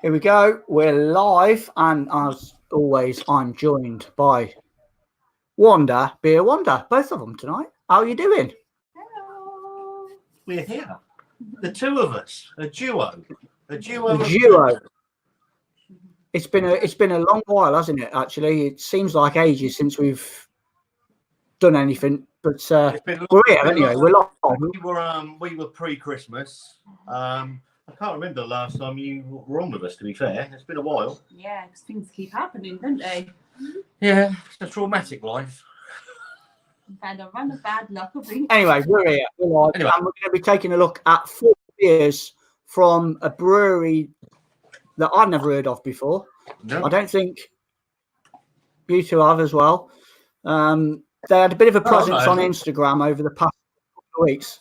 Here we go. We're live, and as always, I'm joined by Wanda, Beer Wanda, both of them tonight. How are you doing? Hello. We're here. The two of us, a duo. The duo. It's been a long while, hasn't it? Actually, it seems like ages since we've done anything, but we're here anyway. We're live. We were pre-Christmas. I can't remember the last time you were on with us. To be fair, it's been a while. Yeah, because things keep happening, don't they? Yeah, it's a traumatic life. I've had a run of bad luck. Anyway, we're here. We're live, and we're going to be taking a look at 4 beers from a brewery that I've never heard of before. No. I don't think you two have as well. They had a bit of a presence on Instagram over the past couple of weeks.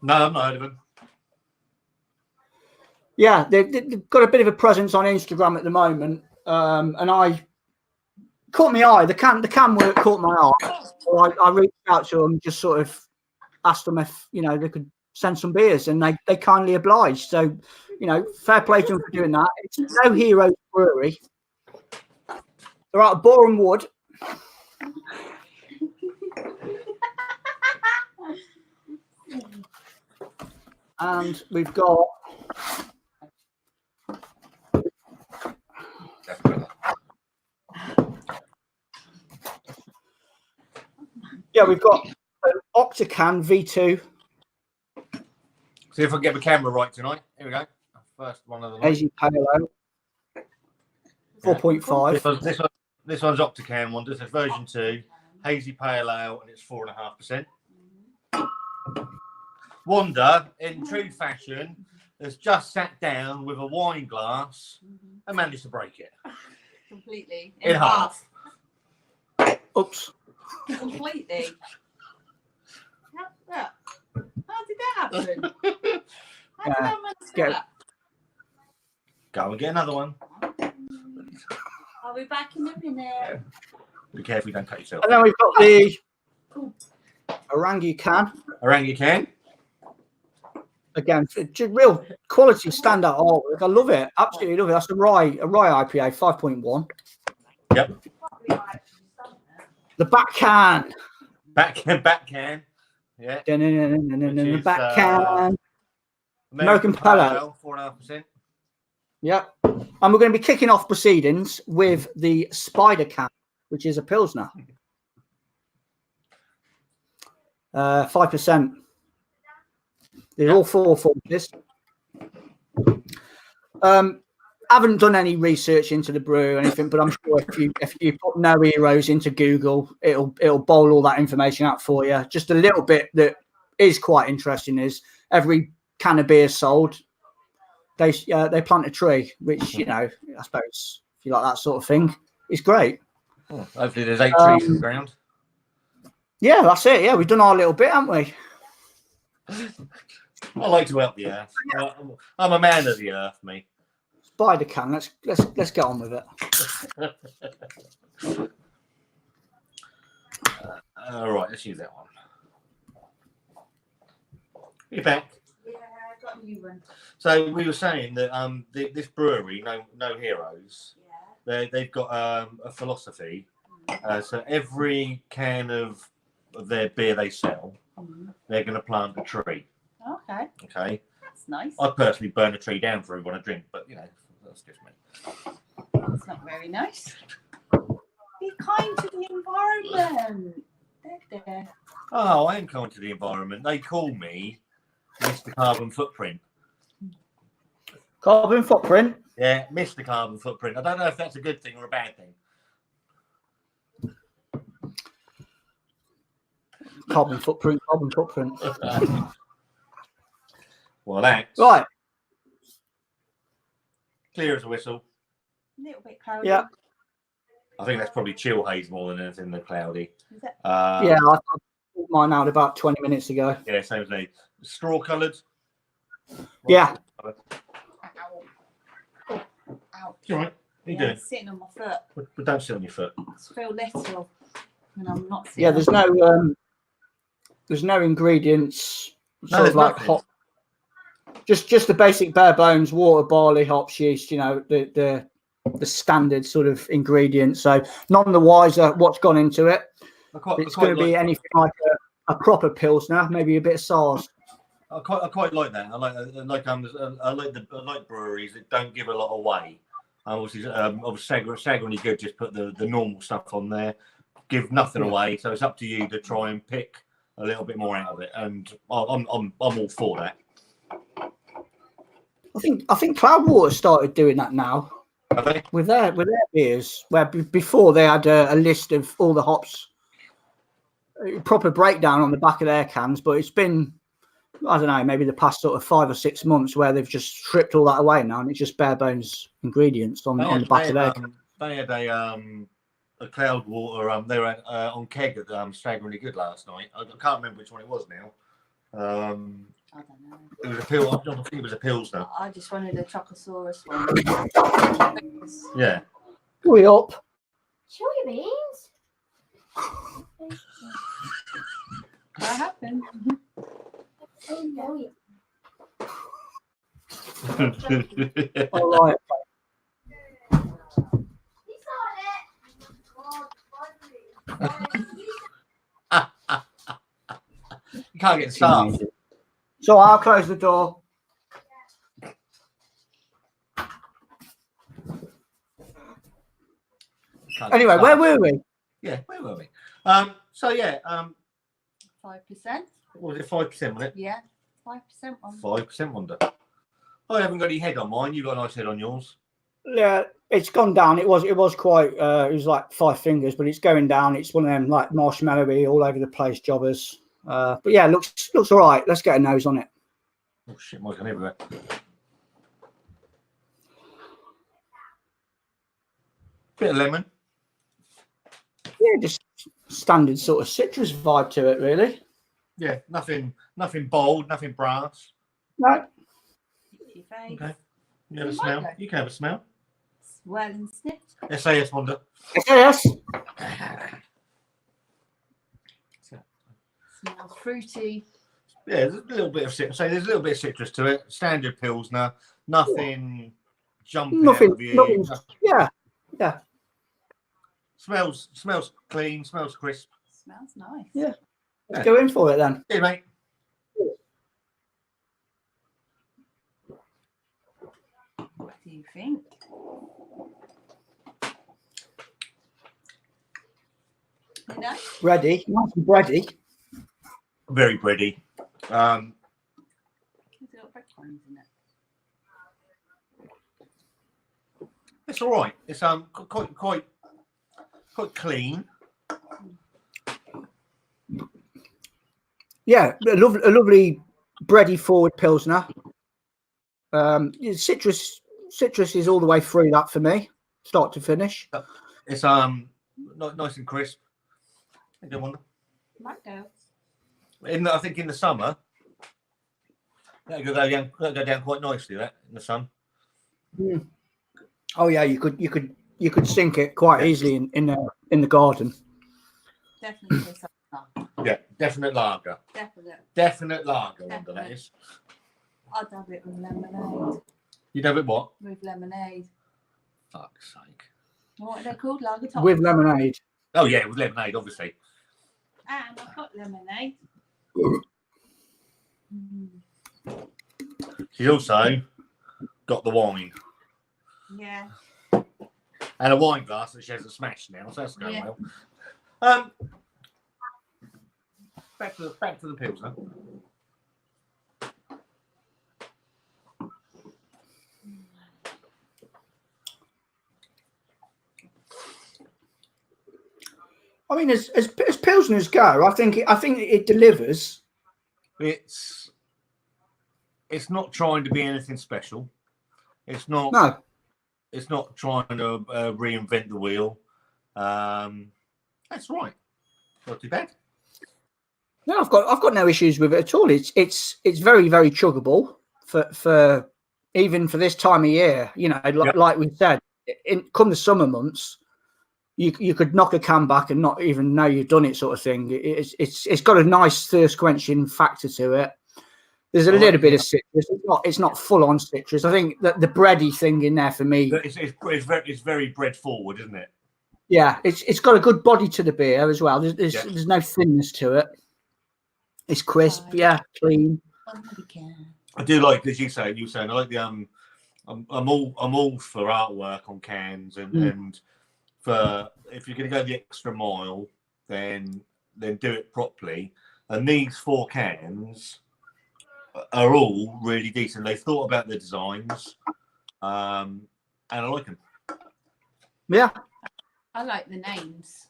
No, I've not heard of them. Yeah, they've got a bit of a presence on Instagram at the moment, and I caught my eye. The can work caught my eye. So I reached out to them, just sort of asked them if they could send some beers, and they kindly obliged. So fair play to them for doing that. It's No Heroes Brewery. They're out of Boreham Wood. And we've got we've got an Octacan V2. See if I can get the camera right tonight. Here we go. First one of the night. Hazy Pale Ale. 4.5. This one's Octacan one. This is version 2. Hazy Pale Ale, and it's 4.5%. Wanda, in true fashion, has just sat down with a wine glass and managed to break it. Completely. In half. Oops. Completely. How did that happen? How did that manage that? Go and get another one. I'll be back in a minute. Be careful you don't cut yourself. And then we've got the Orangutan. Orangutan. Again, real quality standout artwork. I love it. Absolutely love it. That's a rye IPA, 5.1. Yep. The back can. Back can. Yeah. The back can. American Pale. 4.5%. Yep. And we're going to be kicking off proceedings with the Spider Can, which is a Pilsner. 5%. They're all 4 this. Haven't done any research into the brew or anything, but I'm sure if you put No Heroes into Google, it'll bowl all that information out for you. Just a little bit that is quite interesting is every can of beer sold, they plant a tree, which I suppose if you like that sort of thing, is great. Oh, hopefully there's 8 trees in the ground. Yeah, that's it. Yeah, we've done our little bit, haven't we? I like to help the earth. I'm a man of the earth, me. Spider Can. Let's get on with it. All right, let's use that one. You're back. Yeah, I got a new one. So we were saying that this brewery, No Heroes, they've got a philosophy. So every can of their beer they sell, they're going to plant a tree. Okay. That's nice. I personally burn a tree down for everyone to drink, but that's just me. That's not very nice. Be kind to the environment. There. Oh, I am kind to the environment. They call me Mr. Carbon Footprint. Carbon footprint? Yeah, Mr. Carbon Footprint. I don't know if that's a good thing or a bad thing. Carbon footprint. Well, that's right. Clear as a whistle. A little bit cloudy. Yeah. I think that's probably chill haze more than anything than cloudy. Is it? Yeah, I pulled mine out about 20 minutes ago. Yeah, same as me. Straw coloured. Yeah. Ow. Oh, ouch. You all right? What are you doing? It's sitting on my foot. But don't sit on your foot. I feel little when I'm not sitting. Yeah, there's no ingredients. No, there's like nothing. hot. just the basic bare bones: water, barley, hops, yeast. You know, the standard sort of ingredients. So none the wiser what's gone into it. It's going to be anything like a proper pilsner, maybe a bit of SARS. I quite like that. I like breweries that don't give a lot away. Obviously, Saggery Good just put the normal stuff on there, give nothing away. So it's up to you to try and pick a little bit more out of it, and I'm all for that. I think Cloudwater started doing that now. Have they? With their beers, where before they had a list of all the hops, proper breakdown on the back of their cans, but it's been, I don't know, maybe the past sort of 5 or 6 months where they've just stripped all that away now, and it's just bare bones ingredients on the back of their cans. They had a Cloudwater. They were on keg at Staggeringly Good last night. I can't remember which one it was now. I don't know. It was I think it was a Pilsner. I just wanted a Chocosaurus one. Yeah. Hurry up. Show your beans. That happened. Oh no. All right. You can't get staff. So I'll close the door. Anyway, where were we? Yeah, where were we? 5%. What was it? 5%, wasn't it? Yeah, 5% one. 5% Wanda. I haven't got any head on mine. You got a nice head on yours. Yeah, it's gone down. It was quite. It was like 5 fingers, but it's going down. It's one of them like marshmallowy, all over the place jobbers. But yeah, looks all right. Let's get a nose on it. Oh shit, mine's gone everywhere. Bit of lemon. Yeah, just standard sort of citrus vibe to it, really. Yeah, nothing bold, nothing brass. No. Okay. You have a smell. You can have a smell. Well and snipped. SAS Wanda. Yes. Smells fruity. Yeah, there's a little bit of citrus. There's a little bit of citrus to it. Standard Pilsner. Nothing jumping out of you. Yeah. Smells clean. Smells crisp. Smells nice. Yeah. Let's go in for it then. Here, mate. What do you think? You know? Ready. Nice and bready. Very bready. There's little breadcrumbs in it. It's all right. It's quite clean. Yeah, a lovely bready forward pilsner. Citrus is all the way through that for me, start to finish. It's nice and crisp. I don't want Might go. I think in the summer that'll go down quite nicely. That in the sun. Mm. Oh yeah, you could sink it quite easily in the garden. Definitely something. Yeah, definite lager. Definite lager. Wanda, that is. I'd have it with lemonade. You'd have it what? With lemonade. Fuck's sake. What are they called? Lager top. With lemonade. Oh yeah, with lemonade, obviously. And I've got lemonade. She's also got the wine. Yeah. And a wine glass that she hasn't smashed now, so that's going well. Back to the Pilsner. I mean, as pilsners go, I think it delivers. It's not trying to be anything special. It's not. No. It's not trying to reinvent the wheel. That's right. Not too bad. No, I've got no issues with it at all. It's very, very chuggable for even for this time of year. You know, like we said, come the summer months, you could knock a can back and not even know you've done it, sort of thing. It's got a nice thirst quenching factor to it. There's a I like little bit the- of citrus. It's not full on citrus. I think that the bready thing in there for me. It's very bread forward, isn't it? Yeah, it's got a good body to the beer as well. Yeah. There's no thinness to it. It's crisp, yeah, clean. I do like, as you say, I like the I'm all for artwork on cans and for if you're going to go the extra mile, then do it properly. And these 4 cans are all really decent. They've thought about the designs, and I like them. Yeah. I like the names.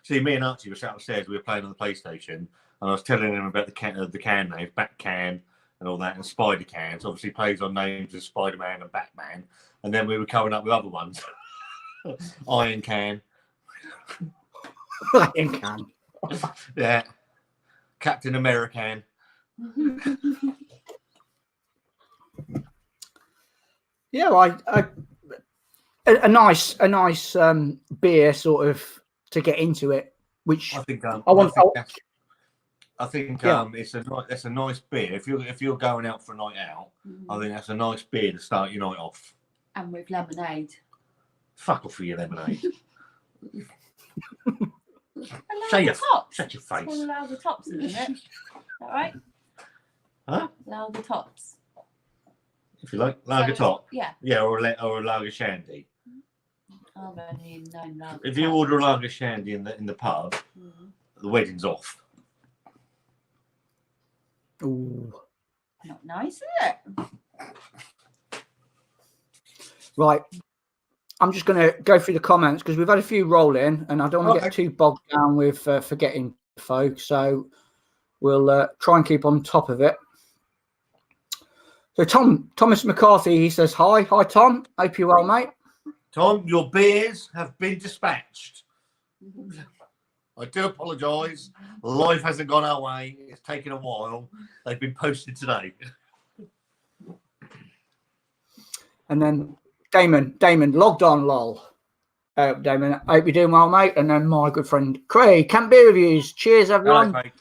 See, me and Archie were sat upstairs. We were playing on the PlayStation, and I was telling him about the can names, Bat Can, and all that, and Spider Cans. Obviously, plays on names of Spider-Man and Batman. And then we were coming up with other ones. Iron Can. Iron Can. Yeah. Captain American. Yeah, a nice beer sort of to get into it, which I think Yeah. it's a nice beer. If you're going out for a night out, I think that's a nice beer to start your night off. And with lemonade. Fuck off with your lemonade. Allow Shut the your- tops. shut your It's called face. Allow the tops, isn't it? All right. Huh? Allow the tops. If you like lager top, Yeah. yeah, or a lager shandy. I've only known lager If you top. order a lager shandy in the pub, the wedding's off. ooh. Not nice, is it? Right. I'm just going to go through the comments because we've had a few roll in, and I don't want to get too bogged down with forgetting folks. So we'll try and keep on top of it. So Thomas McCarthy, he says hi. Hi, Tom. Hope you're well, mate. Tom, your beers have been dispatched. I do apologise. Life hasn't gone our way. It's taken a while. They've been posted today. And then Damon logged on, lol. Damon, I hope you're doing well, mate. And then my good friend Craig, Camp Beer Reviews. Cheers, everyone. Hello, Craig.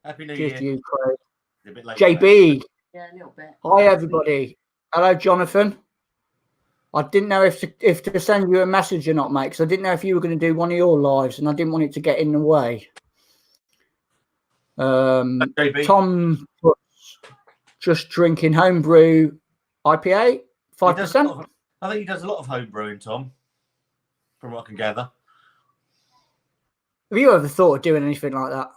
Happy New Cheers Year. to you, Craig. A bit late today. JB, Yeah, a little bit. hi, everybody. Hello, Jonathan. I didn't know if to send you a message or not, mate, because I didn't know if you were going to do one of your lives, and I didn't want it to get in the way. JB. Tom puts just drinking homebrew IPA, 5%. I think he does a lot of home brewing, Tom, from what I can gather. Have you ever thought of doing anything like that?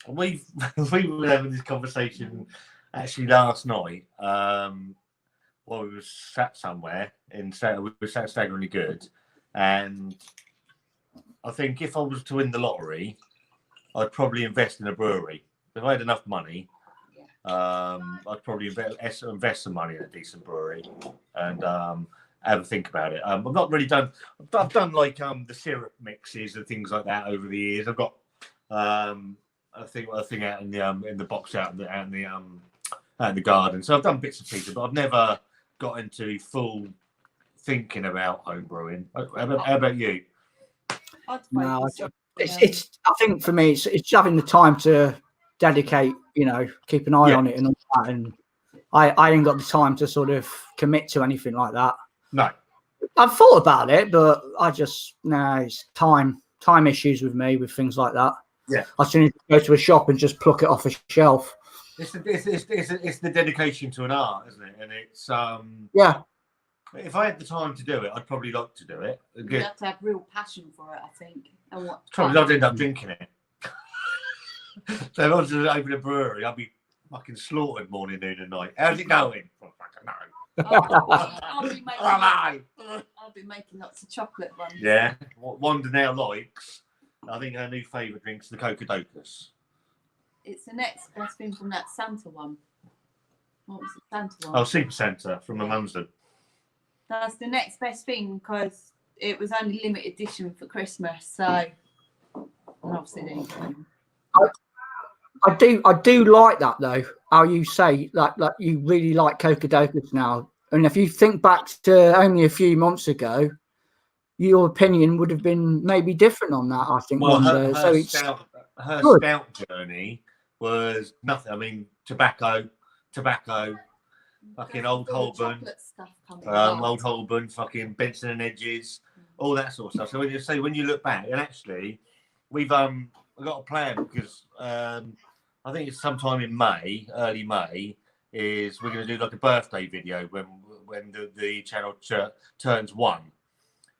We were having this conversation actually last night. While we were sat somewhere we were sat staggeringly good, and I think if I was to win the lottery, I'd probably invest in a brewery. If I had enough money, I'd probably invest some money in a decent brewery and have a think about it. I've not really done. I've done like the syrup mixes and things like that over the years. I've got a thing out in the box out in the garden. So I've done bits and pieces, but I've never got into full thinking about home brewing. How about you? No, it's. I think for me, it's having the time to dedicate. Keep an eye on it and all that. And I ain't got the time to sort of commit to anything like that. No, I've thought about it, but I just it's time issues with me with things like that. Yeah, I just need to go to a shop and just pluck it off a shelf. It's the dedication to an art, isn't it? And it's yeah. If I had the time to do it, I'd probably like to do it. You have to have real passion for it, I think. And what Probably I'd end up drinking it. So if I was to open a brewery, I'd be fucking slaughtered morning, noon, and night. How's it going? Oh, fucking no. I'll be making lots of chocolate ones. Yeah. What Wanda now likes, I think her new favourite drink's the Coca-Docus. It's the next best thing from that Santa one. What was the Santa one? Oh, Super Santa from my mum's. That's the next best thing because it was only limited edition for Christmas. So obviously, I do like that though. How you say like you really like Coca-Docus now, and if you think back to only a few months ago, your opinion would have been maybe different on that. I think. Well, her stout journey was nothing. I mean, tobacco, fucking Old Holborn, Old Holborn, fucking Benson and Edges, all that sort of stuff. So when you look back, and actually, we've got a plan because I think it's sometime in May, early May, is we're going to do like a birthday video when the channel turns 1.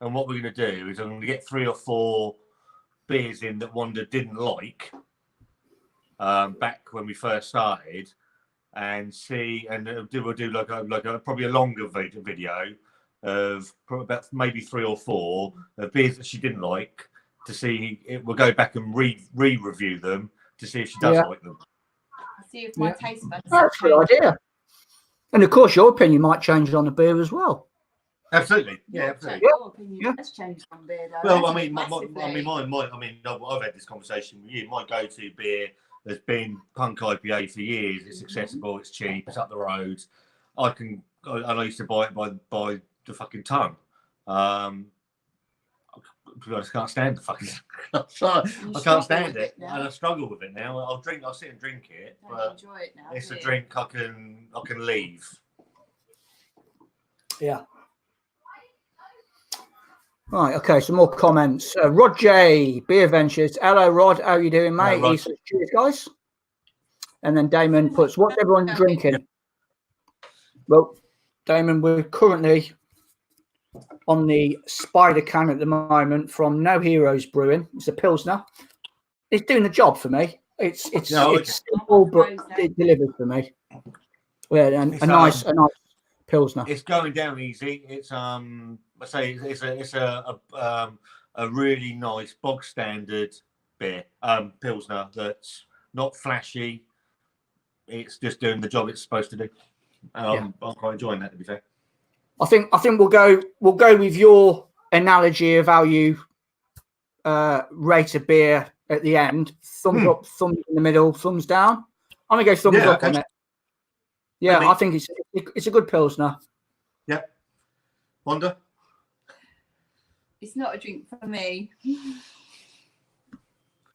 And what we're going to do is I'm going to get 3 or 4 beers in that Wanda didn't like back when we first started, and see, and we'll do like a probably a longer video of about maybe 3 or 4 beers that she didn't like, to see we'll go back and re-review them to see if she does like them. See if my taste buds. That's a good idea. And of course, your opinion might change on the beer as well. Absolutely, yeah, absolutely. Your opinion has changed on beer, though. Well, I mean, I've had this conversation with you. My go-to beer has been Punk IPA for years. It's accessible, it's cheap, it's up the road. I used to buy it by the fucking ton. I just can't stand the fucking. I can't stand it, and I struggle with it now. I'll sit and drink it, but enjoy it now, it's a drink I can leave. Yeah. Right, okay, some more comments. Rod J, Beer Ventures. Hello, Rod. How you doing, mate? Hello, He says, cheers, guys. And then Damon puts, what's everyone drinking? Well, Damon, we're currently on the Spider can at the moment from No Heroes Brewing. It's a Pilsner. It's doing the job for me. It's simple, but it delivers for me. Yeah, and a nice Pilsner. It's going down easy. It's I say it's a really nice bog standard beer, Pilsner that's not flashy. It's just doing the job it's supposed to do. I'm quite enjoying that, to be fair. I think we'll go with your analogy of how you rate a beer at the end. Thumbs up, thumbs in the middle, thumbs down. I'm gonna go thumbs up on it. Yeah, maybe. I think it's a good Pilsner. Yeah. Wanda? It's not a drink for me.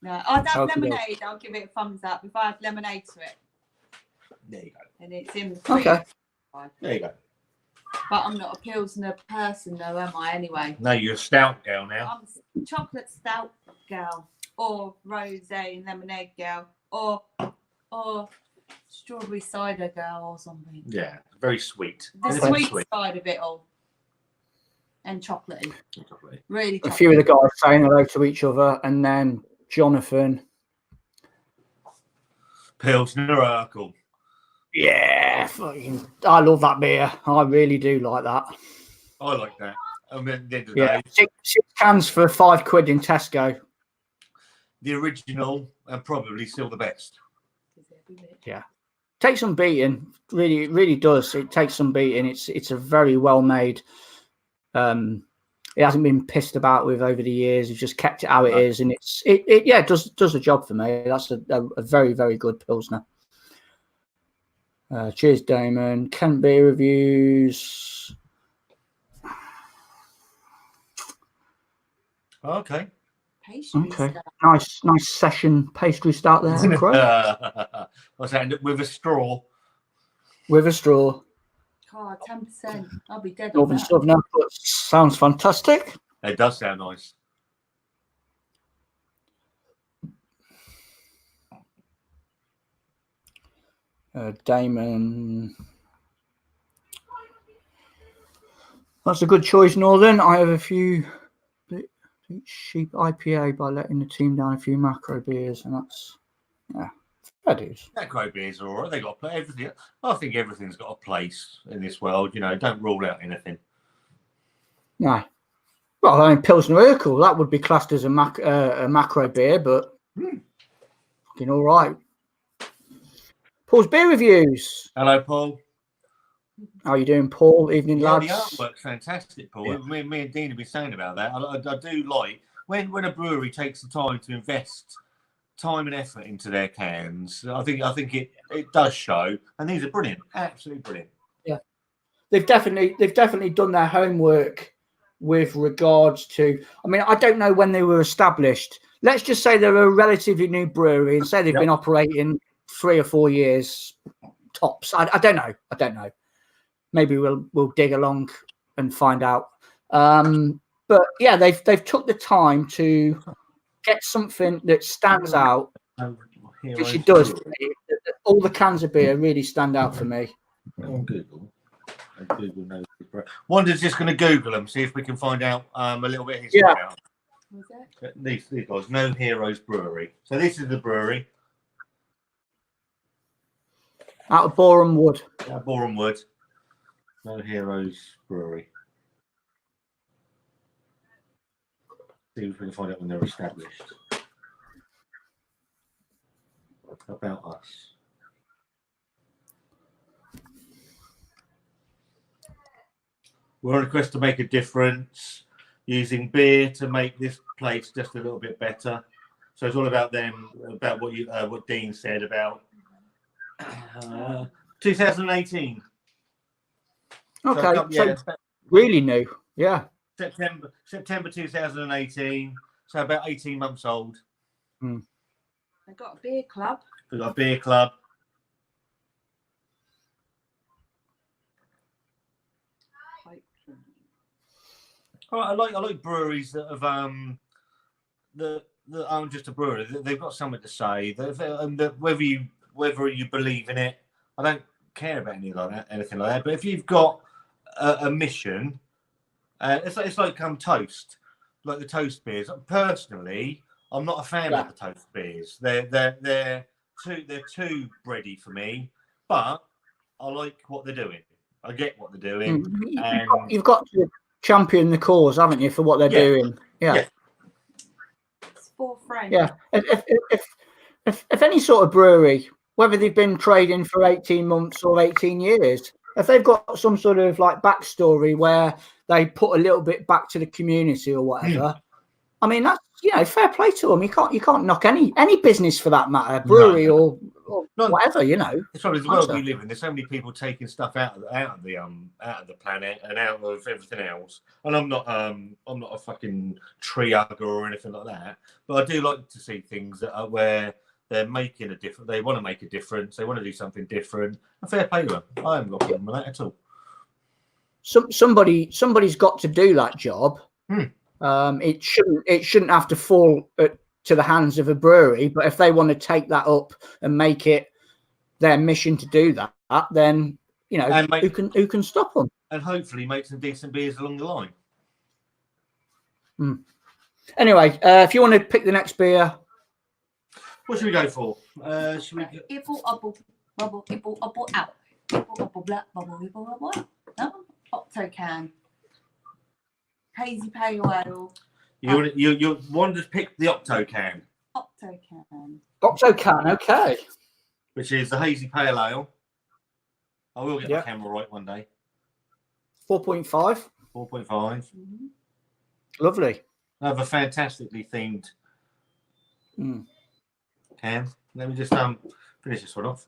No, I'd have lemonade. I'll give it a thumbs up if I have lemonade to it. There you go. And it's in the okay. There you go. But I'm not a Pilsner person, though, am I? Anyway. No, you're a stout girl now. I'm a chocolate stout girl, or rosé and lemonade girl, or strawberry cider girl, or something. Yeah, very sweet. The sweet side of it all. And chocolatey. Really chocolatey. A few of the guys saying hello to each other, and then Jonathan. Pilsner Urkel. Yeah, I love that beer. I really do like that. I like that. I mean, at the end of the day, 6 cans for £5 in Tesco. The original and probably still the best. Yeah, takes some beating. Really, really does. It takes some beating. It's a very well made. It hasn't been pissed about with over the years. It's just kept it how it is, and it does the job for me. That's a very, very good Pilsner. Cheers, Damon. Kent Beer Reviews. Okay. Okay. Nice session pastry start there. What's that? With a straw. With a straw. Oh, 10%. I'll be dead. Northern Southerner, but sounds fantastic. It does sound nice. Damon. That's a good choice, Northern. I have a few cheap IPA by letting the team down a few macro beers, and that's that is. Macro beers are all right. They got everything. I think everything's got a place in this world. You know, don't rule out anything. No. Well, I mean, Pilsner Urkel, that would be classed as a macro beer, but fucking all right. Paul's Beer Reviews. Hello, Paul. How are you doing, Paul? Evening, lads. The artwork's fantastic, Paul. Yeah. Me and Dean have been saying about that. I do like when a brewery takes the time to invest time and effort into their cans. I think it does show, and these are brilliant, absolutely brilliant. Yeah, they've definitely done their homework with regards to. I mean, I don't know when they were established. Let's just say they're a relatively new brewery, and say they've been operating 3 or 4 years tops. I don't know. I don't know. Maybe we'll dig along and find out. But yeah, they've took the time to get something that stands out, which it does. All the cans of beer really stand out for me. On Google. Google knows. Wanda's just going to Google them, see if we can find out a little bit of history about these guys. No Heroes Brewery. So this is the brewery. Out of Boreham Wood. Boreham Wood. No Heroes Brewery. See if we can find out when they're established. About us. We're on a quest to make a difference, using beer to make this place just a little bit better. So it's all about them, about what Dean said about 2018. Okay, so really new, yeah. September 2018. So about 18 months old. They've got a beer club. We've got a beer club. I like breweries that have that aren't just a brewery. They've got something to say. And whether you believe in it, I don't care about anything like that. But if you've got a mission, it's like Toast, like the Toast beers. Personally, I'm not a fan of the Toast beers. They're too bready for me. But I like what they're doing. I get what they're doing. You've got to champion the cause, haven't you, for what they're doing? Yeah. It's for friends. Yeah. If any sort of brewery, whether they've been trading for 18 months or 18 years, if they've got some sort of like backstory where they put a little bit back to the community or whatever, I mean, that's, fair play to them. You can't knock any business for that matter, brewery or whatever, It's probably the world we live in. There's so many people taking stuff out of the planet and out of everything else. And I'm not a fucking tree hugger or anything like that. But I do like to see things that are where they're making a difference. They want to make a difference. They want to do something different. And fair play to them. I haven't got a problem with that at all. Somebody's got to do that job. It shouldn't have to fall to the hands of a brewery, but if they want to take that up and make it their mission to do that, then who can stop them? And hopefully make some decent beers along the line. Anyway, if you want to pick the next beer, what should we go for? Should we? Ibble, ubble, bubble, ibble, ubble, out. Ibble, ubble, black, bubble, ibble, ubble, out. That one? Octocan. Hazy pale ale. You want to pick the Octocan. Octocan. Okay. Which is the hazy pale ale. I will get the camera right one day. 4.5. 4.5. Lovely. I have a fantastically themed can. Let me just finish this one off.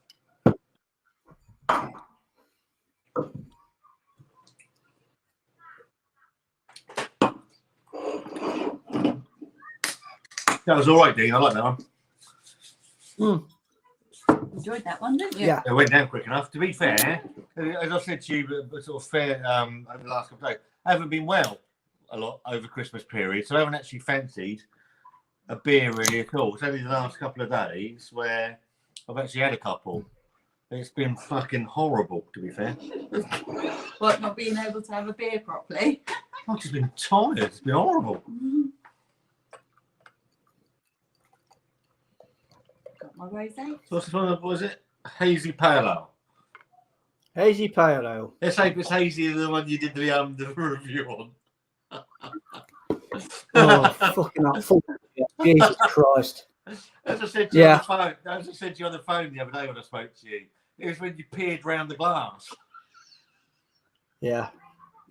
That was all right, Dean. I like that one. Enjoyed that one, didn't you? Yeah. It went down quick enough. To be fair, as I said to you, sort of fair over the last couple of days, I haven't been well a lot over Christmas period, so I haven't actually fancied a beer really at all. It's only the last couple of days where I've actually had a couple. It's been fucking horrible, to be fair. What, not being able to have a beer properly? I've just been tired. It's been horrible. Got my rosé. So what's this one? What was it? Hazy pale ale. Hazy pale ale. Let's hope it's hazier than the one you did the review on. Oh, fucking hell. Jesus Christ. As I said to you on the phone, as I said to you on the phone the other day when I spoke to you, it was when you peered round the glass. Yeah,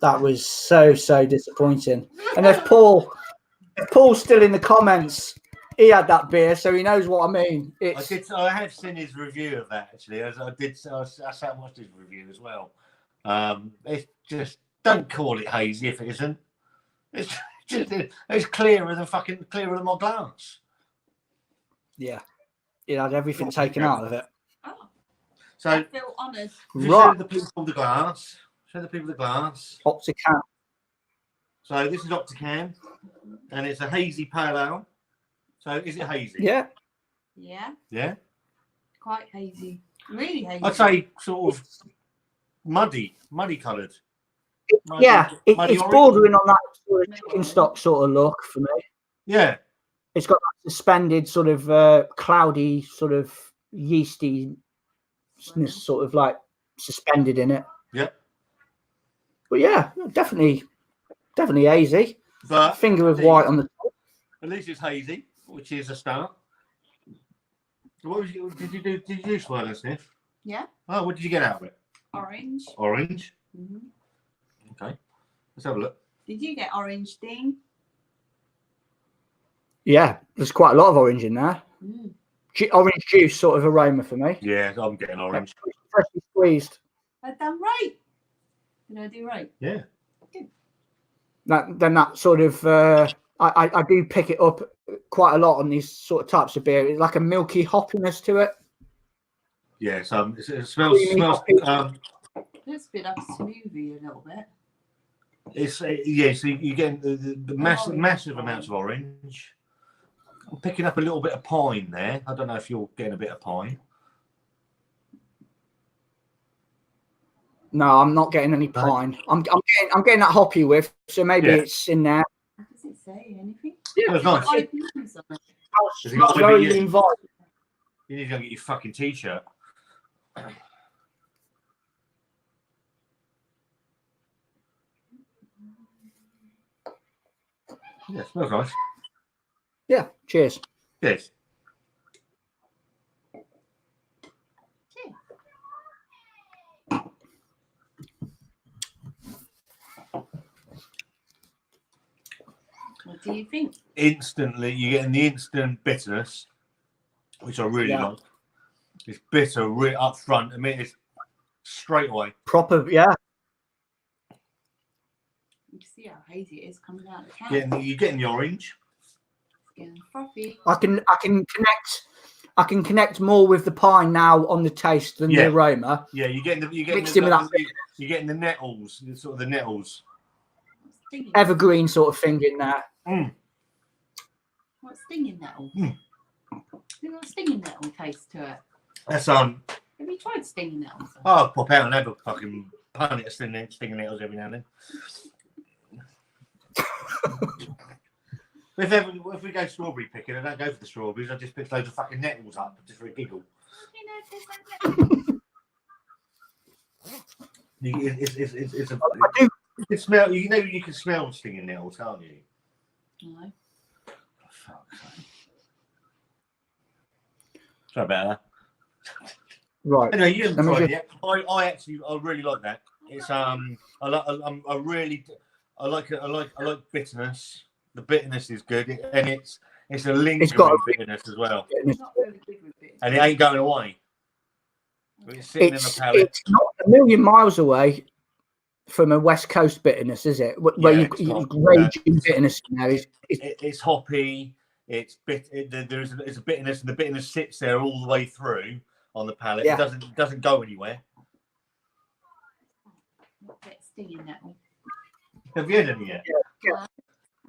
that was so disappointing. And if Paul's still in the comments, he had that beer, so he knows what I mean. I have seen his review of that actually. I sat and watched his review as well. It's just, don't call it hazy if it isn't. It's clearer than my glass. Yeah, it had everything taken out of it. So I feel honoured. just Right. show the people the glass. Show the people the glass. Optican. So this is Optican, and it's a hazy pale ale. So is it hazy? Yeah. Yeah, Yeah. quite hazy. Really hazy. I'd say sort of muddy coloured. Yeah, muddy it's orange. bordering on that sort of chicken stock sort of look for me. Yeah. It's got that suspended sort of cloudy sort of yeasty sort of like suspended in it. Yep. But yeah, definitely hazy. But Finger of white on the top. at least it's hazy, which is a start. What did you do swirl and sniff? Yeah. Oh, what did you get out of it? Orange. Orange. Mhm. Okay. Let's have a look. Did you get orange, Dean? Yeah, there's quite a lot of orange in there. Mm. Orange juice sort of aroma for me. Yeah, I'm getting orange. Freshly squeezed. I've done right. Did I do right? Yeah. That sort of I do pick it up quite a lot on these sort of types of beer. It's like a milky hoppiness to it. Yeah, it smells. Creamy Smells. hoppy. Let's bit up smoothie a little bit. It's yeah. So you're getting the massive amounts of orange. I'm picking up a little bit of pine there. I don't know if you're getting a bit of pine. No, I'm not getting any pine. I'm getting that hoppy whiff, so maybe Yeah. it's in there. Does it say anything? Yeah, That's nice. IBUs on it. Has it got It's very IBU? inviting. You need to go and get your fucking t-shirt. Yeah, smells nice. Yeah, cheers. Yes. What do you think? Instantly, you're getting the instant bitterness, which I really like. It's bitter right up front. I mean, it's straight away. Proper, yeah. You can see how hazy it is coming out of the can. You're getting the orange. It's getting frothy. I can connect more with the pine now on the taste than the aroma. Yeah, you're getting Mixed in with that. You're getting the nettles, sort of the nettles. Evergreen sort of thing in there. Mm. What's stinging nettle? Mm. There's got stinging nettle taste to it. That's Have you tried stinging nettles? I'll pop out and have a fucking pun at stinging nettles every now and then. If we go strawberry picking, I don't go for the strawberries. I just pick loads of fucking nettles up just for a giggle. It's a. I do. You can smell. You know you can smell stinging nettles, can't you? No. Oh, fuck's sake. Sorry about that. Right. Anyway, you haven't Let me tried it yet. I really like that. It's I like bitterness. The bitterness is good, and it's a lingering bitterness as well, It's not very good with it. and it ain't going away. It's sitting in the palate. It's not a million miles away from a West Coast bitterness, is it? Where Yeah, you raging bitterness now. It's hoppy. It's there's a bitterness, and the bitterness sits there all the way through on the palate. Yeah. It doesn't go anywhere. Not get stinging nettle. Have you had any yet?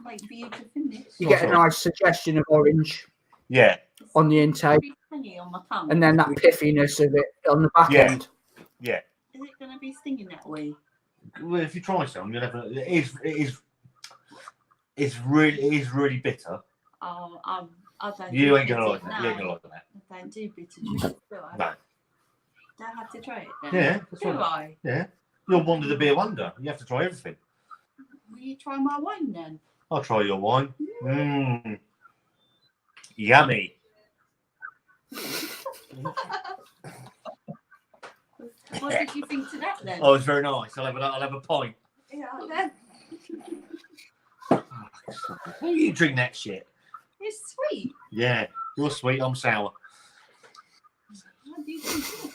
Wait for you to finish. You get a nice suggestion of orange Yeah. on the intake, It's tangy on my tongue. and then that piffiness of it on the back Yeah. end. Yeah. Is it going to be stinging that way? Well, if you try some, you'll have it's really bitter. Oh, I don't. You do ain't gonna bitter. like that. You ain't gonna like that. I don't do bitter juice. Do I? No. Do I have to try it then? Yeah. That's Do right. I? Yeah. You're Wanda the beer wonder. You have to try everything. Will you try my wine then? I'll try your wine. Mmm. Yummy. What did you think to that then? Oh, it's very nice. I'll have a pint. Yeah, then. How do you drink that shit? It's sweet. Yeah. You're sweet. I'm sour. How do you think this?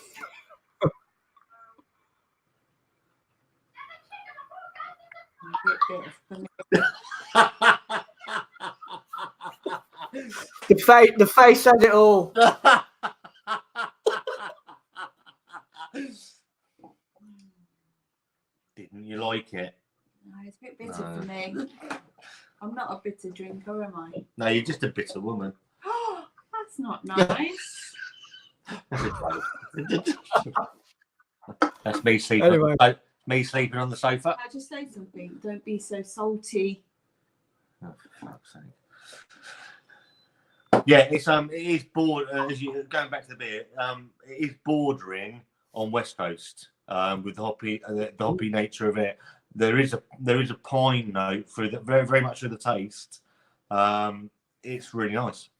The face says it all. Didn't you like it? No, it's a bit bitter for me. I'm not a bitter drinker, am I? No, you're just a bitter woman. That's not nice. That's me sleeping. Anyway. Me sleeping on the sofa. I just say something. Don't be so salty. Oh, for fuck's sake. Yeah, it is as you going back to the beer. It is bordering on West Coast with the hoppy nature of it. There is a pine note through the very very much of the taste. It's really nice.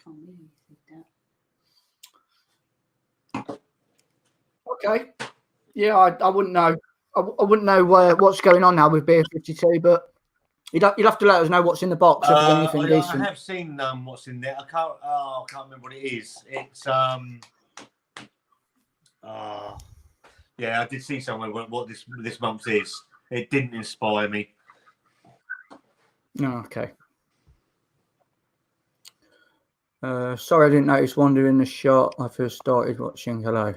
Can't believe you said that. Okay. Yeah, I wouldn't know. I wouldn't know what's going on now with Beer 52, but you'd have to let us know what's in the box if there's anything decent. I have seen what's in there. I can't remember what it is. It's yeah, I did see somewhere what this month is. It didn't inspire me. No, okay. Sorry, I didn't notice Wanda in the shot. I first started watching. Hello.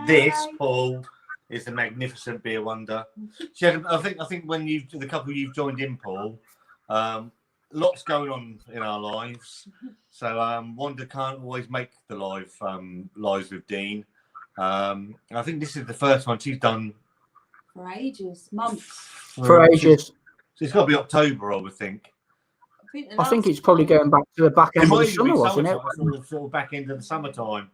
This, Paul, is the magnificent beer Wanda. She had, I think when the couple you've joined in, Paul, lots going on in our lives. So Wanda can't always make the lives with Dean. I think this is the first one she's done For ages, months. For ages. So it's got to be October, I would think. I think it's probably going back to the back end of the summer, wasn't it? Sort of back end of the summertime.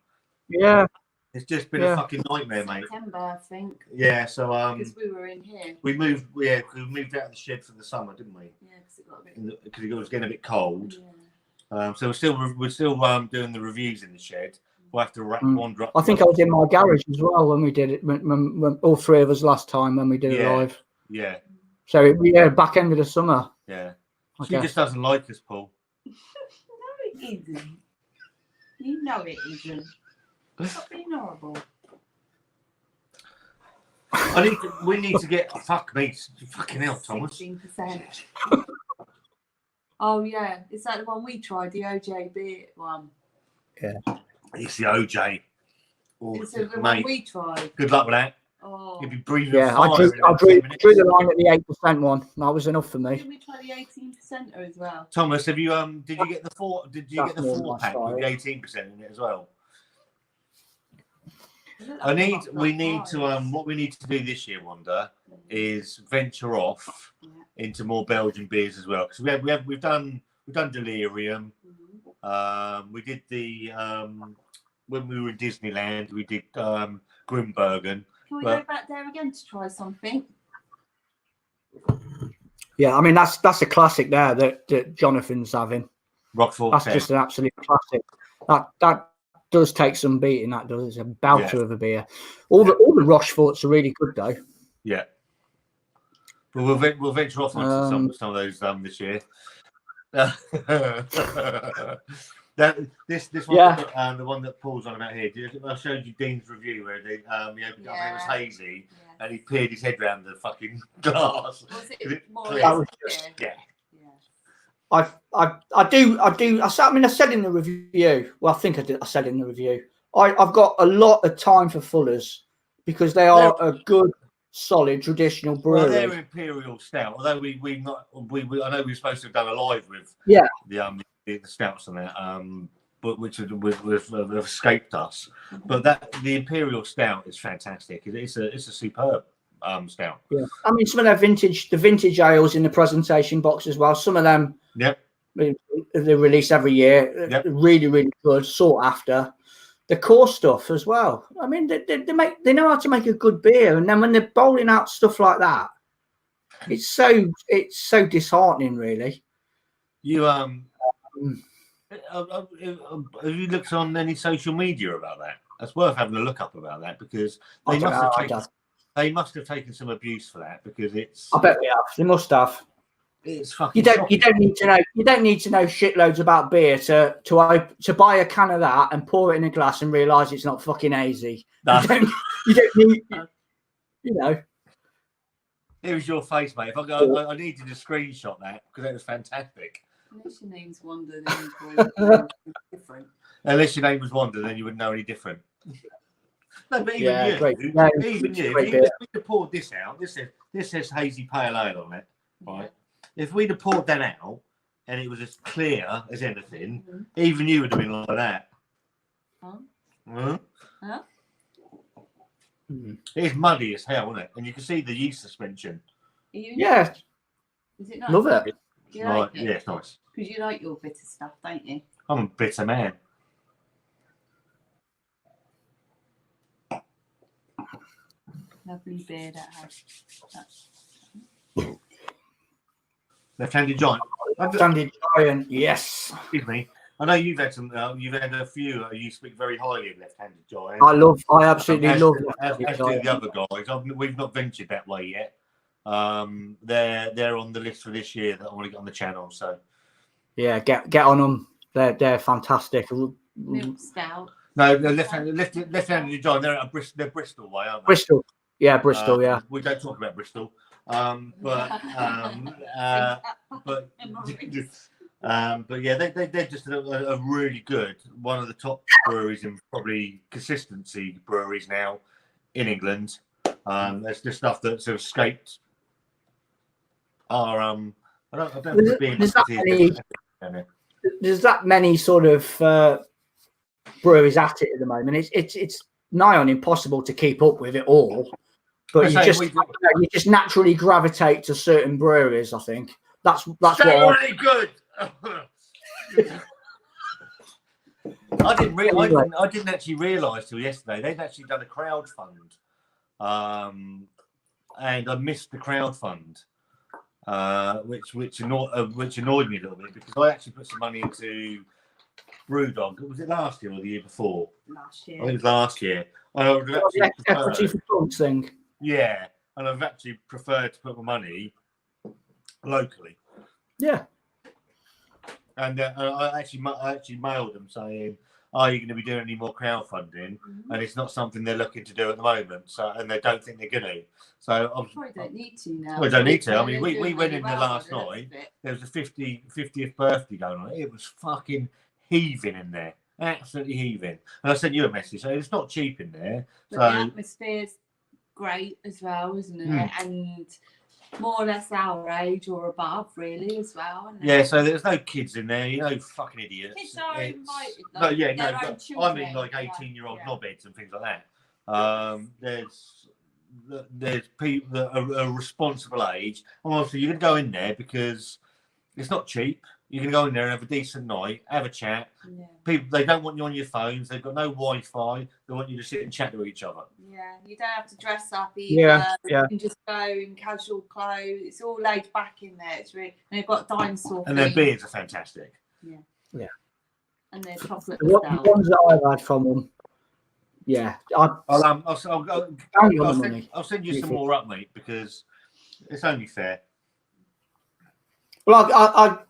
Yeah. It's just been a fucking nightmare, mate. September, I think. Yeah, so Because we were in here. we moved out of the shed for the summer, didn't we? Yeah, because it got a bit. Because it was getting a bit cold. Yeah. So we're still doing the reviews in the shed. We'll have to wander up. I think I was in my garage as well when we did it. When all three of us last time when we did it live. Yeah. So back end of the summer. Yeah. Okay. She just doesn't like us, Paul. No, it isn't. You know it isn't. Stop being horrible. We need to get fucking hell, Thomas. 16%. Oh yeah, is that the one we tried? The OJ beer one. Yeah. It's the OJ. It's the one we tried. Good luck with that. Oh. You'll be breathing Yeah, fire I drew the line at the 8% one. That was enough for me. Did we try the 18% as well? Thomas, have you did you get the 4 pack with the 18% in it as well? What we need to do this year, Wanda, is venture off into more Belgian beers as well. Because we've done Delirium. We did the when we were in Disneyland, we did Grimbergen. Can we go back there again to try something? Yeah, I mean that's a classic there that Jonathan's having. Rockford. That's just an absolute classic. That does take some beating. That does. It's a belter of a beer. All the Rocheforts are really good though. Yeah. But we'll venture off onto some of those this year. This one, the one that Paul's on about here. I showed you Dean's review where he opened it up and it was hazy, and he peered his head around the fucking glass. Was it more yeah. I said in the review. Well, I think I did. I said in the review. I've got a lot of time for Fullers because they are a good, solid traditional brewery. Well, they're Imperial Stout. Although I know we were supposed to have done a live with the stouts on that, but which have escaped us. But the Imperial Stout is fantastic. It's a superb stout. Yeah, I mean some of the vintage ales in the presentation box as well. Some of them, they release every year. Really, really good, sought after. The core stuff as well. I mean, they know how to make a good beer, and then when they're bowling out stuff like that, it's so disheartening, really. You have you looked on any social media about that? That's worth having a look up about that because they must have taken some abuse for that because it's. I bet they have. They must have. It's fucking. You don't need to know. You don't need to know shitloads about beer to buy a can of that and pour it in a glass and realise it's not fucking hazy. No. You don't need. You know. Here's your face, mate. I needed to screenshot that because that was fantastic. Unless your name's Wanda, then you're different. Unless your name was Wanda, then you wouldn't know any different. No, but even Yeah, you, great. Yeah, even it's a you, great if beer. we'd have poured this out, this says hazy pale ale on it, right? If we'd have poured that out and it was as clear as anything, even you would have been like that. Huh? Huh? Huh? It's muddy as hell, isn't it? And you can see the yeast suspension. Yeah, Is it nice? love it. Do you like it? Yeah, it's nice. Because you like your bitter stuff, don't you? I'm a bitter man. Lovely beer that has. Left-handed giant. Left-handed giant, yes. Excuse me. I know you've had some. You've had a few. You speak very highly of left-handed giant. I absolutely love as do left-handed the giant. other guys. We've not ventured that way yet. They're on the list for this year that I want to get on the channel. So Yeah, get on them. They're fantastic. Milk stout. no, left-handed giant. They're Bristol way, aren't they? Bristol. Yeah, Bristol, yeah. We don't talk about Bristol. But yeah, they're just a really good, one of the top breweries and probably consistency breweries now in England. There's just stuff that's escaped our I don't there's that many sort of breweries at it at the moment. It's nigh on impossible to keep up with it all. But you just naturally gravitate to certain breweries. I think that's really good. I didn't actually realise till yesterday they'd actually done a crowdfund, and I missed the crowdfund, which annoyed me a little bit because I actually put some money into Brewdog. Was it last year or the year before? Last year. I think it was last year. Equity for dogs thing. Yeah, and I've actually preferred to put my money locally. Yeah. And I actually mailed them saying, "Are you going to be doing any more crowdfunding?" And it's not something they're looking to do at the moment. So, and they don't think they're going to. So, probably don't need to now. We don't need to. I mean, we went in there last night. There was a 50th birthday going on. It was fucking heaving in there, absolutely heaving. And I sent you a message. So it's not cheap in there. But so the atmosphere's great as well, isn't it? And more or less our age or above, really, as well. Yeah, so there's no kids in there, you know, fucking idiots. Kids are invited. I mean, like 18-year-old knobheads and things like that. There's people that are a responsible age. And obviously, you're going to go in there because it's not cheap. You're going to go in there and have a decent night, have a chat. Yeah. People, they don't want you on your phones. They've got no Wi-Fi. They want you to sit and chat to each other. Yeah, you don't have to dress up either. Yeah. You can just go in casual clothes. It's all laid back in there. It's really, and they've got dinosaur. And their beers are fantastic. Yeah. And their chocolate. The ones that I've had from them. Yeah. I'll send you some more up, mate, because it's only fair. Well,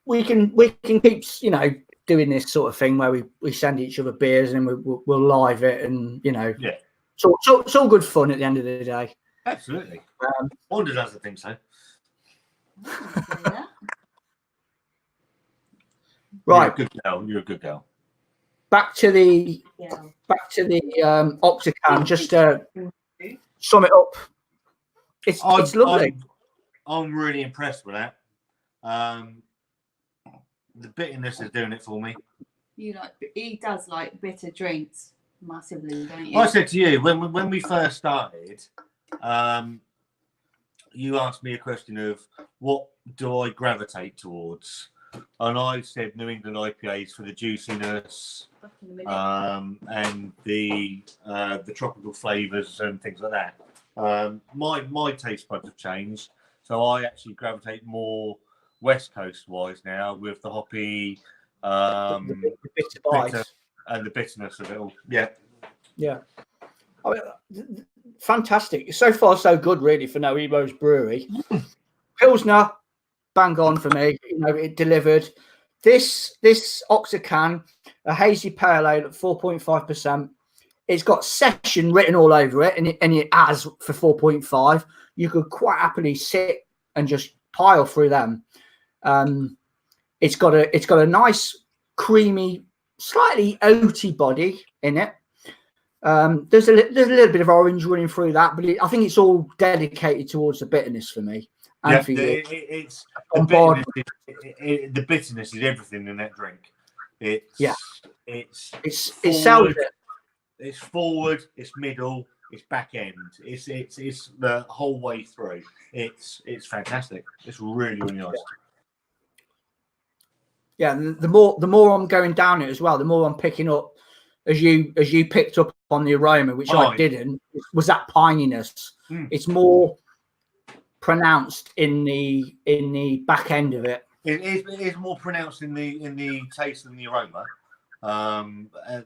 we can keep, you know, doing this sort of thing where we send each other beers and we'll live it, and you know, yeah. So it's all good fun at the end of the day. Absolutely. Wanda doesn't think so. Right. You're a good girl. Back to the Octacan. Just to sum it up, it's lovely. I'm really impressed with that. The bitterness is doing it for me. He does like bitter drinks massively, don't you? I said to you when we first started, you asked me a question of what do I gravitate towards, and I said New England IPAs for the juiciness, and the tropical flavours and things like that. My taste buds have changed, so I actually gravitate more West Coast wise now with the hoppy, the bitter and the bitterness of it all. Yeah. I mean, fantastic. So far, so good, really, for No Emo's Brewery. Pilsner, bang on for me. You know, it delivered. This Octacan, a hazy pale ale at 4.5%. It's got session written all over it, and it has for 4.5. You could quite happily sit and just pile through them. It's got a nice creamy, slightly oaty body in it. There's a little bit of orange running through that, but I think it's all dedicated towards the bitterness for me. And Yeah, for you. it's On board. the bitterness is everything in that drink. It's It sells forward, it. it's forward, it's middle, it's back end. It's the whole way through. It's fantastic. It's really nice. Yeah, and the more I'm going down it as well, the more I'm picking up, as you picked up on the aroma, which I didn't, was that pininess. It's more pronounced in the back end of it. It is more pronounced in the taste than the aroma.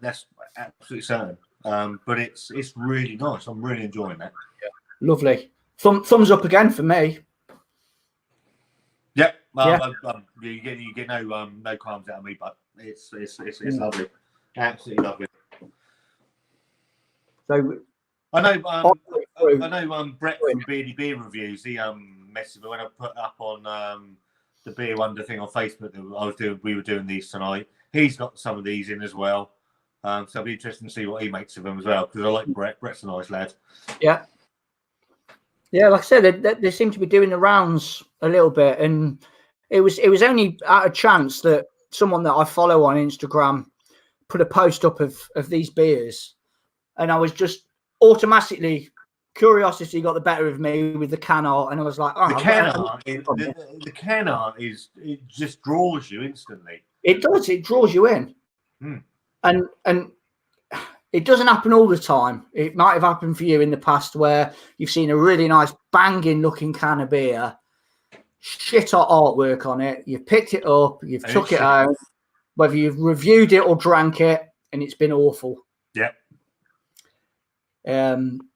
That's absolutely certain. But it's really nice. I'm really enjoying that. Yeah. Lovely. Thumbs up again for me. Yep. You get no qualms out of me, but it's lovely. Absolutely lovely. So I know Brett from Beardy Beer Reviews, he messaged me when I put up on the Beer Wonder thing on Facebook that we were doing these tonight. He's got some of these in as well. So it'll be interesting to see what he makes of them as well, because I like Brett. Brett's a nice lad. Yeah. Yeah, like I said, they seem to be doing the rounds a little bit, and it was only out of chance that someone that I follow on Instagram put a post up of these beers, and I was just automatically, curiosity got the better of me with the can art, and I was like, oh, the can art it just draws you instantly. It does. It draws you in, and it doesn't happen all the time. It might have happened for you in the past where you've seen a really nice banging looking can of beer, shit hot artwork on it. You've picked it up, you've took it out, whether you've reviewed it or drank it, and it's been awful. Yeah.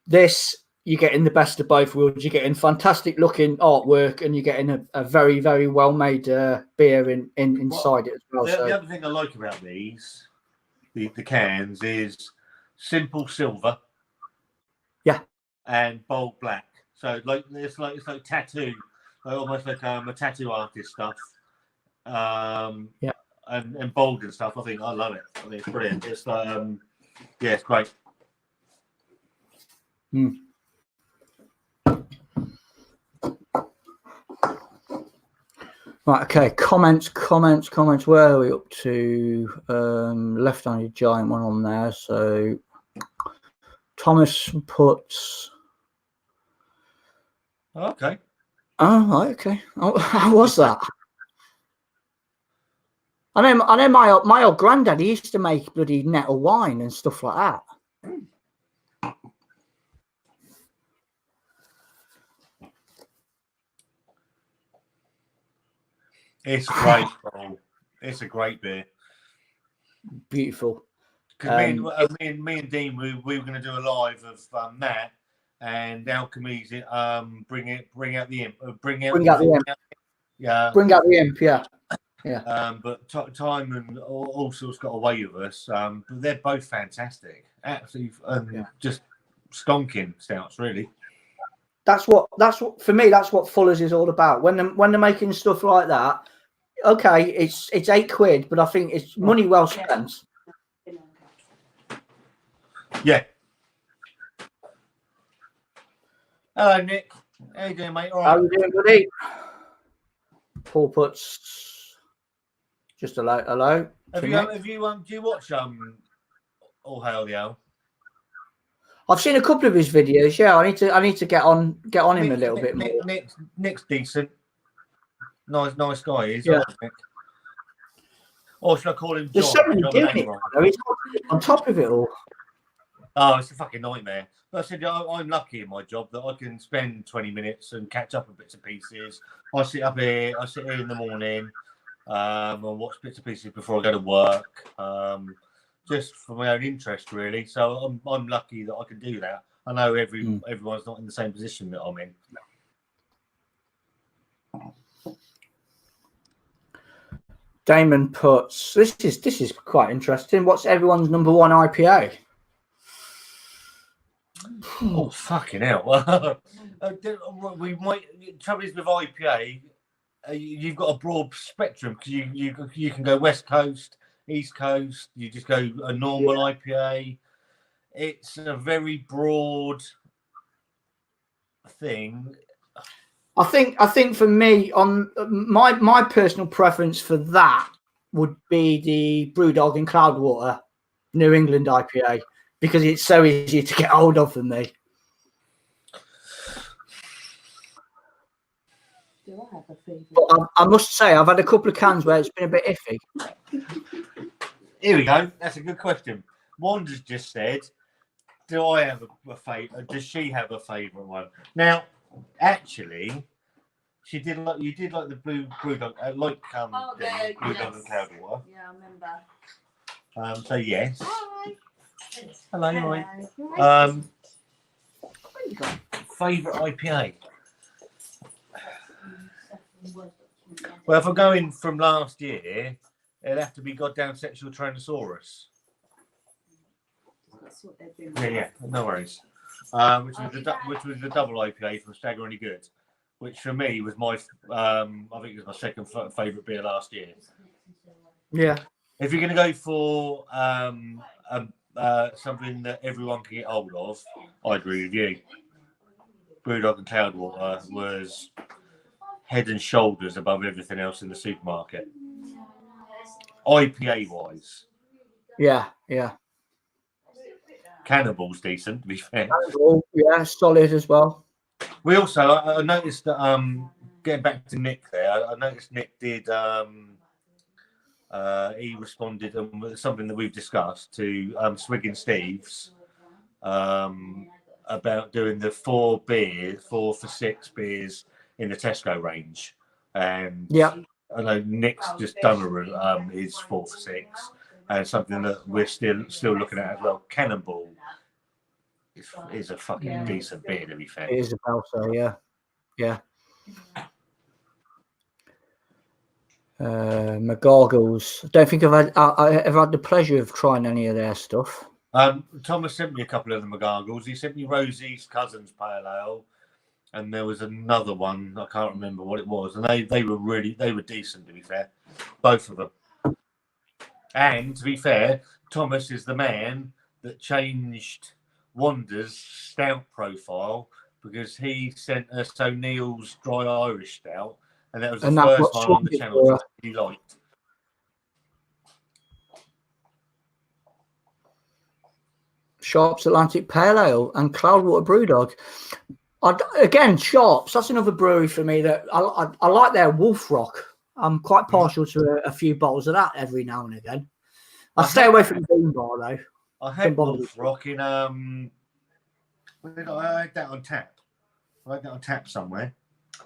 This, you're getting the best of both worlds. You're getting fantastic looking artwork, and you're getting a very, very well made beer inside it as well. The other thing I like about these, the cans, is simple silver. Yeah. And bold black. So it's like tattoo, almost like a tattoo artist stuff. Yeah. And bold and stuff. I love it. I think it's brilliant. It's like yeah, it's great. Right, okay. Comments. Where are we up to? Left-handed giant one on there. So Thomas puts. Okay. Oh, right, okay. Oh, how was that? I know my old granddad, he used to make bloody nettle wine and stuff like that. It's great, bro. It's a great beer. Beautiful. Because me and Dean, we were going to do a live of Matt and Alchemy's bring out the imp. Bring out the imp. Yeah. Bring out the imp. Yeah. Yeah. But time and all sorts got away with us. But they're both fantastic. Absolutely, just stonking stouts, really. That's what for me. That's what Fuller's is all about. When they're making stuff like that, okay, it's £8, but I think it's money well spent. Yeah. Hello, Nick. How you doing, mate? All right. How you doing, buddy? Paul puts just hello. Have you do you watch All Hail the Owl? I've seen a couple of his videos. Yeah, I need to get on him a little bit more. Nick's decent. Nice guy. He's yeah. Nick. Or should I call him John? There's so many doing it. He's on top of it all. Oh, it's a fucking nightmare. But I said I'm lucky in my job that I can spend 20 minutes and catch up on bits and pieces. I sit here in the morning, and watch bits and pieces before I go to work. Just for my own interest, really. So I'm lucky that I can do that. I know everyone's not in the same position that I'm in. Damon puts this is quite interesting. What's everyone's number one IPA? Oh fucking hell! We might. Trouble is with IPA, you've got a broad spectrum because you can go West Coast, East Coast. You just go a normal IPA. it's a very broad thing. I think for me, on my personal preference for that would be the Brewdog and Cloudwater New England IPA, because it's so easy to get hold of for me. Do I have a favourite? But I must say, I've had a couple of cans where it's been a bit iffy. Here we go. That's a good question. Wanda's just said, "Do I have a favourite? Does she have a favourite one?" Now, actually, she did like you did like the Brewdog, like the Brewdog and Cloudwater. Yeah, I remember. So yes. Hi. Hello, hi. Hello. Favourite IPA. Well, if I'm going from last year, it'd have to be goddamn Sexual Tyrannosaurus. That's what they've been. Yeah, no worries. Which was the double IPA from Staggeringly Good, which for me was my, I think it was my second favourite beer last year. Yeah. If you're going to go for something that everyone can get hold of, I agree with you. Brewdog and Cloudwater was head and shoulders above everything else in the supermarket. IPA wise. Yeah, yeah. Cannibal's decent, to be fair. Yeah, solid as well. We also, I noticed that, getting back to Nick there, I noticed Nick did, he responded with something that we've discussed to Swiggin Steve's about doing the 4 for 6 beers in the Tesco range. And yeah, I know Nick's just done his 4 for 6, and something that we're still looking at as well. Cannonball is a fucking decent beer, to be fair. it is a belter, yeah. Yeah. McGargles. I don't think I ever had the pleasure of trying any of their stuff. Thomas sent me a couple of the McGargles. He sent me Rosie's Cousin's Pale Ale, and there was another one, I can't remember what it was, and they were decent, to be fair, both of them. And to be fair, Thomas is the man that changed Wanda's stout profile, because he sent us O'Neill's Dry Irish Stout, and that was the first one on the channel that he liked. Sharp's Atlantic Pale Ale and Cloudwater Brewdog. Again, Sharp's, that's another brewery for me that I like their Wolf Rock. I'm quite partial to a few bottles of that every now and again. I stay away from the Bean Bar though. I had Wolf Rock in I had that on tap. I had that on tap somewhere.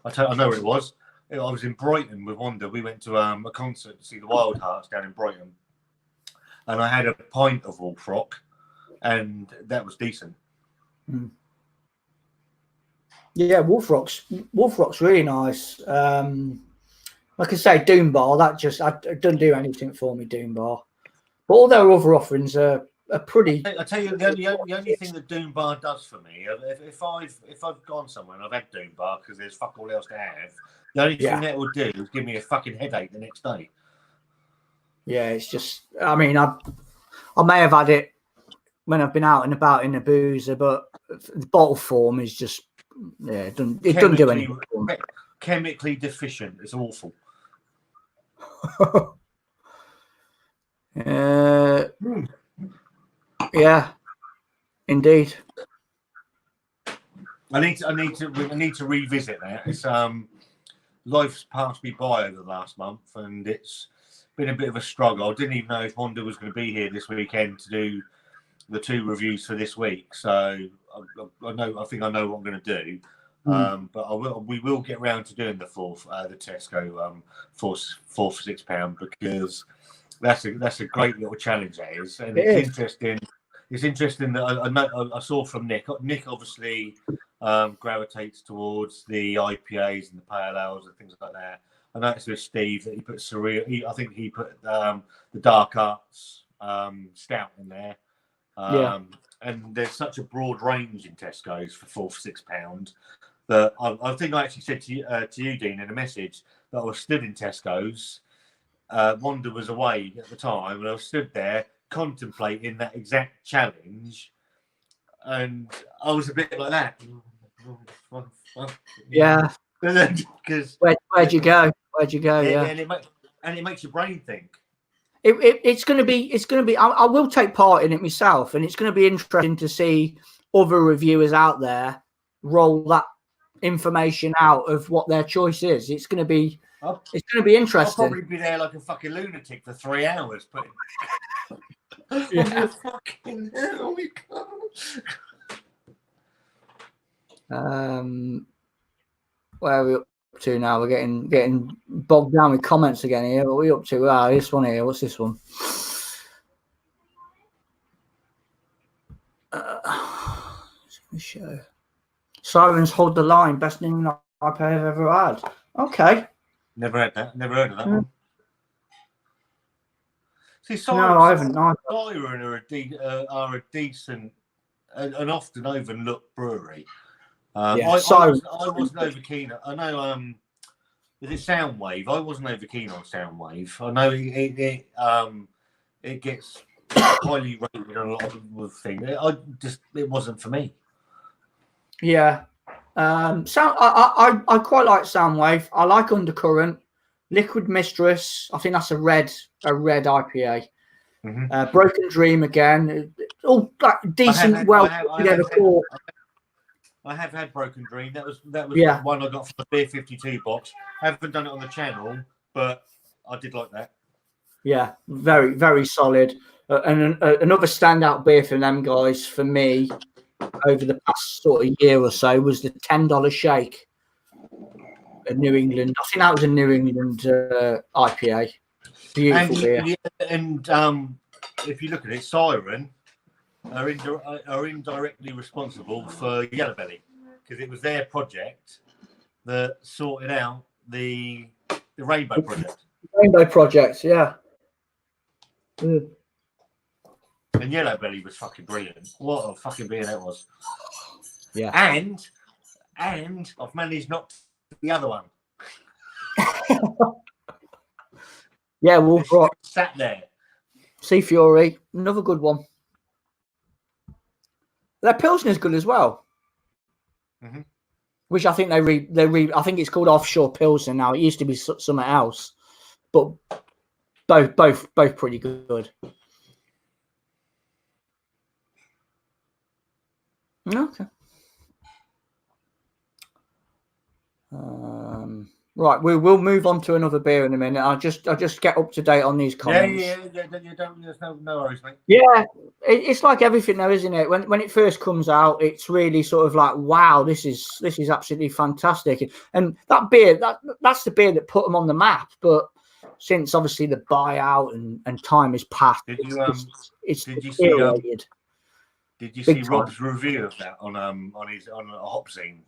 I know where it was. I was in Brighton with Wanda. We went to a concert to see the Wild Hearts down in Brighton, and I had a pint of Wolf Rock, and that was decent. Mm. Yeah, Wolf Rock's really nice. Like I say, Doom Bar, it doesn't do anything for me, Doom Bar. But all their other offerings are pretty. I tell you, the only thing that Doom Bar does for me, if I've gone somewhere and I've had Doom Bar because there's fuck all else to have, the only thing that will do is give me a fucking headache the next day. Yeah, it's just. I mean, I may have had it when I've been out and about in a boozer, but the bottle form is just. Yeah, it doesn't do anything. Chemically deficient. It's awful. Yeah, indeed. I need to revisit that. It's life's passed me by over the last month, and it's been a bit of a struggle. I didn't even know if Wanda was going to be here this weekend to do the 2 reviews for this week. So I think I know what I'm going to do. But we will get round to doing the Tesco 4 for £6, because that's a great little challenge, that is, and it's interesting. It's interesting that I saw from Nick. Nick obviously gravitates towards the IPAs and the pale ales and things like that. I noticed with Steve that he put surreal. I think he put the Dark Arts stout in there. And there's such a broad range in Tesco's for 4 for £6 that I think I actually said to you, Dean, in a message that I was stood in Tesco's. Wanda was away at the time, and I was stood there contemplating that exact challenge and I was a bit like that. Yeah. Because Where'd you go? Where'd you go? Yeah. and it makes your brain think. It's going to be. I will take part in it myself, and it's going to be interesting to see other reviewers out there roll that information out of what their choice is. It's going to be interesting. I'll probably be there like a fucking lunatic for 3 hours, but Yeah. fucking hell, we can't. Where are we up to now? We're getting bogged down with comments again here. What are we up to? This one here. What's this one? Show. Sirens Hold the Line. Best name I've ever had. Okay. Never heard that. Never heard of that one. See, No, I haven't. Siren are a decent and often overlooked brewery. I wasn't over keen. I know. Is it Soundwave? I wasn't over keen on Soundwave. I know it gets highly rated on a lot of things. It wasn't for me. Yeah. I quite like Soundwave. I like Undercurrent, Liquid Mistress. I think that's a red IPA. Mm-hmm. Broken Dream again. All like decent, I have had Broken Dream. That was Yeah. one I got from the Beer 52 box. I haven't done it on the channel, but I did like that. Yeah, very, very solid. And another standout beer for them guys, for me, over the past sort of year or so, was the $10 Shake in New England. I think that was a New England IPA. Beautiful beer. And if you look at it, Siren are indirectly responsible for Yellow Belly, because it was their project that sorted out the Rainbow Project. Rainbow Project, yeah. And Yellow Belly was fucking brilliant. What a fucking beer that was. Yeah. And I've managed not to the other one. Yeah, Wolf Rock. Sat there. Sea Fury, another good one. Their Pilsner's good as well. Mm-hmm. Which I think I think it's called Offshore Pilsner now. It used to be something else, but both pretty good. Okay. Right, we'll move on to another beer in a minute. I'll just get up to date on these comments. Yeah. There's no worries, mate. Yeah, it's like everything, though, isn't it? When it first comes out, it's really sort of like, wow, this is absolutely fantastic. And that beer, that's the beer that put them on the map. But since obviously the buyout and time has passed, Did you see Rob's review of that on a Hopzine?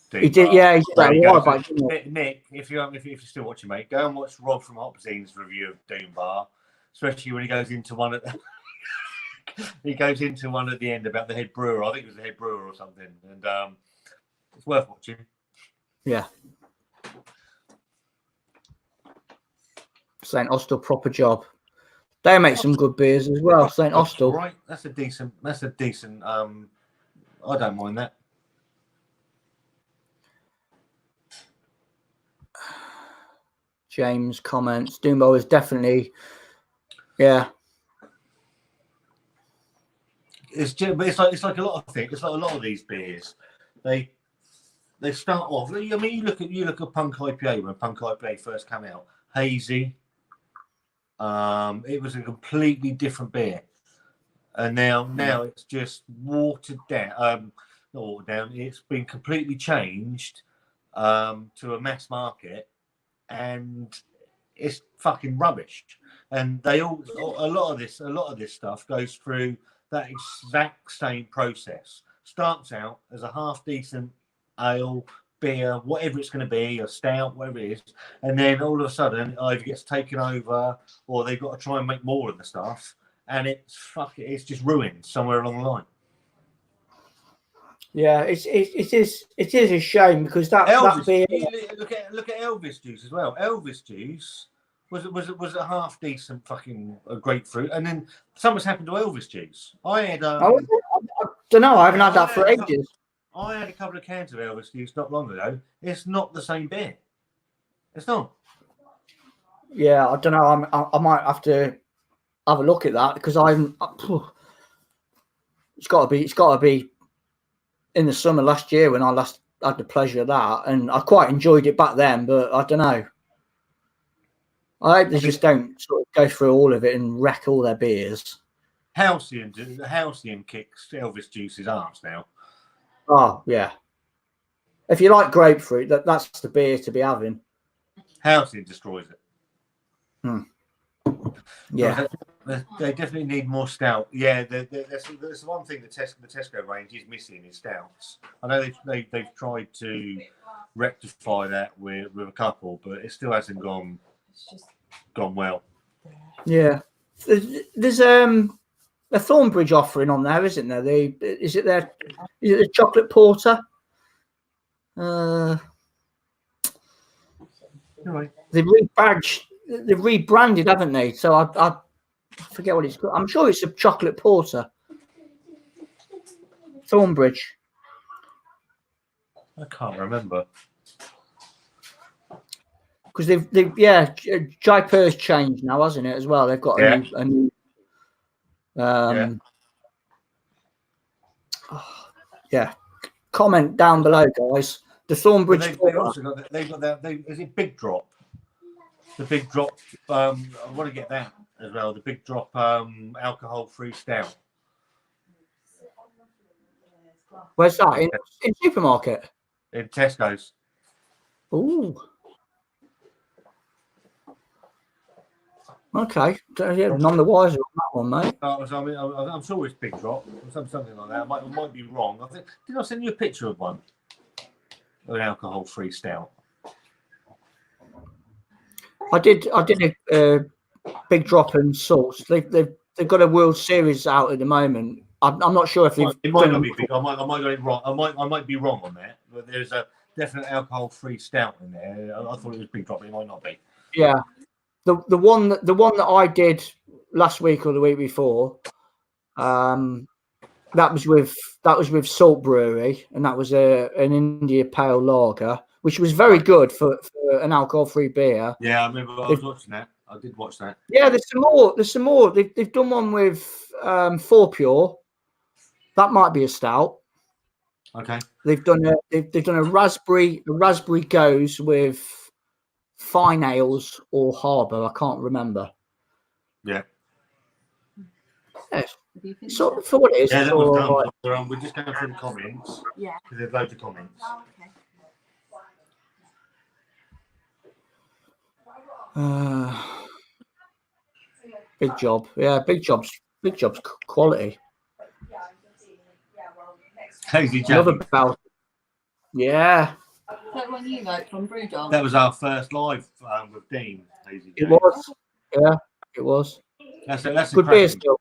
He did, yeah. He did. Nick, if you're still watching, mate, go and watch Rob from Hopzine's review of Doom Bar, especially when he goes into one at the end about the head brewer. I think it was the head brewer or something, and it's worth watching. Yeah. St. Austell, proper job. They make some good beers as well. St. Austell, right? That's a decent. I don't mind that. James comments. Doombo is definitely, yeah. It's like a lot of things. It's like a lot of these beers. They start off. I mean, you look at Punk IPA when Punk IPA first came out. Hazy. It was a completely different beer, and now it's just watered down. Not watered down. It's been completely changed to a mass market. And it's fucking rubbish. And a lot of this stuff goes through that exact same process. Starts out as a half decent ale, beer, whatever it's going to be, a stout, whatever it is, and then all of a sudden it either gets taken over or they've got to try and make more of the stuff, and it's just ruined somewhere along the line. Yeah, it is a shame because that beer. Look at Elvis Juice as well. Elvis Juice was a half decent fucking grapefruit, and then something's happened to Elvis Juice. I Don't know. I haven't had that for ages. I had a couple of cans of Elvis Juice not long ago. It's not the same beer. It's not. Yeah, I don't know. I might have to have a look at that because it's got to be in the summer last year when I last had the pleasure of that, and I quite enjoyed it back then. But I don't know. I hope they just don't sort of go through all of it and wreck all their beers. Halcyon kicks Elvis Juice's arse now. Oh yeah. If you like grapefruit, that's the beer to be having. Halcyon destroys it. Yeah. They definitely need more stout. Yeah, there's one thing the Tesco range is missing is stouts. I know they've tried to rectify that with a couple, but it still hasn't gone well. Yeah. There's a Thornbridge offering on there, isn't there? Is it the chocolate porter? Anyway. They've rebranded, haven't they? So I forget what it's called. I'm sure it's a chocolate porter. Thornbridge. I can't remember. Because Jaipur's changed now, hasn't it, as well? They've got a new Comment down below, guys. The Thornbridge. They've got that. Is it Big Drop? The Big Drop. I want to get that as well. The Big Drop alcohol-free stout. Where's that? In supermarket? In Tesco's. Ooh. Okay. Yeah, none the wiser on that one, mate. I'm sure it's Big Drop or something like that. I might be wrong. Did I send you a picture of one? Of an alcohol-free stout. I did a Big Drop and Sauce. They've got a World Series out at the moment. I'm not sure if they've. It might not be big. I might get it wrong. I might be wrong on that. But there's a definite alcohol-free stout in there. I thought it was Big Drop. But it might not be. Yeah. The one that I did last week or the week before, that was with Salt Brewery, and that was an India Pale Lager, which was very good for an alcohol-free beer. Yeah, I remember. I was watching that. I did watch that. Yeah, there's some more. They've done one with 4 Pure. That might be a stout. Okay. They've done a raspberry goes with Fine Ales or Harbour. I can't remember. Yeah. Yes. So for what it is. Yeah, that was done. We're just going through the comments. Yeah. Because there's loads of comments. Oh, okay. Big job. Yeah, big job's quality. Hazy Another Jack. bell. Yeah. That one you like from Brewdog? That was our first live with Dean. Hazy It Jack. was. Yeah, it was. That's Good beer still.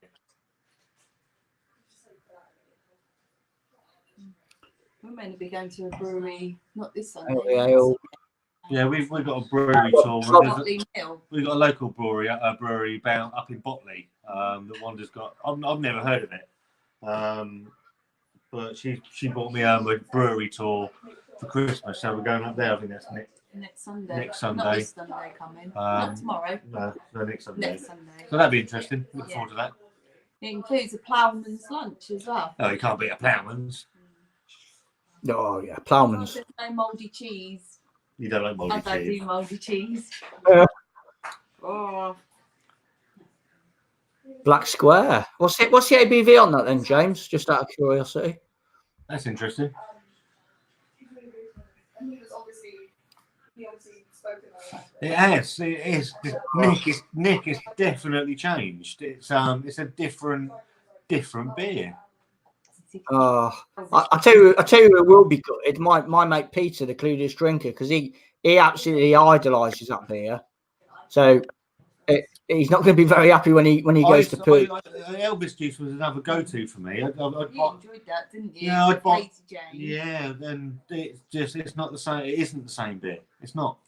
We're meant to be going to a brewery, not this Sunday. Yeah, we've got a brewery tour. We've got a local brewery about up in Botley that Wanda's got. I've never heard of it, but she bought me a brewery tour for Christmas, so we're going up there. I think that's next Sunday. Next Sunday. Not this Sunday coming. Not tomorrow. No, next Sunday. Next Sunday. So that'd be interesting. Look forward to that. It includes a ploughman's lunch as well. Oh, you can't beat a ploughman's. Oh yeah, ploughman's. There's no mouldy cheese. You don't like mouldy cheese. I don't do mouldy cheese. Oh. Black Square. What's the ABV on that then, James? Just out of curiosity. That's interesting. It has. It is. Nick is definitely changed. It's a different beer. I tell you, it will be good. My mate Peter, the clueless drinker, because he absolutely idolises that beer. So he's not going to be very happy when he goes to put. Elvis Juice was another go-to for me. You enjoyed that, didn't you? Yeah, I'd buy. Jane. Yeah, then it's not the same. It isn't the same beer. It's not.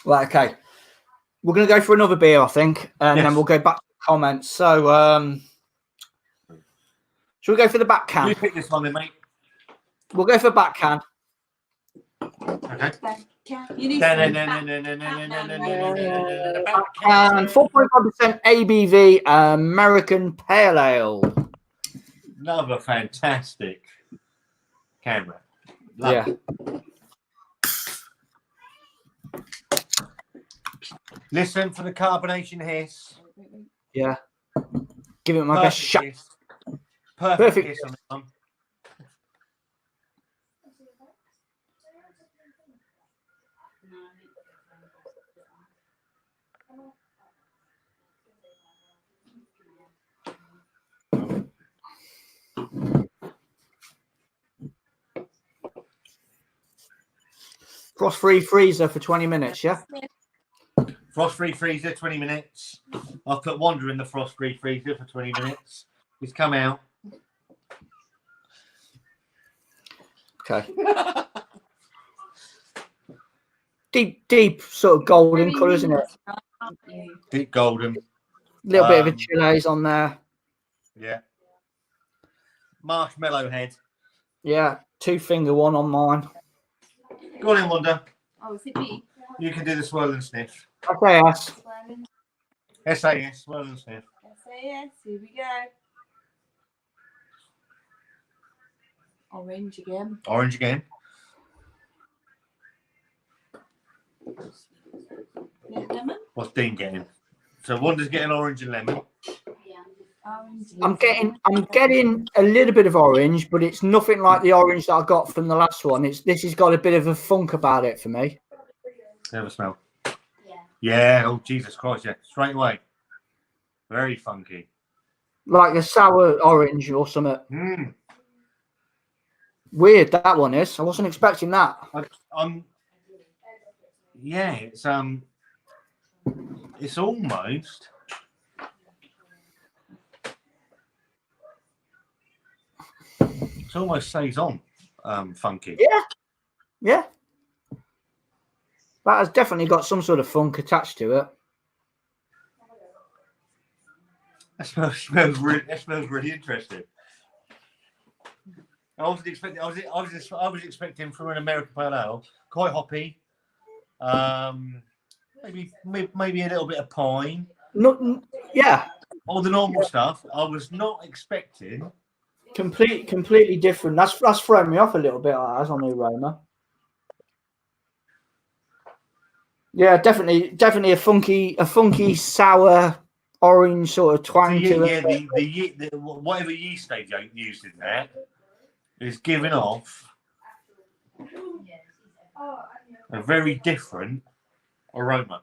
Right. Okay. We're going to go for another beer, I think, and then we'll go back to the comments. So Shall we go for the back You can? pick this one then, mate. We'll go for back can. Okay. You need And And 4.5% ABV American Pale Ale. another fantastic camera. Love it. Listen for the carbonation hiss. Yeah. Give it my best shot. Hiss. Perfect Perfect. hiss on this one. Frost-free freezer for 20 minutes, yeah? Frost-free freezer, 20 minutes. I've put Wanda in the frost-free freezer for 20 minutes. He's come out. Okay. Deep sort of golden colour, isn't it? Deep golden. Little bit of a Chile's on there. Yeah. Marshmallow head. Yeah, 2-finger one on mine. Go on in, Wanda. Oh, is it me? You can do the swirl and sniff. Okay, yes. SAS, swirl and sniff. SAS, here we go. Orange again. Orange again. Lemon. What's Dean getting? So Wanda's getting orange and lemon. Orange. I'm getting a little bit of orange, but it's nothing like the orange that I got from the last one. This has got a bit of a funk about it for me. Have a smell. Yeah. Oh, Jesus Christ. Yeah. Straight away. Very funky. Like a sour orange or something. Mm. Weird, that one is. I wasn't expecting that. Yeah, it's almost saison funky. Yeah. That has definitely got some sort of funk attached to it. That smells really interesting. I wasn't expecting. I was expecting from an American Pale Ale, quite hoppy. Maybe a little bit of pine. Yeah. All the normal stuff. I was not expecting. Completely different. That's thrown me off a little bit as on the aroma. Yeah, definitely a funky sour orange sort of twang to it. The whatever yeast they've used in there is giving off a very different aroma.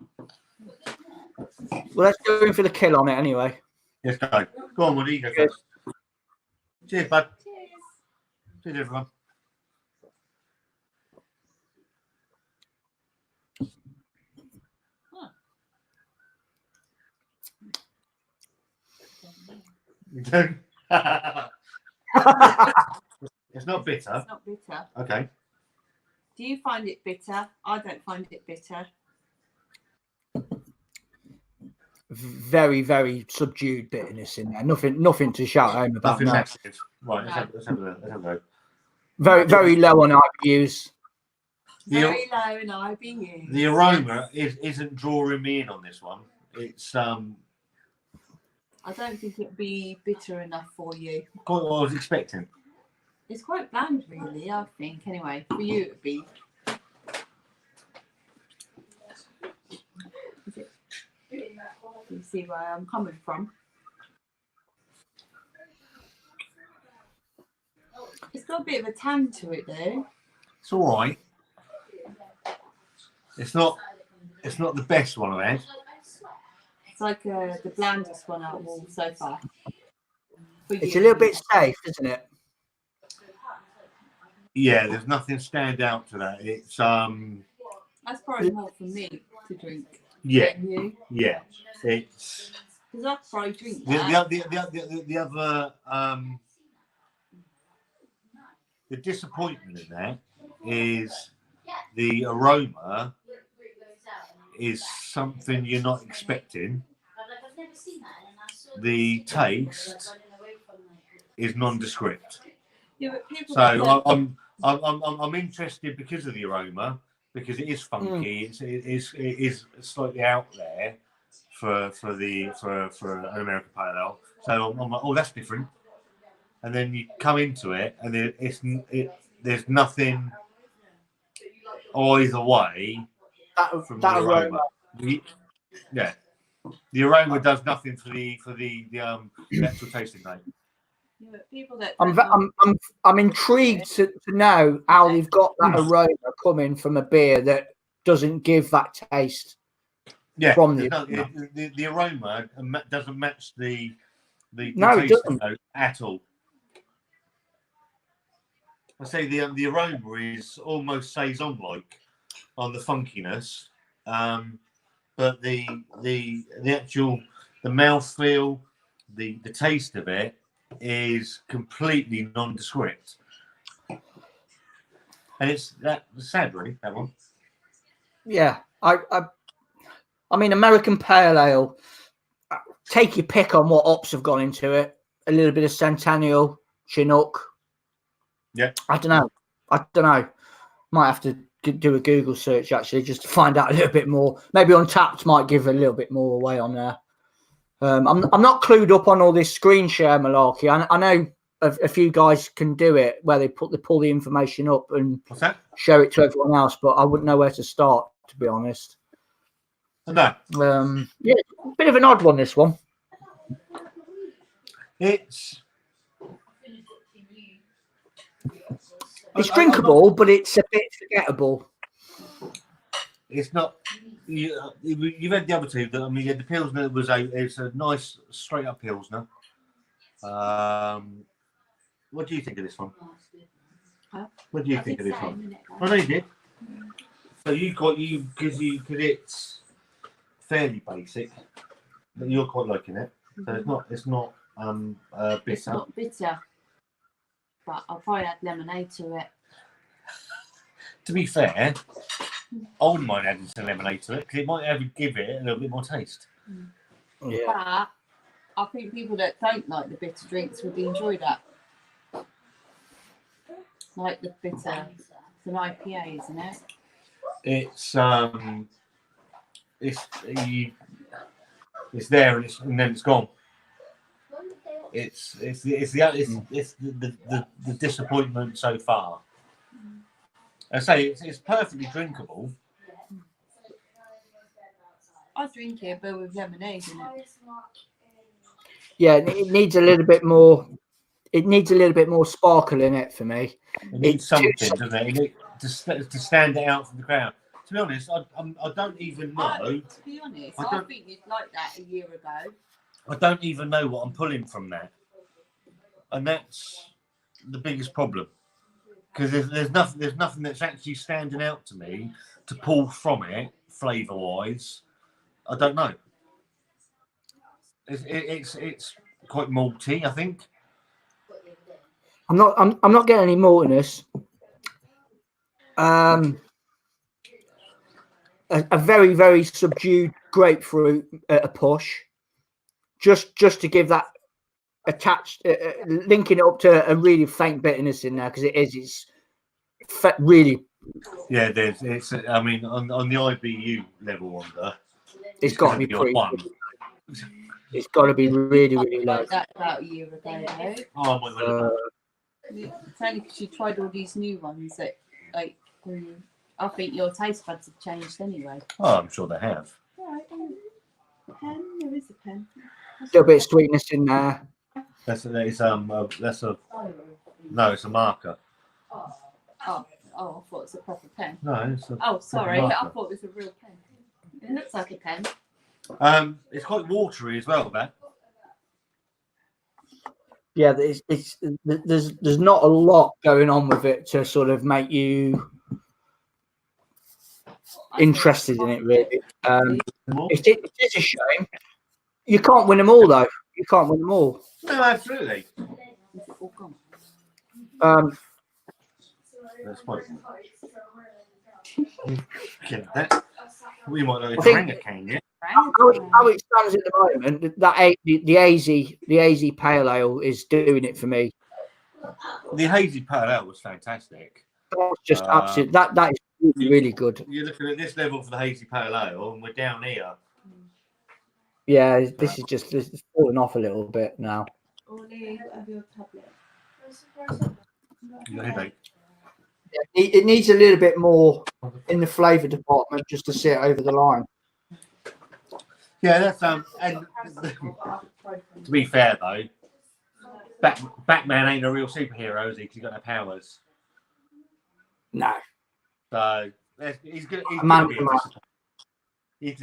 Well, let's go in for the kill on it anyway. Let's go. Go on, Woody. Go first. Cheers, bud. Cheers, everyone. It's not bitter. It's not bitter. Okay. Do you find it bitter? I don't find it bitter. Very, very subdued bitterness in there. Nothing to shout home about. Nothing No. massive. Right, let's have a go. Very low on IBUs. Very low in IBU. The aroma isn't drawing me in on this one. It's I don't think it'd be bitter enough for you. quite what I was expecting. It's quite bland, really, I think. Anyway, for you it'd be. You see where I'm coming from. It's got a bit of a tang to it, though. It's all right. It's not the best one I've had. It's like the blandest one out of all so far. It's a little bit safe, isn't it? Yeah, there's nothing stand out to that. It's That's probably more for me to drink. yeah, Than you. yeah. It's Because I could probably drink that. the other the disappointment in that is the aroma is something you're not expecting. The taste is nondescript. Yeah, but people So that don't- I'm interested because of the aroma, because it is funky. It is slightly out there for an American pale ale. So I'm like, oh, that's different. And then you come into it, and there's nothing either way from that the aroma. Yeah, the aroma does nothing for the actual tasting note. yeah, but people that I'm don't like- I'm intrigued to know how they've got that aroma coming from a beer that doesn't give that taste. Yeah, From the aroma doesn't match the No, it tasting doesn't. note at all. I say the aroma is almost saison-like on the funkiness, but the actual mouthfeel, the taste of it is completely nondescript, and it's sad, really, that one. Yeah, I mean, American Pale Ale. Take your pick on what hops have gone into it. A little bit of Centennial, Chinook. Yeah, I don't know. Might have to do a Google search actually just to find out a little bit more. Maybe Untapped might give a little bit more away on there. I'm not clued up on all this screen share malarkey. I know a few guys can do it where they pull the information up and what's that? share it to everyone else, but I wouldn't know where to start, to be honest. No, Yeah, a bit of an odd one, this one. it's Drinkable, but it's a bit forgettable. It's not. You've had the other two. I mean, the Pilsner it's a nice straight up Pilsner. What do you think of this one? Huh? What do you I think of did this say a one? minute ago. I know you did. So because it's fairly basic, but you're quite liking it. So it's not It's bitter. not bitter, but I'll probably add lemonade to it. To be fair, I wouldn't mind adding some lemonade to it because it might give it a little bit more taste. Yeah. But I think people that don't like the bitter drinks would enjoy that. Like the bitter. It's an IPA, isn't it? It's there and then it's gone. It's the disappointment so far. I say it's perfectly drinkable. I drink it, but with lemonade in it. Yeah, it needs a little bit more. It needs a little bit more sparkle in it for me. It needs something, doesn't it? It needs to stand it out from the crowd. To be honest, I don't even know. To be honest, I think you'd like that a year ago. I don't even know what I'm pulling from that, and that's the biggest problem. Because there's nothing that's actually standing out to me to pull from it flavour wise. I don't know. It's quite malty, I think. I'm not getting any maltiness. A very, very subdued grapefruit at a push, just to give that attached, linking it up to a really faint bitterness in there because it's really. Yeah, it's. I mean, on the IBU level, Wanda, It's got to be pretty. It's got to be really, really low. Like that about a year ago, though. Oh my God. It's only because you tried all these new ones that, like, I think your taste buds have changed anyway. Oh, I'm sure they have. Right, pen. There is a pen. A little bit of sweetness in there. It's a marker. Oh, I thought it was a proper pen. No, it's a. Oh, sorry, I marker. thought it was a real pen. It looks like a pen. It's quite watery as well, that. Yeah, there's not a lot going on with it to sort of make you interested in it, really. It is a shame. You can't win them all, though. You can't win them all. No, absolutely. Is it all gone? That's quite. That. We might not I think- bring a can yet. How it stands at the moment, the AZ Pale Ale is doing it for me. The hazy pale ale was fantastic. That's just absolute. That is really, really good. You're looking at this level for the hazy pale ale, and we're down here. Yeah, this is falling off a little bit now. Ollie, have your tablet. You got a headache? It needs a little bit more in the flavour department just to sit over the line. Yeah, that's and to be fair though, Batman ain't a real superhero, is he? 'Cause he's got no powers. No. So he's gonna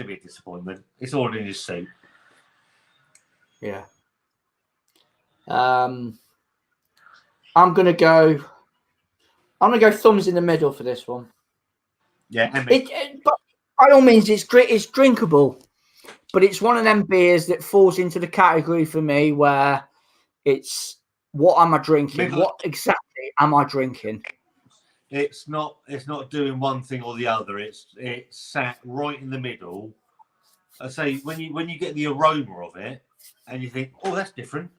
be a disappointment. It's all in his suit. Yeah. I'm gonna go thumbs in the middle for this one. Yeah, and But by all means, it's drinkable, but it's one of them beers that falls into the category for me where it's what am I drinking? What exactly am I drinking? it's not doing one thing or the other. It's sat right in the middle. I say when you get the aroma of it and you think, oh, that's different.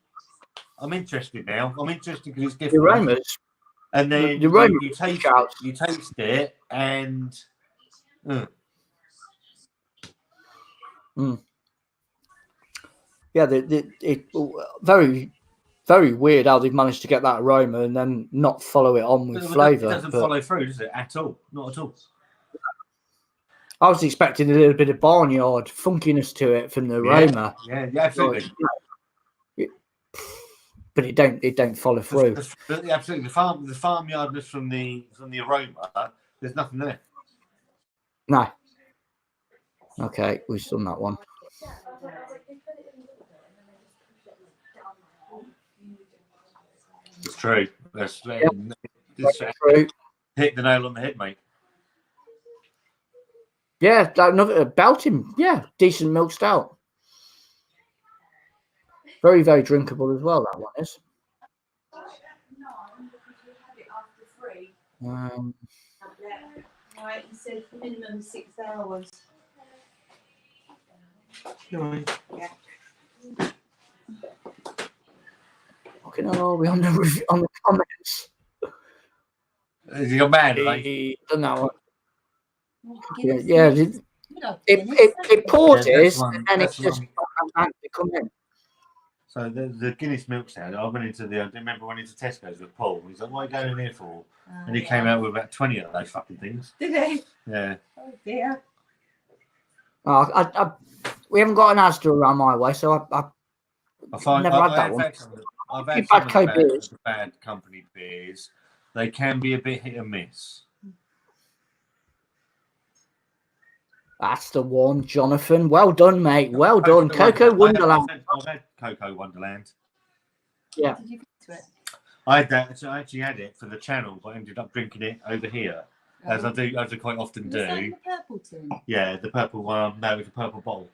I'm interested now. I'm interested because it's different. The aromas. And then the aroma you taste it, and yeah, it very, very weird how they've managed to get that aroma and then not follow it on with flavour. It doesn't follow through, does it? At all? Not at all. I was expecting a little bit of barnyard funkiness to it from the aroma. Yeah, absolutely. But it don't follow through. Absolutely, the farmyardness from the aroma. There's nothing there. No. Okay, we've done that one. It's true. That's true. Hit the nail on the head, mate. Yeah, another belting. Yeah, decent milk stout. Very, very drinkable as well. That one is. Right, he said minimum 6 hours. No. Yeah. Fucking hell, are we on the comments? Has he got mad? Like? Done that one. Guinness Yeah. mix. It pauses one, and then it that's just one. they come in. So the Guinness milk stand, I remember went into Tesco's with Paul. He's like, what are you going in here for? And he came out with about 20 of those fucking things. Did he? Yeah. Oh dear. We haven't got an Asda around my way, so I've never had that one. I've had some of the bad company beers. They can be a bit hit and miss. That's the one, Jonathan. Well done, mate. Well done. Cocoa Wonderland. I've had Cocoa Wonderland. Yeah. Did you get to it? I actually had it for the channel, but I ended up drinking it over here, as I quite often do. Was that the purple tin? Yeah, the purple one. No, it was a purple bottle.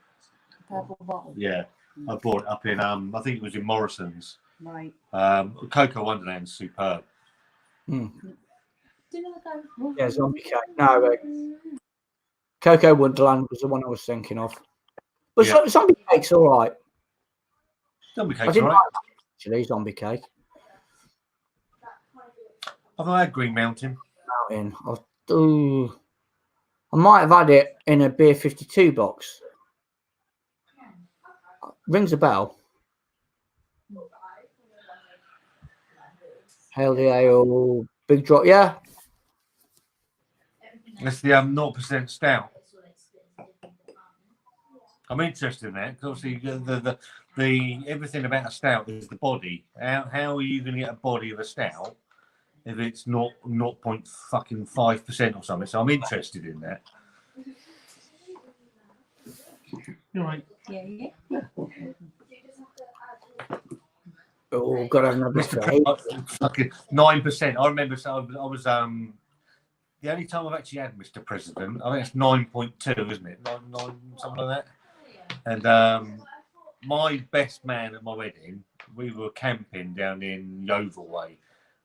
Purple bottle. Yeah, I bought it up in I think it was in Morrison's. Right. Cocoa Wonderland's superb. Mm. Did I go? Yeah, zombie cake. No, Cocoa Wonderland was the one I was thinking of. But Yeah. zombie cake's all right. Zombie I cake's didn't all like right. that, actually, zombie cake. I've not had Green Mountain. I might have had it in a Beer 52 box. Rings a bell. Hail the Ale, Big Drop, yeah. It's the 0% stout. I'm interested in that because the everything about a stout is the body. How are you going to get a body of a stout if it's not 0.5% or something? So I'm interested in that. You're right. Yeah. Oh, got another fucking 9%. I remember. So I was the only time I've actually had Mr. President. I think it's 9.2, isn't it? 9, something like that. And my best man at my wedding, we were camping down in Yeovil Way,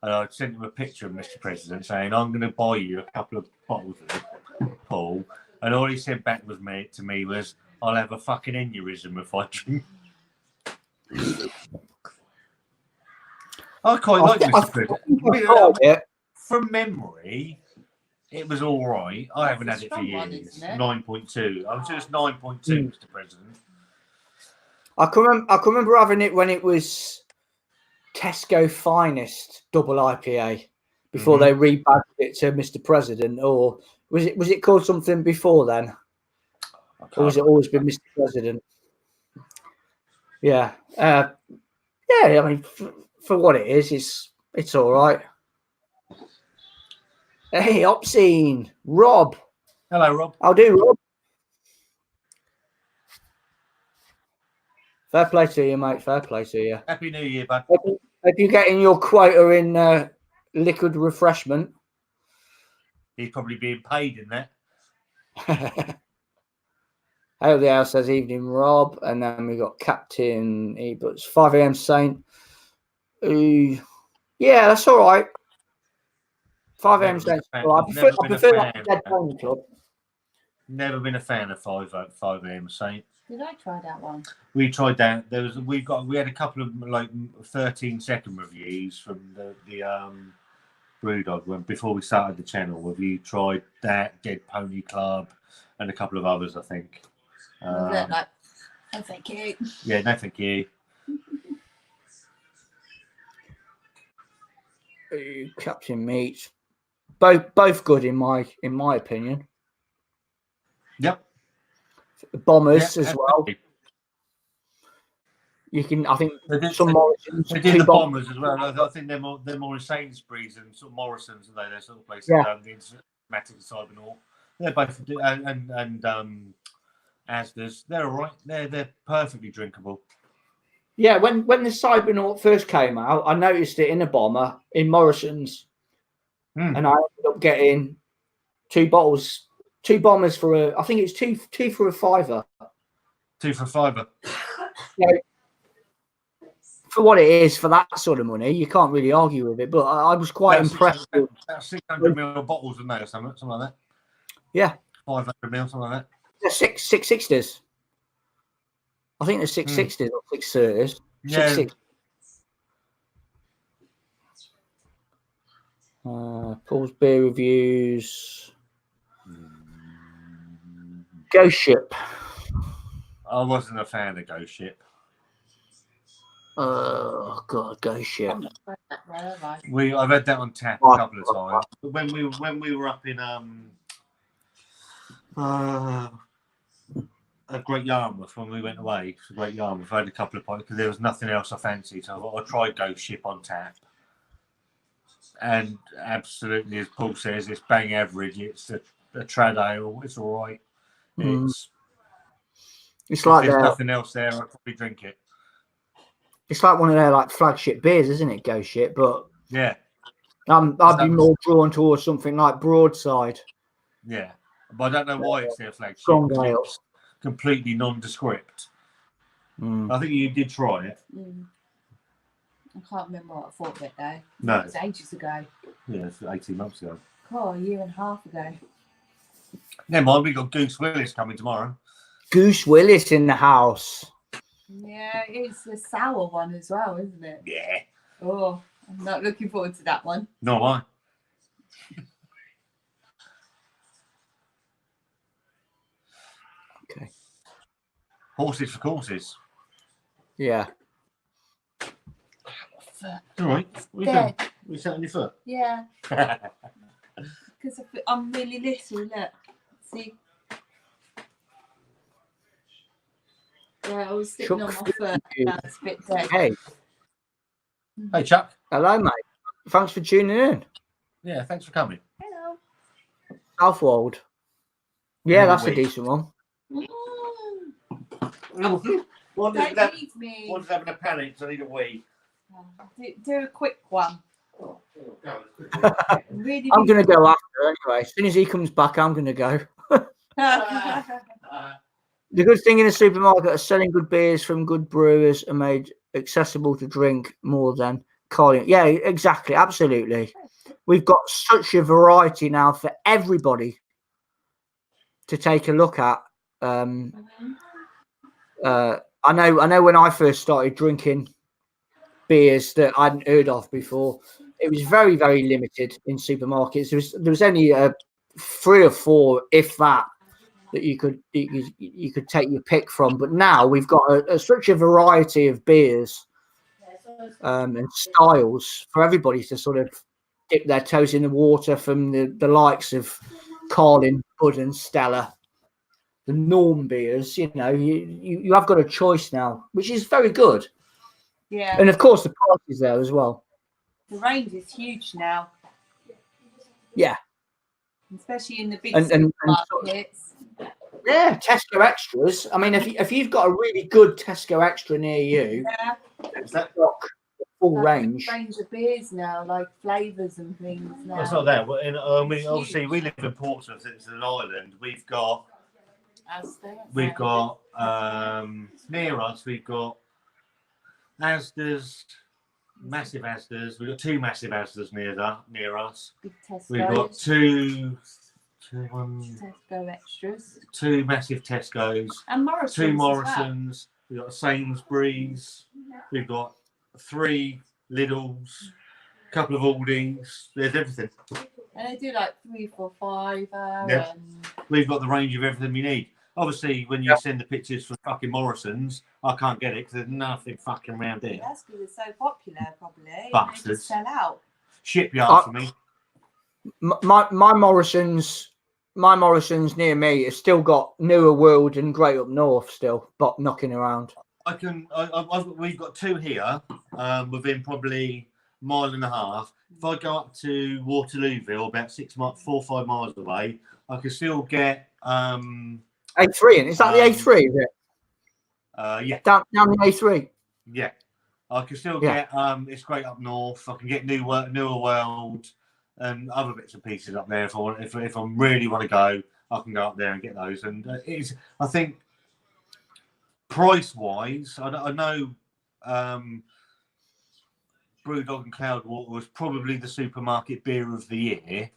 and I sent him a picture of Mr. President saying, "I'm going to buy you a couple of bottles of it, Paul." And all he said back to me was, "I'll have a fucking aneurysm if I drink." I quite like Mr. President. tried it. From memory, it was all right. I haven't That's had a it for strong one, years. isn't it? 9.2. I was just 9.2, Mr. President. I can remember having it when it was Tesco Finest double IPA before they rebadged it to Mr. President, or was it called something before then, or has it always been Mr. President? Yeah, yeah. I mean, for what it is, it's all right. Hey, Obscene, Rob. Hello, Rob. I'll do, Rob. Fair play to you, mate. Fair play to you. Happy New Year, bud. Hope you're getting your quota in liquid refreshment. He's probably being paid in that. Hail the House says evening, Rob. And then we got Captain Eberts, 5 a.m. Saint. Yeah, that's all right. 5 a.m. Saint. I prefer like the Dead Pony Club. Never been a fan of 5 a.m. Saint. Did I try that one? We tried that. We had a couple of like 13-second reviews from the Brewdog when before we started the channel. Have you tried that Dead Pony Club and a couple of others? I think. Was it like? Oh, thank you. Yeah, no, thank you. Captain Meat, both good in my opinion. Yep. Bombers as well. You can, I think, some Morrisons. They did the Bombers as well. I think they're more in Sainsbury's and sort of Morrisons and those sort of places. Yeah. The Matic and Cybernaut. They're both and Asda's. They're all right. They're perfectly drinkable. Yeah, when the Cybernaut first came out, I noticed it in a bomber in Morrison's, and I ended up getting 2 bottles, 2 bombers for I think it's two for a £5. 2 for £5. Yeah, for what it is, for that sort of money, you can't really argue with it. But I was quite impressed. About 600ml bottles, isn't they, or something like that? Yeah, 500ml, something like that. they're 660s. I think they're 660s or 630s. Yeah. 660. Paul's beer reviews. Ghost Ship. I wasn't a fan of Ghost Ship. Oh God, Ghost Ship. I'm not tried that one, have I? I've had that on tap a couple of times. But when we were up in at Great Yarmouth when we went away to Great Yarmouth, I had a couple of pints because there was nothing else I fancied. So I thought I'd try Ghost Ship on tap. And absolutely, as Paul says, it's bang average. It's a trad ale. It's all right. It's like if there's nothing else there, I'd probably drink it. It's like one of their like flagship beers, isn't it? Ghost Ship, but yeah, I'd be more drawn towards something like Broadside. Yeah, but I don't know why it's their flagship. Strong ale. It's completely nondescript. Mm. I think you did try it. I can't remember what I thought of it though. No. It was ages ago. Yeah, it's 18 months ago. Oh, a year and a half ago. Never mind, we got Goose Willis coming tomorrow. Goose Willis in the house. Yeah, it's a sour one as well, isn't it? Yeah. Oh, I'm not looking forward to that one. No, I. Okay. Horses for courses. Yeah. All right. What are you doing? You sat on your foot? Yeah, because I'm really little. Look, see. Yeah, I was sitting on my foot. That's a bit dead. Hey. Hey, Chuck. Hello, mate. Thanks for tuning in. Yeah, thanks for coming. Hello. Southwold. Yeah, Another that's a week. decent one. One Don't leave me. One's having a panic, so I need a wee. Do a quick one. Really I'm going to go after anyway. As soon as he comes back, I'm going to go. The good thing in a supermarket are selling good beers from good brewers and made accessible to drink more than calling. Yeah, exactly. Absolutely. We've got such a variety now for everybody to take a look at. I know when I first started drinking beers that I hadn't heard of before. It was very, very limited in supermarkets. There was only 3 or 4, if that you could take your pick from. But now we've got such a variety of beers and styles for everybody to sort of dip their toes in the water, from the likes of Carlin, Bud and Stella, the Norm beers. You know, you have got a choice now, which is very good. Yeah. And of course the price is there as well. The range is huge now. Yeah. Especially in the big And supermarkets. Yeah, Tesco Extras. I mean, if you've got a really good Tesco Extra near you, Yeah. Is that? full Like range. range of beers now, like flavours and things now. Well, it's not that. Well, I mean, obviously, we live in Portsmouth. It's an island. We've got near us. We've got Asda's, massive Asda's. We've got 2 massive Asda's near us. Big Tesco. We've got two Tesco Extras. 2 massive Tesco's. And Morrison's. 2 as well. Morrison's. We've got a Sainsbury's. We've got 3 Lidl's. A couple of Aldi's. There's everything. And they do like 3 for £5. Yeah. And We've got the range of everything we need. Obviously, when you send the pictures from fucking Morrison's, I can't get it because there's nothing fucking around here. that's because it's so popular, probably. And they Bastards. just sell out. Shipyard for me. My Morrison's near me has still got Newer World and Great Up North still, but knocking around. We've got 2 here, within probably a mile and a half. If I go up to Waterlooville, about 4 or 5 miles away, I can still get A3, and is that the A3? Is it? yeah, Down the A3. yeah. I can still get it's Great Up North. I can get Newer World and other bits and pieces up there if I want. If I really want to go, I can go up there and get those. And I think price wise, I know Brewdog and Cloudwater was probably the supermarket beer of the year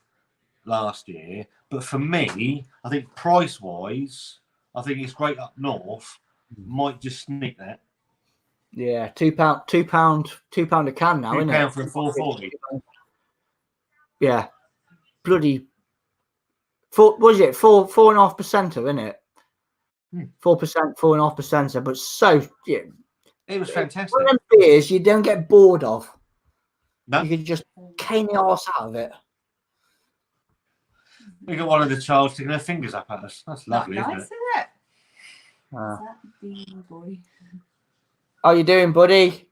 last year, but for me, I think price wise, I think it's Great Up North might just sneak that. Yeah, £2 a can now, isn't it? £2 for a 440. Yeah, bloody. What was it? 4.5%, isn't it? 4%, 4.5%. But so it was fantastic. One of them beers you don't get bored of. No, you can just cane the arse out of it. We got one of the child sticking their fingers up at us. That's lovely, nice, isn't isn't it? Uh, Is that the boy? How you doing, buddy?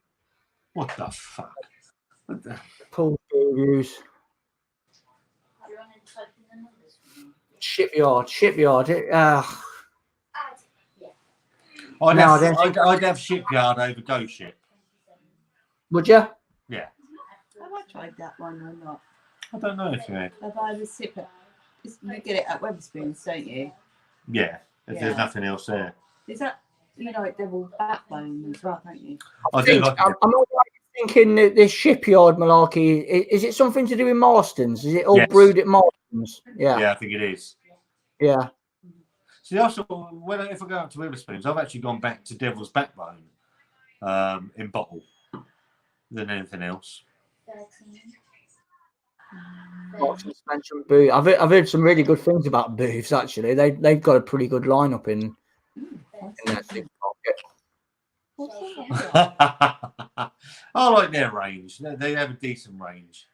What the fuck? What the... Paul reviews. Shipyard. I'd have Shipyard over Go Ship. Would you? Yeah. Have I tried that one or not? I don't know if you had. Have I ever sipped it? You get it at Wetherspoons, don't you? Yeah. If there's nothing else there. Is that, you know, like Devil's Backbone as well, don't you? I do like it. I'm thinking that this Shipyard malarkey, is it something to do with Marston's? Is it all brewed at Marston's? Yeah. Yeah, I think it is. Yeah. See, also, if I go out to Wetherspoons, I've actually gone back to Devil's Backbone in bottle than anything else. I've heard some really good things about Booths, actually. They've got a pretty good lineup in that supermarket. I like their range. They have a decent range.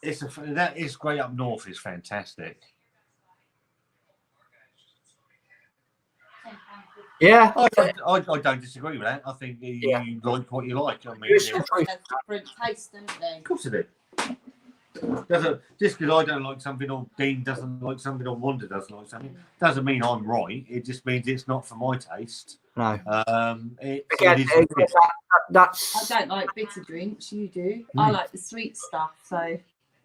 That is Great Up North is fantastic. Yeah, I don't disagree with that. I think you like what you like. I mean, Everyone has different taste, don't they? of course it is. Just because I don't like something or Dean doesn't like something or Wanda doesn't like something doesn't mean I'm right. It just means it's not for my taste. no. I That's don't like bitter drinks. You do. I like the sweet stuff. So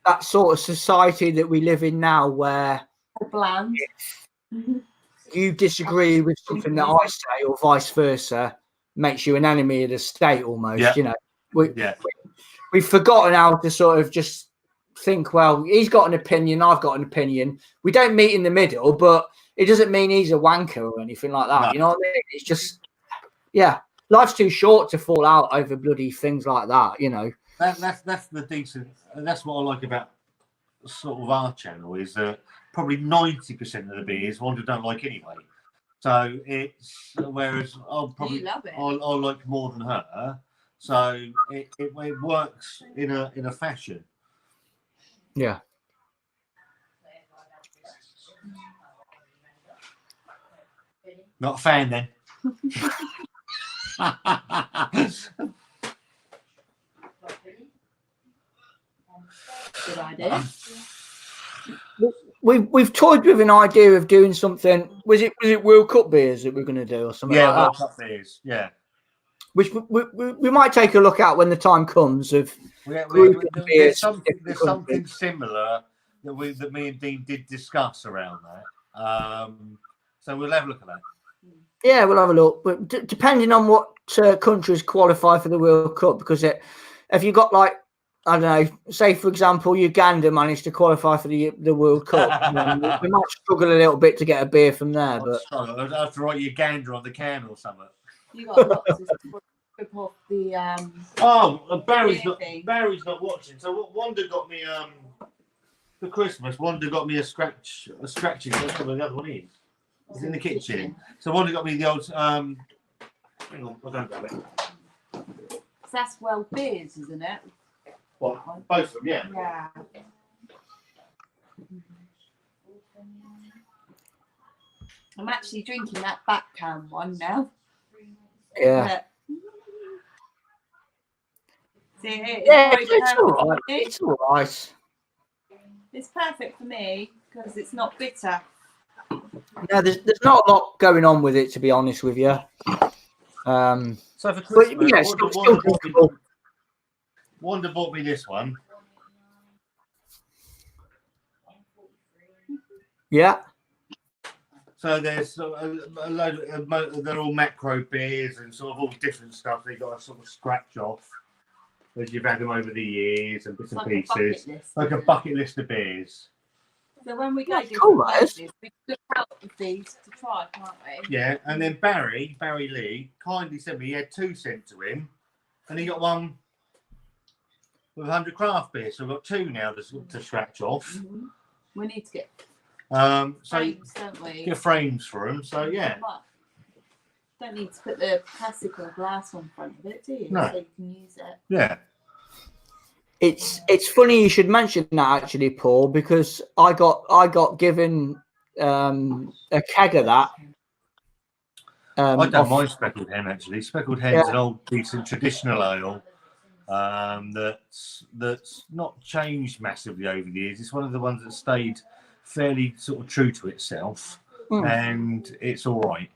that sort of society that we live in now, where bland. you disagree with something that I say, or vice versa, makes you an enemy of the state almost. Yeah. You know, we've forgotten how to sort of just think, well, he's got an opinion, I've got an opinion. We don't meet in the middle, but it doesn't mean he's a wanker or anything like that. No. You know what I mean? It's just, yeah, life's too short to fall out over bloody things like that. You know. That's the decent. That's what I like about sort of our channel is that probably 90% of the beers Wanda don't like anyway. So it's whereas I'll probably You love it. I'll like more than her. So it works in a fashion. Yeah. Not a fan then. Good idea. We've toyed with an idea of doing something. Was it World Cup beers that we're going to do or something Yeah, like World that? Cup beers. Yeah. Which we might take a look at when the time comes of There's grouping beers from something different countries. similar that me and Dean did discuss around that. So we'll have a look at that. Yeah, we'll have a look. But depending on what countries qualify for the World Cup, because if you got like, I don't know, say for example, Uganda managed to qualify for the World Cup, then we might struggle a little bit to get a beer from there. But I'd have to write Uganda on the can or something. You got lots of rip off the Barry's thing. not watching. So what Wanda got me for Christmas. Wanda got me a scratching. That's what the other one is. It's in the kitchen. So Wanda got me the old. Hang on, I don't grab it. That's well beers, isn't it? What? Both of them, yeah. Yeah. I'm actually drinking that back can one now. yeah, See, it's all right. It's all right. It's perfect for me because it's not bitter. No, there's not a lot going on with it, to be honest with you. So for But Christmas, yeah, still drinkable. Wanda bought me this one. Yeah. So there's a load of, they're all macro beers and sort of all different stuff. They got a sort of scratch off as you've had them over the years and bits and pieces. Like a bucket list of beers. So when we go That's cool, different that is. places, we can look out for these to try, can't we? Yeah, and then Barry Lee kindly sent me, he had 2 sent to him, and he got one with 100 craft beers. So I've got 2 now to scratch off. Mm-hmm. We need to get So frames, don't we? get frames for them. So yeah. Don't need to put the plastic or glass on front of it, do you? No. So you can use it. Yeah. It's funny you should mention that actually, Paul, because I got given a keg of that. I don't mind Speckled Hen actually. Speckled Hen's an old decent traditional ale that's not changed massively over the years. It's one of the ones that stayed fairly sort of true to itself, and it's all right.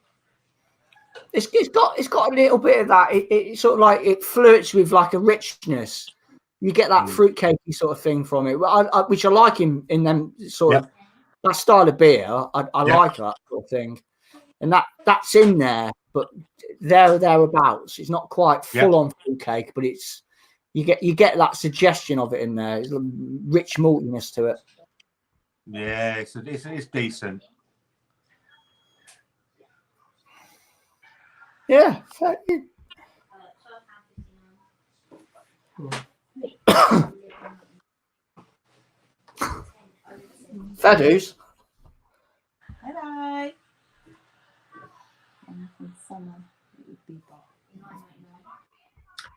It's got a little bit of that. It sort of like it flirts with like a richness. You get that fruitcakey sort of thing from it, which I like in them sort of that style of beer. I like that sort of thing, and that's in there, but thereabouts. It's not quite full on fruitcake, but it's you get that suggestion of it in there. It's a rich maltiness to it. Yeah, it's decent. Yeah. Fair dues. Hello.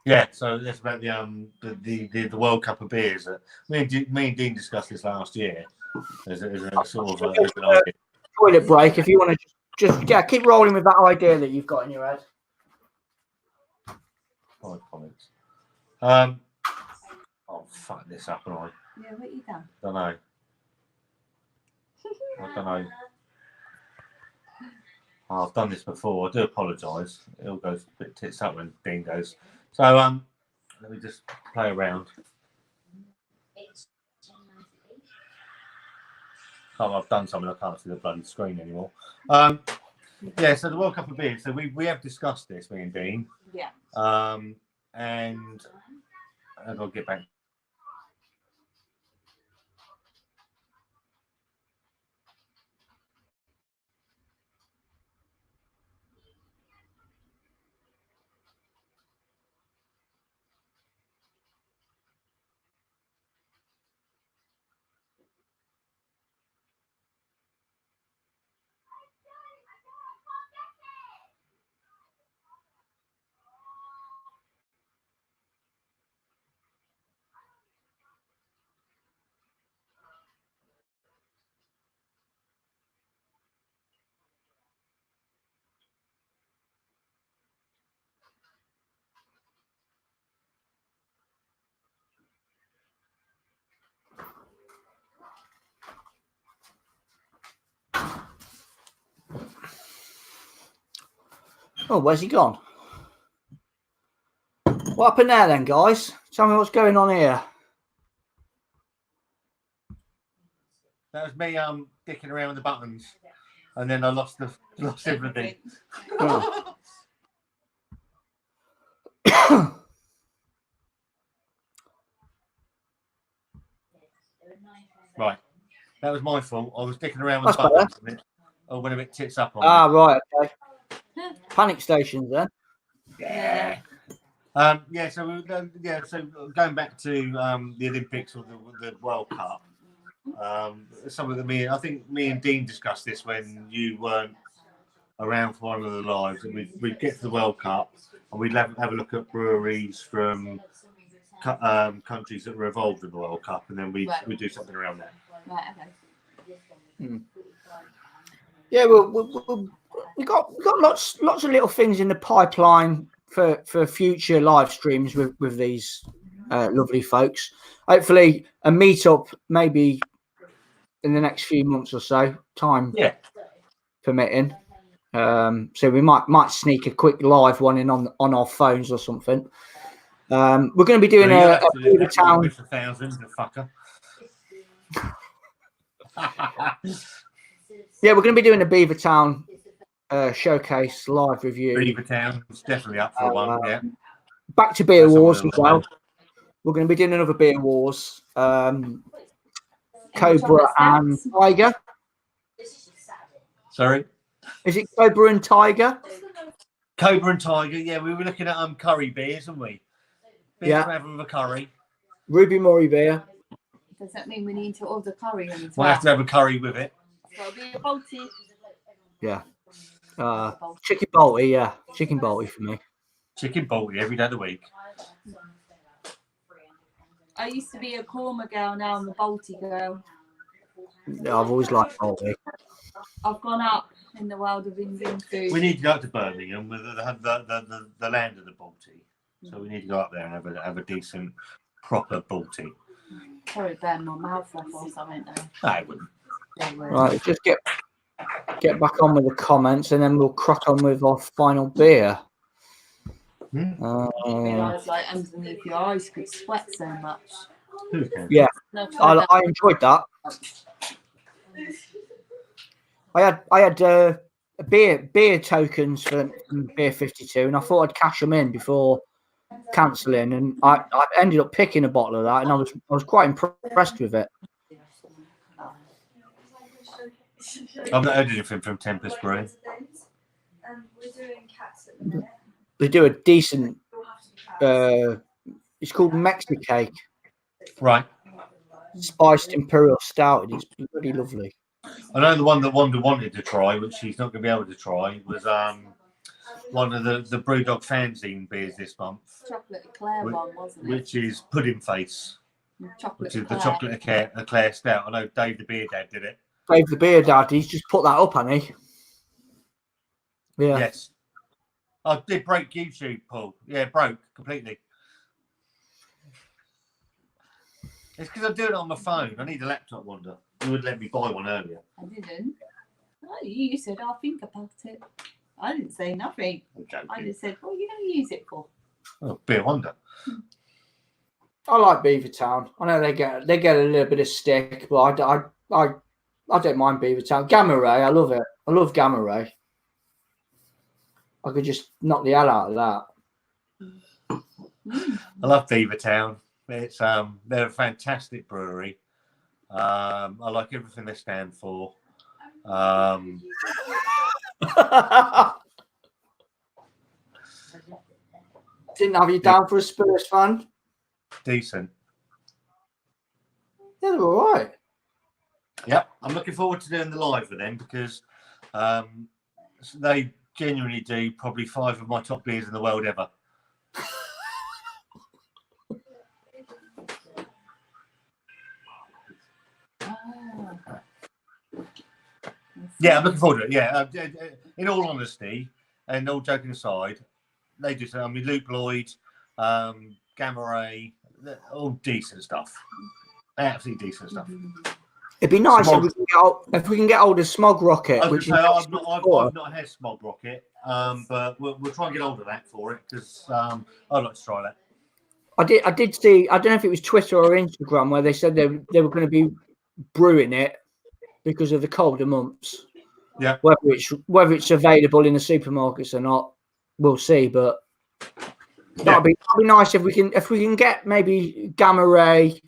Yeah, so that's about the World Cup of beers. Me and Dean discussed this last year. As a sort of an idea. Toilet break. If you want to just keep rolling with that idea that you've got in your head. 5 comments. Oh fuck this up, and I what you done? don't know. I don't know. Oh, I've done this before. I do apologise. It all goes a bit tits up when Dean goes. So let me just play around. Oh, I've done something. I can't see the bloody screen anymore. Yeah. So the World Cup of beer. So we have discussed this, me and Dean. Yeah. And I'll get back. Oh, where's he gone? What happened there then, guys? Tell me what's going on here. That was me dicking around with the buttons, and then I lost everything. Oh. Right, that was my fault. I was dicking around with That's the buttons, and it all went a bit tits up on Ah, me. right, okay. Panic stations then. Yeah. Yeah, so so going back to the Olympics or the World Cup, some of the I think me and Dean discussed this when you weren't around for one of the lives, and we'd get to the World Cup and we'd have a look at breweries from countries that were involved in the World Cup, and then we'd do something around that. Right, okay. Yeah, we got lots of little things in the pipeline for future live streams with these lovely folks. Hopefully, a meetup maybe in the next few months or so, time permitting. So we might sneak a quick live one in on our phones or something. We're going to be doing a Beaver Town with the thousands, the fucker. Yeah, we're going to be doing a Beaver Town showcase live review. Beaver Town's definitely up for one. Yeah. Back to Beer That's Wars as something well. We're going to be doing another Beer Wars. Cobra and Tiger. Sorry? Is it Cobra and Tiger? Cobra and Tiger, yeah, we were looking at curry beers, weren't we? Beers Yeah. to have with a curry. Ruby Murray beer. Does that mean we need to order curry in as We'll well? have to have a curry with it. It's got to be a Baltic. Yeah. Chicken Balti, yeah. Chicken Balti for me. Chicken Balti every day of the week. I used to be a Korma girl, now I'm a Balti girl. Yeah, I've always liked Balti. I've gone up in the world of Indian food. We need to go up to Birmingham with the land of the Balti. So we need to go up there and have a decent, proper Balti. Probably burn my mouth off or something though. No, it wouldn't. They would. Right, just get back on with the comments and then we'll crack on with our final beer. I realise like underneath your eyes could sweat so much. Who can? Yeah, No, try that. I enjoyed that. I had beer tokens from Beer 52, and I thought I'd cash them in before cancelling, and I ended up picking a bottle of that, and I was quite impressed with it. I've not heard anything from Tempest Brewery. They do a decent. It's called Mexicake. Right. Spiced Imperial Stout. It's really lovely. I know the one that Wanda wanted to try, which she's not going to be able to try, was one of the Brewdog fanzine beers this month. Chocolate eclair one, wasn't it? Which is Pudding Face, Chocolate which is the eclair. chocolate eclair stout. I know Dave the Beer Dad did it. Dave the Beer Dad, he's just put that up, hasn't he? Yeah. Yes. I did break YouTube, Paul. Yeah, broke completely. It's because I'm doing it on my phone. I need a laptop, Wanda. You would let me buy one earlier. I didn't. Oh, you said I'll think about it. I didn't say nothing. I just said, "What are you going to use it for?" Oh, Beer Wanda. I like Beaver Town. I know they get a little bit of stick, but I don't mind Beaver Town. Gamma Ray, I love it. I love Gamma Ray. I could just knock the hell out of that. I love Beaver Town. It's they're a fantastic brewery. I like everything they stand for. Didn't have you down for a Spurs fan? Decent. Yeah, they're all right. Yep, I'm looking forward to doing the live with them because they genuinely do probably 5 of my top beers in the world ever. Yeah, I'm looking forward to it. Yeah, in all honesty, and all joking aside, they do. I mean, Luke Lloyd, Gamma Ray, all decent stuff. Absolutely decent stuff. It'd be nice if we can get hold of Smog Rocket. I've not had Smog Rocket. but we'll try and get hold of that for it because I'd like to try that. I did see. I don't know if it was Twitter or Instagram where they said they were going to be brewing it because of the colder months. Yeah. Whether it's available in the supermarkets or not, we'll see. But that'd be nice if we can get maybe gamma ray,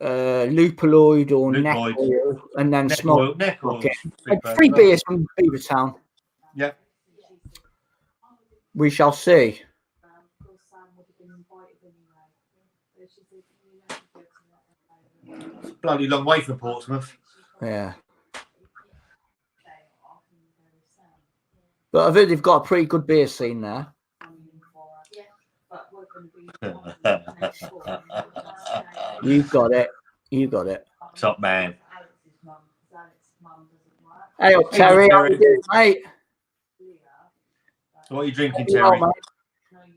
lupaloid or neck oil, and then smoke. Neck oil. Free beers from Beavertown. Yeah. We shall see. It's a bloody long way from Portsmouth. Yeah. But I've heard they've got a pretty good beer scene there. You got it. You got it. Top man. Hey, up, Terry. How you doing, mate? So what are you drinking, Terry?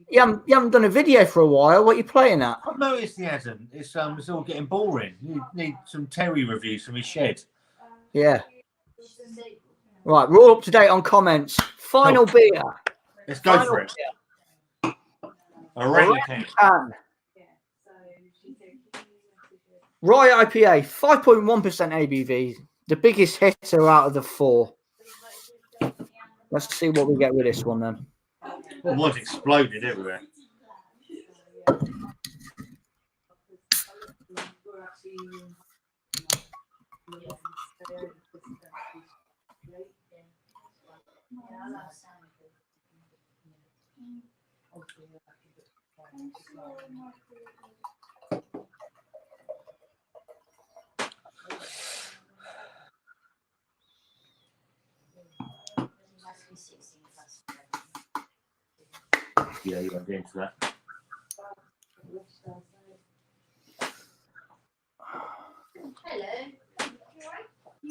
You haven't done a video for a while. What are you playing at? I've noticed he hasn't. It's all getting boring. You need some Terry reviews from his shed. Yeah. Right, we're all up to date on comments. Final beer. Let's go for it. Orangutan. Rye IPA, 5.1% ABV. The biggest hitter out of the 4. Let's see what we get with this one then. Well, one's exploded everywhere. Yeah, you won't get into that.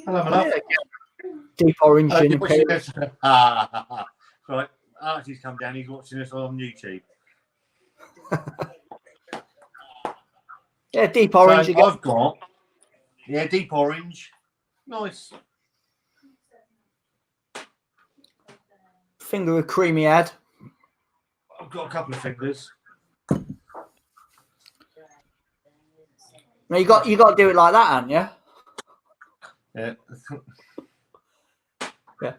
Hello, my love. Deep orange gin and Right, Archie's come down. He's watching us on YouTube. Yeah, deep orange So again. I've got deep orange. Nice. Finger of creamy head. I've got a couple of fingers. No, you got to do it like that, haven't you? Yeah. Yeah.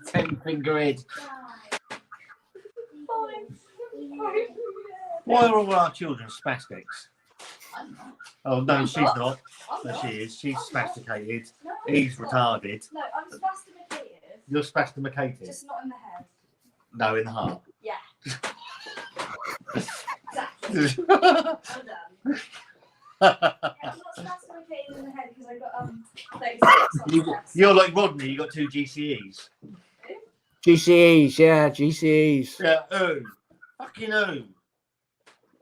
10-finger head. Why are all our children spastics? Oh no, she's not. No, she is. She's spasticated. He's retarded. No, I'm spasticated. You're spasticated. Just not in the head. No, in the heart. Yeah. Exactly. Well done. Yeah, I'm not spasticated in the head because I got 36 on the test. You're like Rodney. You got 2 GCEs. GCEs, yeah, GCEs. Yeah. Oh, fucking oh.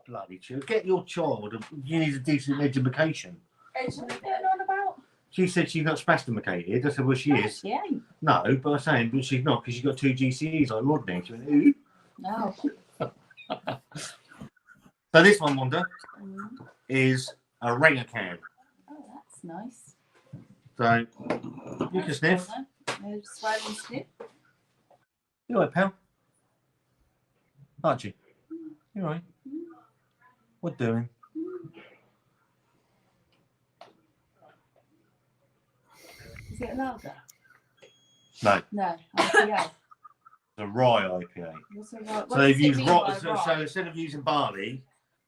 Bloody child. Get your child. You need a decent education. What are you going on about? She said she's not spasticated. I said, well, she is. She ain't. No, but I'm saying, but she's not because she's got 2 GCEs like Rodney. She went, ooh. No. So this one, Wanda, is a orangutan. Oh, that's nice. So you can sniff. No, swallow and sniff. You all right, pal? Aren't you? You all right? What doing? Is it a lager? No, No, IPA. it's a rye IPA. What's a rye? So they've used rye. So instead of using barley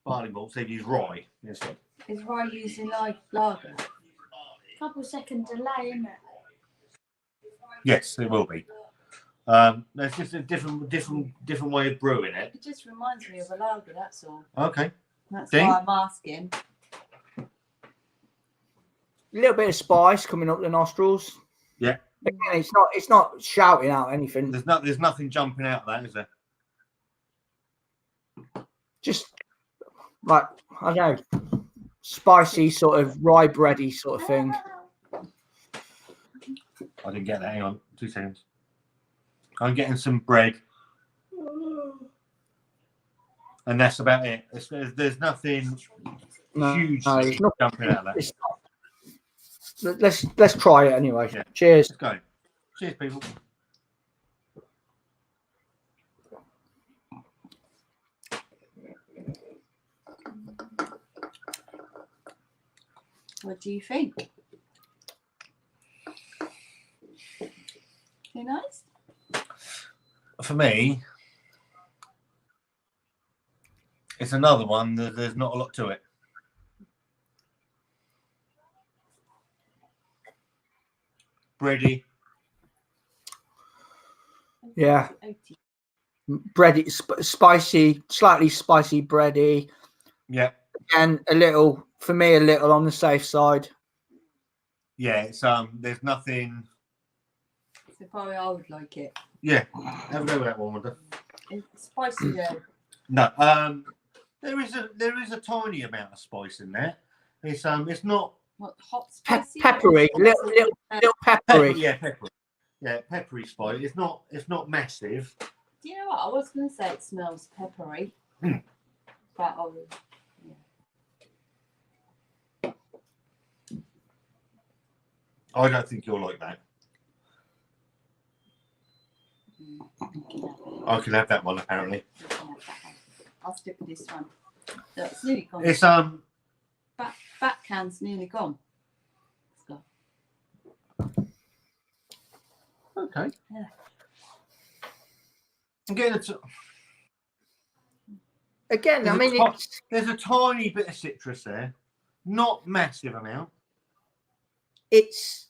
malts, they've used rye instead. Is rye used in like lager? Couple second delay, isn't it? Yes, it will be. There's just a different way of brewing it. It just reminds me of a lager, that's all. Okay. That's Ding. why I'm asking. A little bit of spice coming up the nostrils. Yeah. Again, it's not shouting out anything. There's nothing jumping out of that, is there? Just like, I don't know, spicy sort of rye bready sort of thing. I didn't get that. Hang on, 2 seconds. I'm getting some bread, and that's about it. There's nothing huge it's not, jumping out of that. Let's try it anyway. Yeah. Cheers. Let's go. Cheers, people. What do you think? Too nice? For me, it's another one that there's not a lot to it. Bready. Yeah. Oaty. Bready, spicy, slightly spicy bready, Yeah. and a little, for me, a little on the safe side. Yeah, it's there's nothing. So probably I would like it. Yeah, have a go with that one, Wanda. It's spicy though. No, there is a tiny amount of spice in there. It's not What, hot spicy? Peppery, Or little peppery. peppery. Yeah, peppery. Yeah, peppery spice. It's not massive. Do you know what? I was going to say it smells peppery. Mm. But I was, I don't think you'll like that. I can have that one apparently. You can have that one. I'll stick with this one. Look, it's nearly gone. It's Back can's nearly gone. Let's go. okay. Yeah. I'm getting Again, I mean, there's a tiny bit of citrus there, not massive amount. it's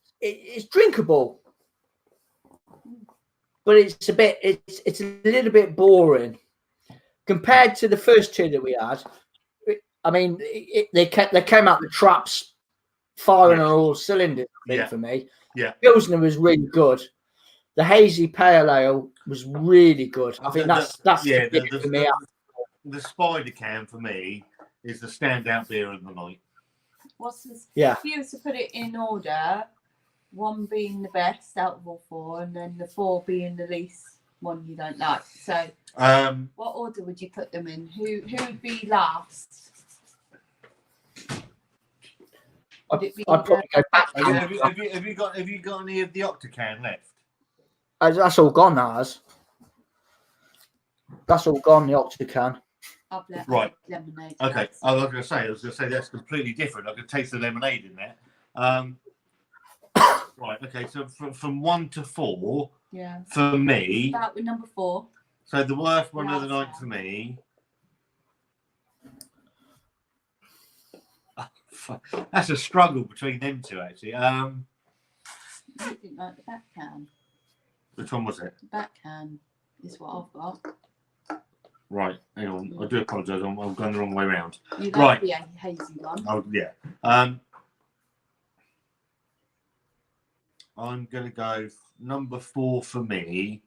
drinkable, but it's a little bit boring compared to the first two that we had. I mean, they came out the traps firing on all cylinders. I think for me, Pilsner was really good. The hazy pale ale was really good. I think that's for me. The Spider Can for me is the standout beer of the night. What's this? Yeah. If you were to put it in order, one being the best out of all four, and then the four being the least one you don't like. So, what order would you put them in? Who would be last? I'd probably go back. Have you got any of the Octacan left? That's all gone, that's all gone. The Octacan. Right. Lemonade. Okay. I was going to say that's completely different. I can taste the lemonade in there. Right. Okay. So from 1 to 4. Yeah. For me. Start with number 4. So the worst one of the night for me. That's a struggle between them two, actually. You didn't like the back can. Which one was it? The back can is what I've got. Right, hang on. I do apologise. I'm going the wrong way round. You like Right. the hazy one. Oh yeah. I'm going to go number 4 for me.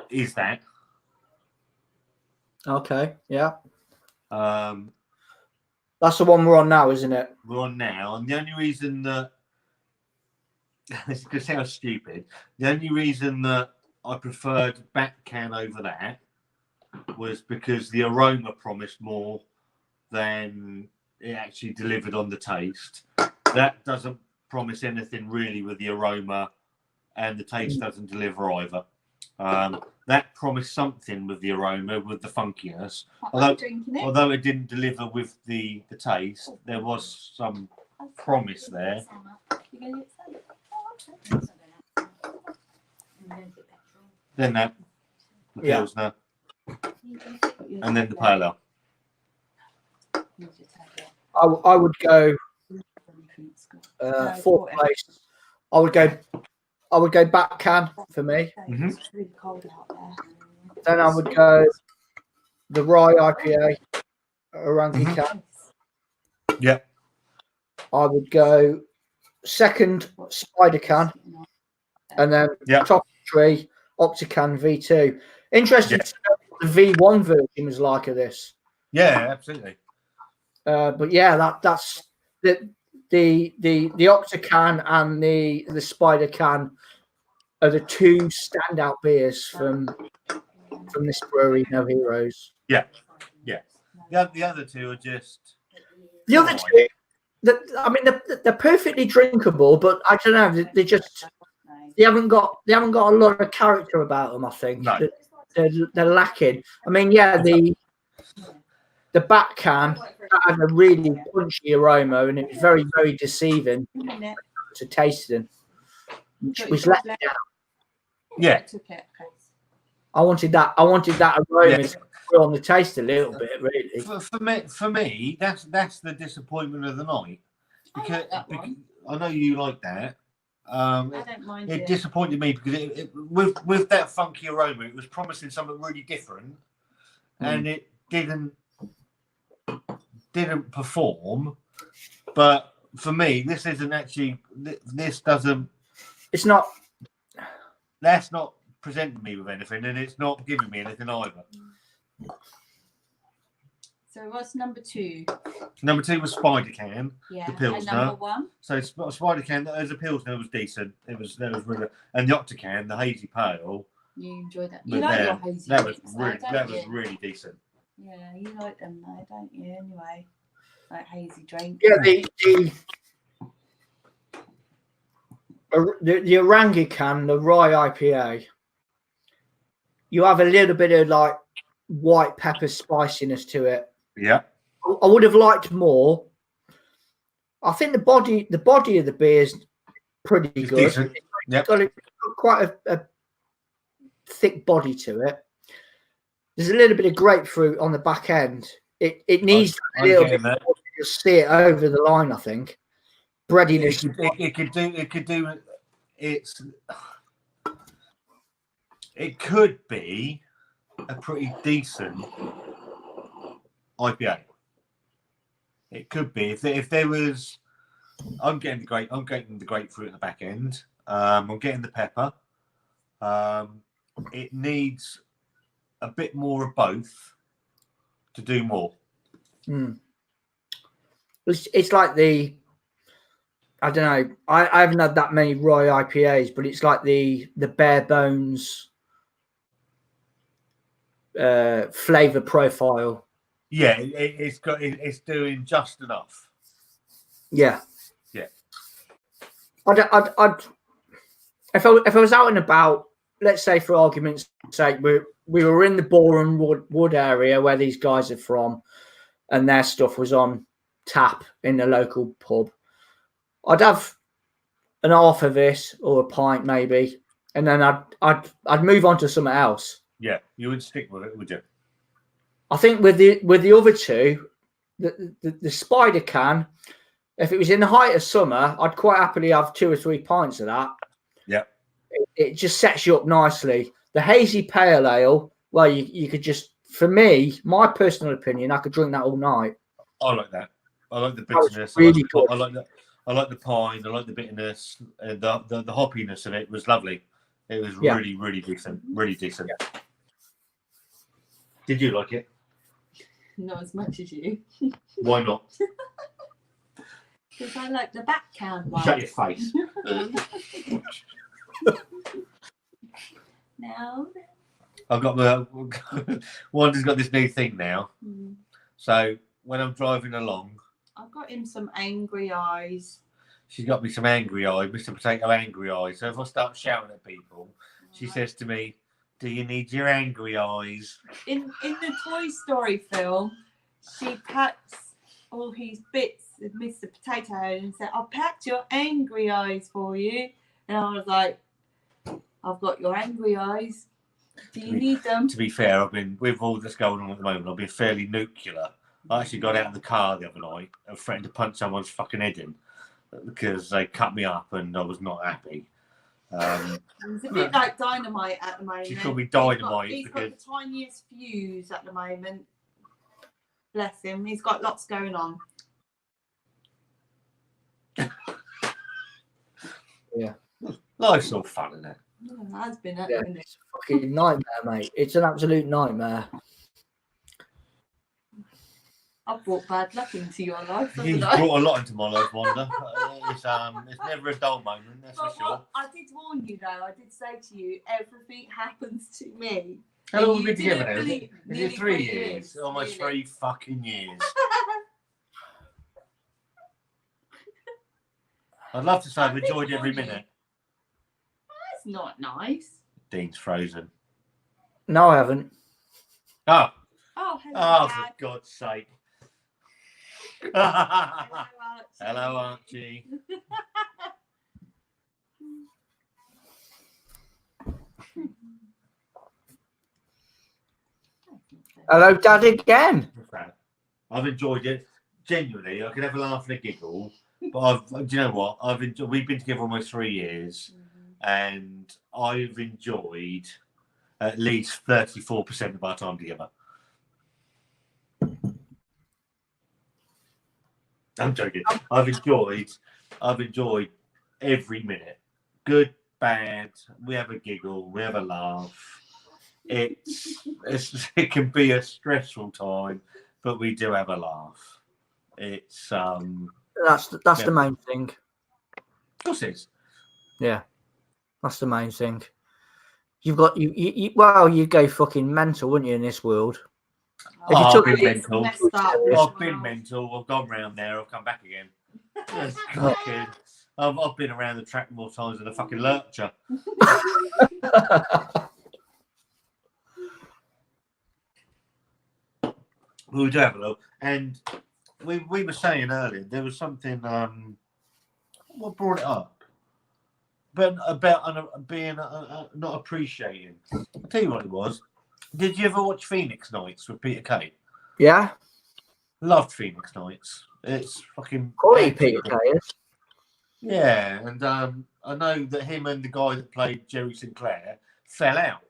Is that? Okay. Yeah. That's the one we're on now, isn't it? We're on now, and the only reason that this is going to sound stupid. The only reason that I preferred back can over that was because the aroma promised more than it actually delivered on the taste. That doesn't promise anything really with the aroma, and the taste doesn't deliver either. That promised something with the aroma, with the funkiness. Although it didn't deliver with the taste, there was some promise there. Then the Pilsner, and then the Pale Ale. I would go fourth place. I would go back can for me. Mm-hmm. It's really cold out there. Then I would go the rye IPA, Orangi can. Yeah. I would go second Spider can, and then top three Octacan V2. Interesting to know what the V1 version was like of this. Yeah, absolutely. But yeah, that's the Octacan and the Spider can are the two standout beers from this brewery, No Heroes. Yeah. The other two are just the other two. They're perfectly drinkable, but I don't know. They haven't got a lot of character about them. I think no. they're lacking. I mean, yeah, the the back can that had a really punchy aroma, and it was very, very deceiving to tasting, which let me down. Yeah. I wanted that aroma to go on the taste a little bit, really. For me, that's the disappointment of the night. Because I know you like that. I don't mind it. Disappointed me because with that funky aroma, it was promising something really different, and it didn't perform. But for me, this isn't actually. This doesn't. It's not. That's not presenting me with anything, and it's not giving me anything either. So what's number 2? Number 2 was Spider Can, the Pilsner. And number 1? So Spider Can, as a Pilsner, was decent. That was really, and the Octacan, the hazy pale. You enjoyed that. You like your hazy. That was really decent. Yeah, you like them though, don't you? Anyway, like hazy drink. Yeah, the Orangutan, the rye IPA. You have a little bit of like white pepper spiciness to it. Yeah, I would have liked more. I think the body of the beer is pretty good. It's got quite a thick body to it. There's a little bit of grapefruit on the back end. It needs a little bit more to see it over the line, I think. Breadiness. It could be a pretty decent IPA. It could be if there was. I'm getting the grapefruit at the back end. I'm getting the pepper. It needs a bit more of both to do more. It's like I don't know. I haven't had that many rye IPAs, but it's like the bare bones flavor profile. Yeah, it's doing just enough. Yeah. I'd if I was out and about, let's say for argument's sake, we were in the Boreham Wood area where these guys are from, and their stuff was on tap in the local pub. I'd have an half of this or a pint maybe, and then I'd move on to something else. Yeah, you wouldn't stick with it, would you? I think with the other two, the Spider Can, if it was in the height of summer, I'd quite happily have 2 or 3 pints of that. Yeah. It just sets you up nicely. The hazy pale ale, well, you could just, for me, my personal opinion, I could drink that all night. I like that. I like the bitterness. Really good. I like the pine. I like the bitterness. The hoppiness of it was lovely. It was really, really decent. Really decent. Yeah. Did you like it? Not as much as you. Why not? Because I like the back can one. Shut your face. No. I've got Wanda's got this new thing now. So when I'm driving along, I've got him some angry eyes. She's got me some angry eyes, Mr. Potato angry eyes. So if I start shouting at people, she says to me, "Do you need your angry eyes?" In the Toy Story film, she packs all his bits of Mr. Potato and said, "I packed your angry eyes for you." And I was like, "I've got your angry eyes. Do you need them?" To be fair, I've been, with all that's going on at the moment, I've been fairly nuclear. I actually got out of the car the other night and threatened to punch someone's fucking head in because they cut me up and I was not happy. It's a bit like Dynamite at the moment. She called me Dynamite. He's got the tiniest fuse at the moment. Bless him. He's got lots going on. Yeah. Life's all fun, isn't it? It has been, it's a fucking nightmare, mate. It's an absolute nightmare. I've brought bad luck into your life. You've brought a lot into my life, Wanda. It's never a dull moment, that's for sure. I did warn you, though. I did say to you, everything happens to me. How long have we been together now? Is it 3 years? Almost 3 fucking years. I'd love to say I've enjoyed every minute. That's not nice. Dean's frozen. No, I haven't. Oh, Oh, hello, Oh, Dad. for God's sake. Hello, Archie. Hello, Archie. Hello, Dad again. I've enjoyed it. Genuinely, I could have a laugh and a giggle. But do you know what? We've been together almost 3 years, and I've enjoyed at least 34% of our time together. I'm joking. I've enjoyed every minute. Good, bad. We have a giggle. We have a laugh. It can be a stressful time, but we do have a laugh. It's That's the main thing. Of course it is. Yeah, that's the main thing. You've got you well, you go fucking mental, wouldn't you, in this world? I've been mental. I've been mental. I've gone round there. I've come back again. I've been around the track more times than a fucking lurcher. We do have a look, and we were saying earlier there was something. What brought it up? But about being not appreciating. I'll tell you what it was. Did you ever watch Phoenix Nights with Peter Kay? Yeah. Loved Phoenix Nights. It's fucking Quality Peter Kay is. Yeah, and I know that him and the guy that played Jerry Sinclair fell out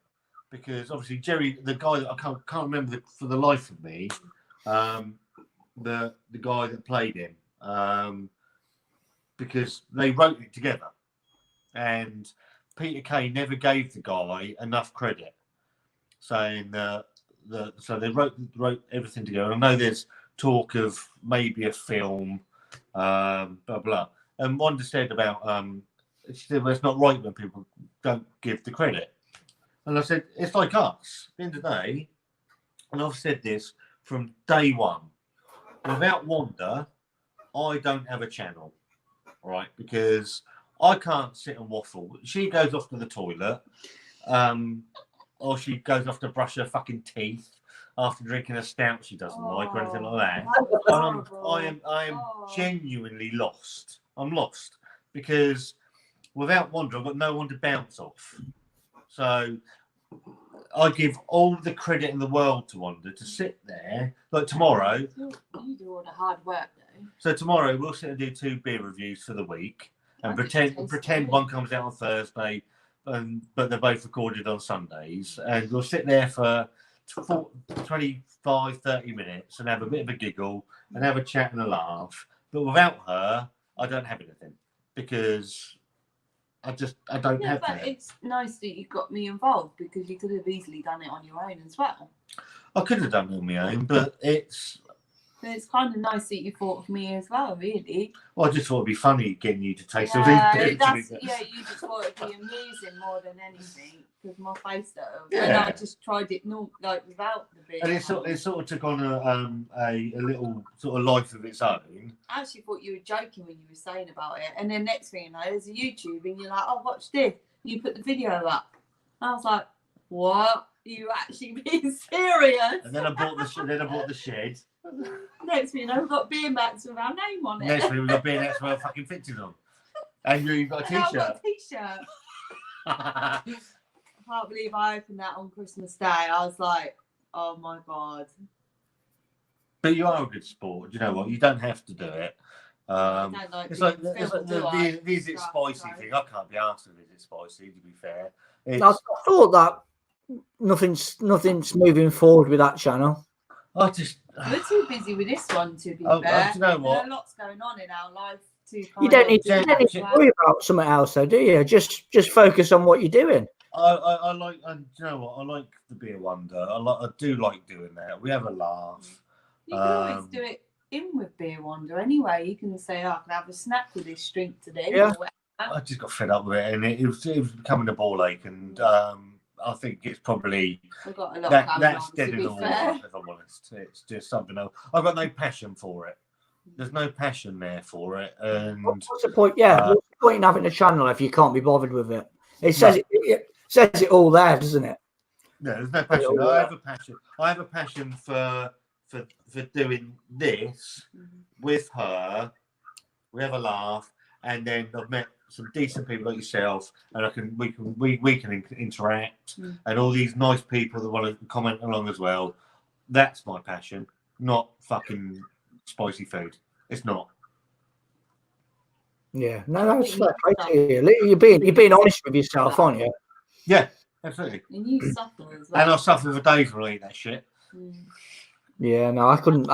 because obviously Jerry, the guy that I can't remember for the life of me, the guy that played him, because they wrote it together, and Peter Kay never gave the guy enough credit, saying so they wrote everything together. I know there's talk of maybe a film, blah blah. And Wanda said about she said, well, it's not right when people don't give the credit. And I said, it's like us. At the end of the day, and I've said this from day one, without Wanda, I don't have a channel, right? Because I can't sit and waffle. She goes off to the toilet, or she goes off to brush her fucking teeth after drinking a stout she doesn't like or anything like that. I am genuinely lost. I'm lost because without Wanda, I've got no one to bounce off. So I give all the credit in the world to Wanda to sit there. Like tomorrow, you do all the hard work though. So tomorrow we'll sit and do 2 beer reviews for the week and pretend one comes out on Thursday, but they're both recorded on Sundays, and we'll sit there for 25, 30 minutes and have a bit of a giggle and have a chat and a laugh. But without her, I don't have anything because I don't have but anything. it's nice that you got me involved because you could have easily done it on your own as well. I could have done it on my own, but it's kind of nice that you thought of me as well, really. Well, I just thought it'd be funny getting you to taste those. You just thought it'd be amusing more than anything because my face though. Yeah. And I just tried it without the beer. And it sort of took on a little sort of life of its own. I actually thought you were joking when you were saying about it. And then next thing you know, there's a YouTube and you're like, oh, watch this. You put the video up. And I was like, what? Are you actually being serious? And then I bought the shed. Next thing you know, we've got beer mats with our name on it. Next thing we've got beer mats with our fucking pictures on. And you've got a t-shirt. I've got a t-shirt. I can't believe I opened that on Christmas Day. I was like, oh my God. But you are a good sport. Do you know what? You don't have to do it. It's like the visit spicy thing. I can't be asked to visit spicy, to be fair. I thought that nothing's moving forward with that channel. We're too busy with this one to be fair. Do you know what? There's lots going on in our life too. You don't need to worry about something else, though, do you? Just focus on what you're doing. I like, and do you know what? I like the beer wonder. I do like doing that. We have a laugh. You can always do it in with beer wonder anyway. You can say, oh, I can have a snack with this drink today. Yeah. I just got fed up with it, and it was becoming a ball ache, and I think it's probably that's dead in the water. If I'm honest, it's just something else. I've got no passion for it. There's no passion there for it. And what's the point? Yeah, what's the point in having a channel if you can't be bothered with it? It says it says it all there, doesn't it? No, there's no passion. I have a passion. I have a passion for doing this with her. We have a laugh, and then I've met some decent people like yourself, and we can interact, and all these nice people that want to comment along as well. That's my passion, not fucking spicy food. It's not. Yeah, no, that's fair play to you. You're being honest with yourself, aren't you? Yeah, absolutely. And you suffer as well. And I'll suffer for days when I eat that shit. Yeah, no, I couldn't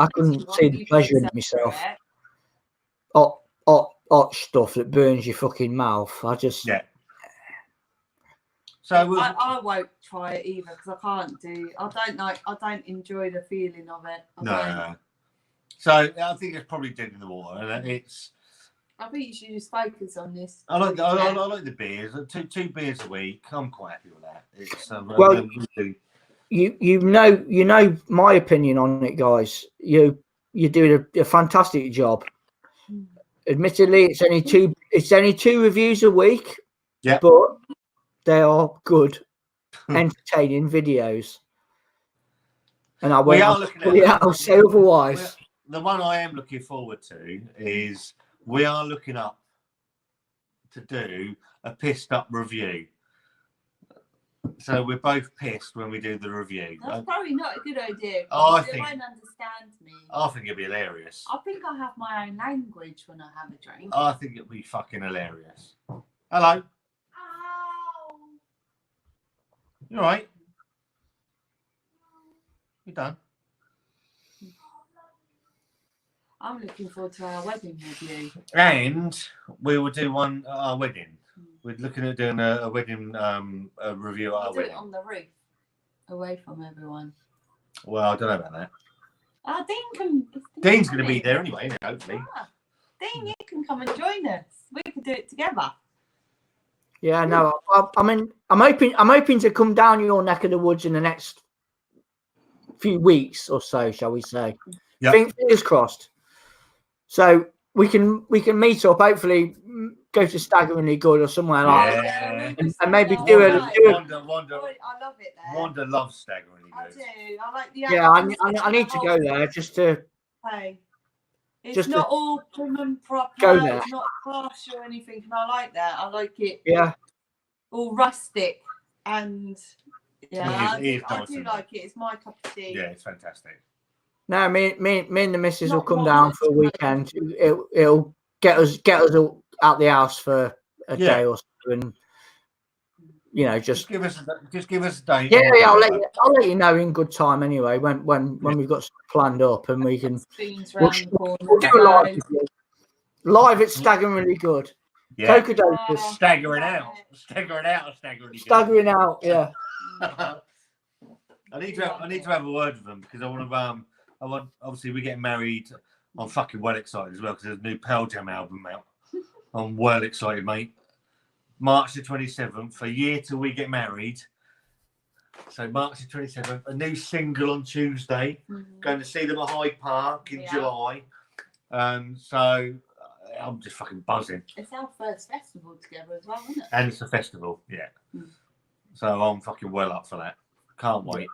see the pleasure in myself. Hot stuff that burns your fucking mouth. I just So I won't try it either because I don't enjoy the feeling of it. No. So I think it's probably dead in the water, and I think you should just focus on this. I like the beers. Two beers a week. I'm quite happy with that. It's well, you know my opinion on it, guys. You do a fantastic job. Admittedly, it's only two reviews a week. Yeah, but they are good, entertaining videos. And I'll say otherwise. The one I am looking forward to is we are looking up to do a pissed up review. So we're both pissed when we do the review. That's probably not a good idea. I they won't understand me. I think it'd be hilarious. I think I have my own language when I have a drink. I think it'd be fucking hilarious. Hello. Ow. You all right? You done? I'm looking forward to our wedding review. And we will do one at our wedding. We're looking at doing a wedding a review at our wedding. Do it on the roof, away from everyone. Well, I don't know about that. Dean's going to be there anyway, hopefully. Dean, you can come and join us. We could do it together. Yeah, no, I mean, I'm hoping to come down your neck of the woods in the next few weeks or so, shall we say? Yeah. Fingers crossed. So we can meet up. Hopefully, go to Staggeringly Good or somewhere like that, and maybe do Wanda. I love it there. Wanda loves Staggeringly Good. I do. I like the. Yeah, I need to go there just to. Hey, it's just not all prim and proper. Go there. It's not posh or anything, and I like that. I like it. Yeah. All rustic and I do like it. It's my cup of tea. Yeah, it's fantastic. No, me and the missus will come down for a weekend. It'll get us all out the house for a day or so, and just give us a day. Yeah, I'll let you know in good time anyway when we've got stuff planned up and we can. We'll do a live at Staggeringly Good. Yeah. Coca-Cola. Staggering out. Staggering out. Yeah. I need to have a word with them because I want obviously we're getting married. I'm fucking well excited as well because there's a new Pearl Jam album out. I'm well excited, mate. March the 27th, a year till we get married. So March the 27th, a new single on Tuesday. Going to see them at Hyde Park in July. So I'm just fucking buzzing. It's our first festival together as well, isn't it? And it's a festival, yeah. So I'm fucking well up for that. Can't wait.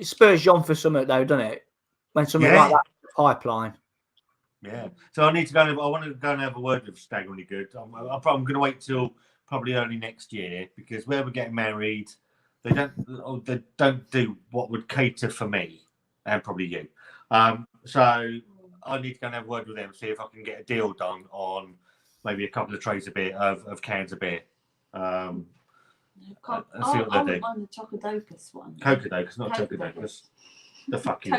Spurs you on for something though, doesn't it? When something like that pipeline. Yeah. So I need to go. I want to go and have a word with Staggeringly Good. I'm going to wait till probably early next year because where we're getting married, they don't do what would cater for me and probably you. So I need to go and have a word with them, see if I can get a deal done on maybe a couple of trays of beer of cans of beer. I wouldn't mind the Chocodocus one. Cocodocus, not Chocodocus. The fucking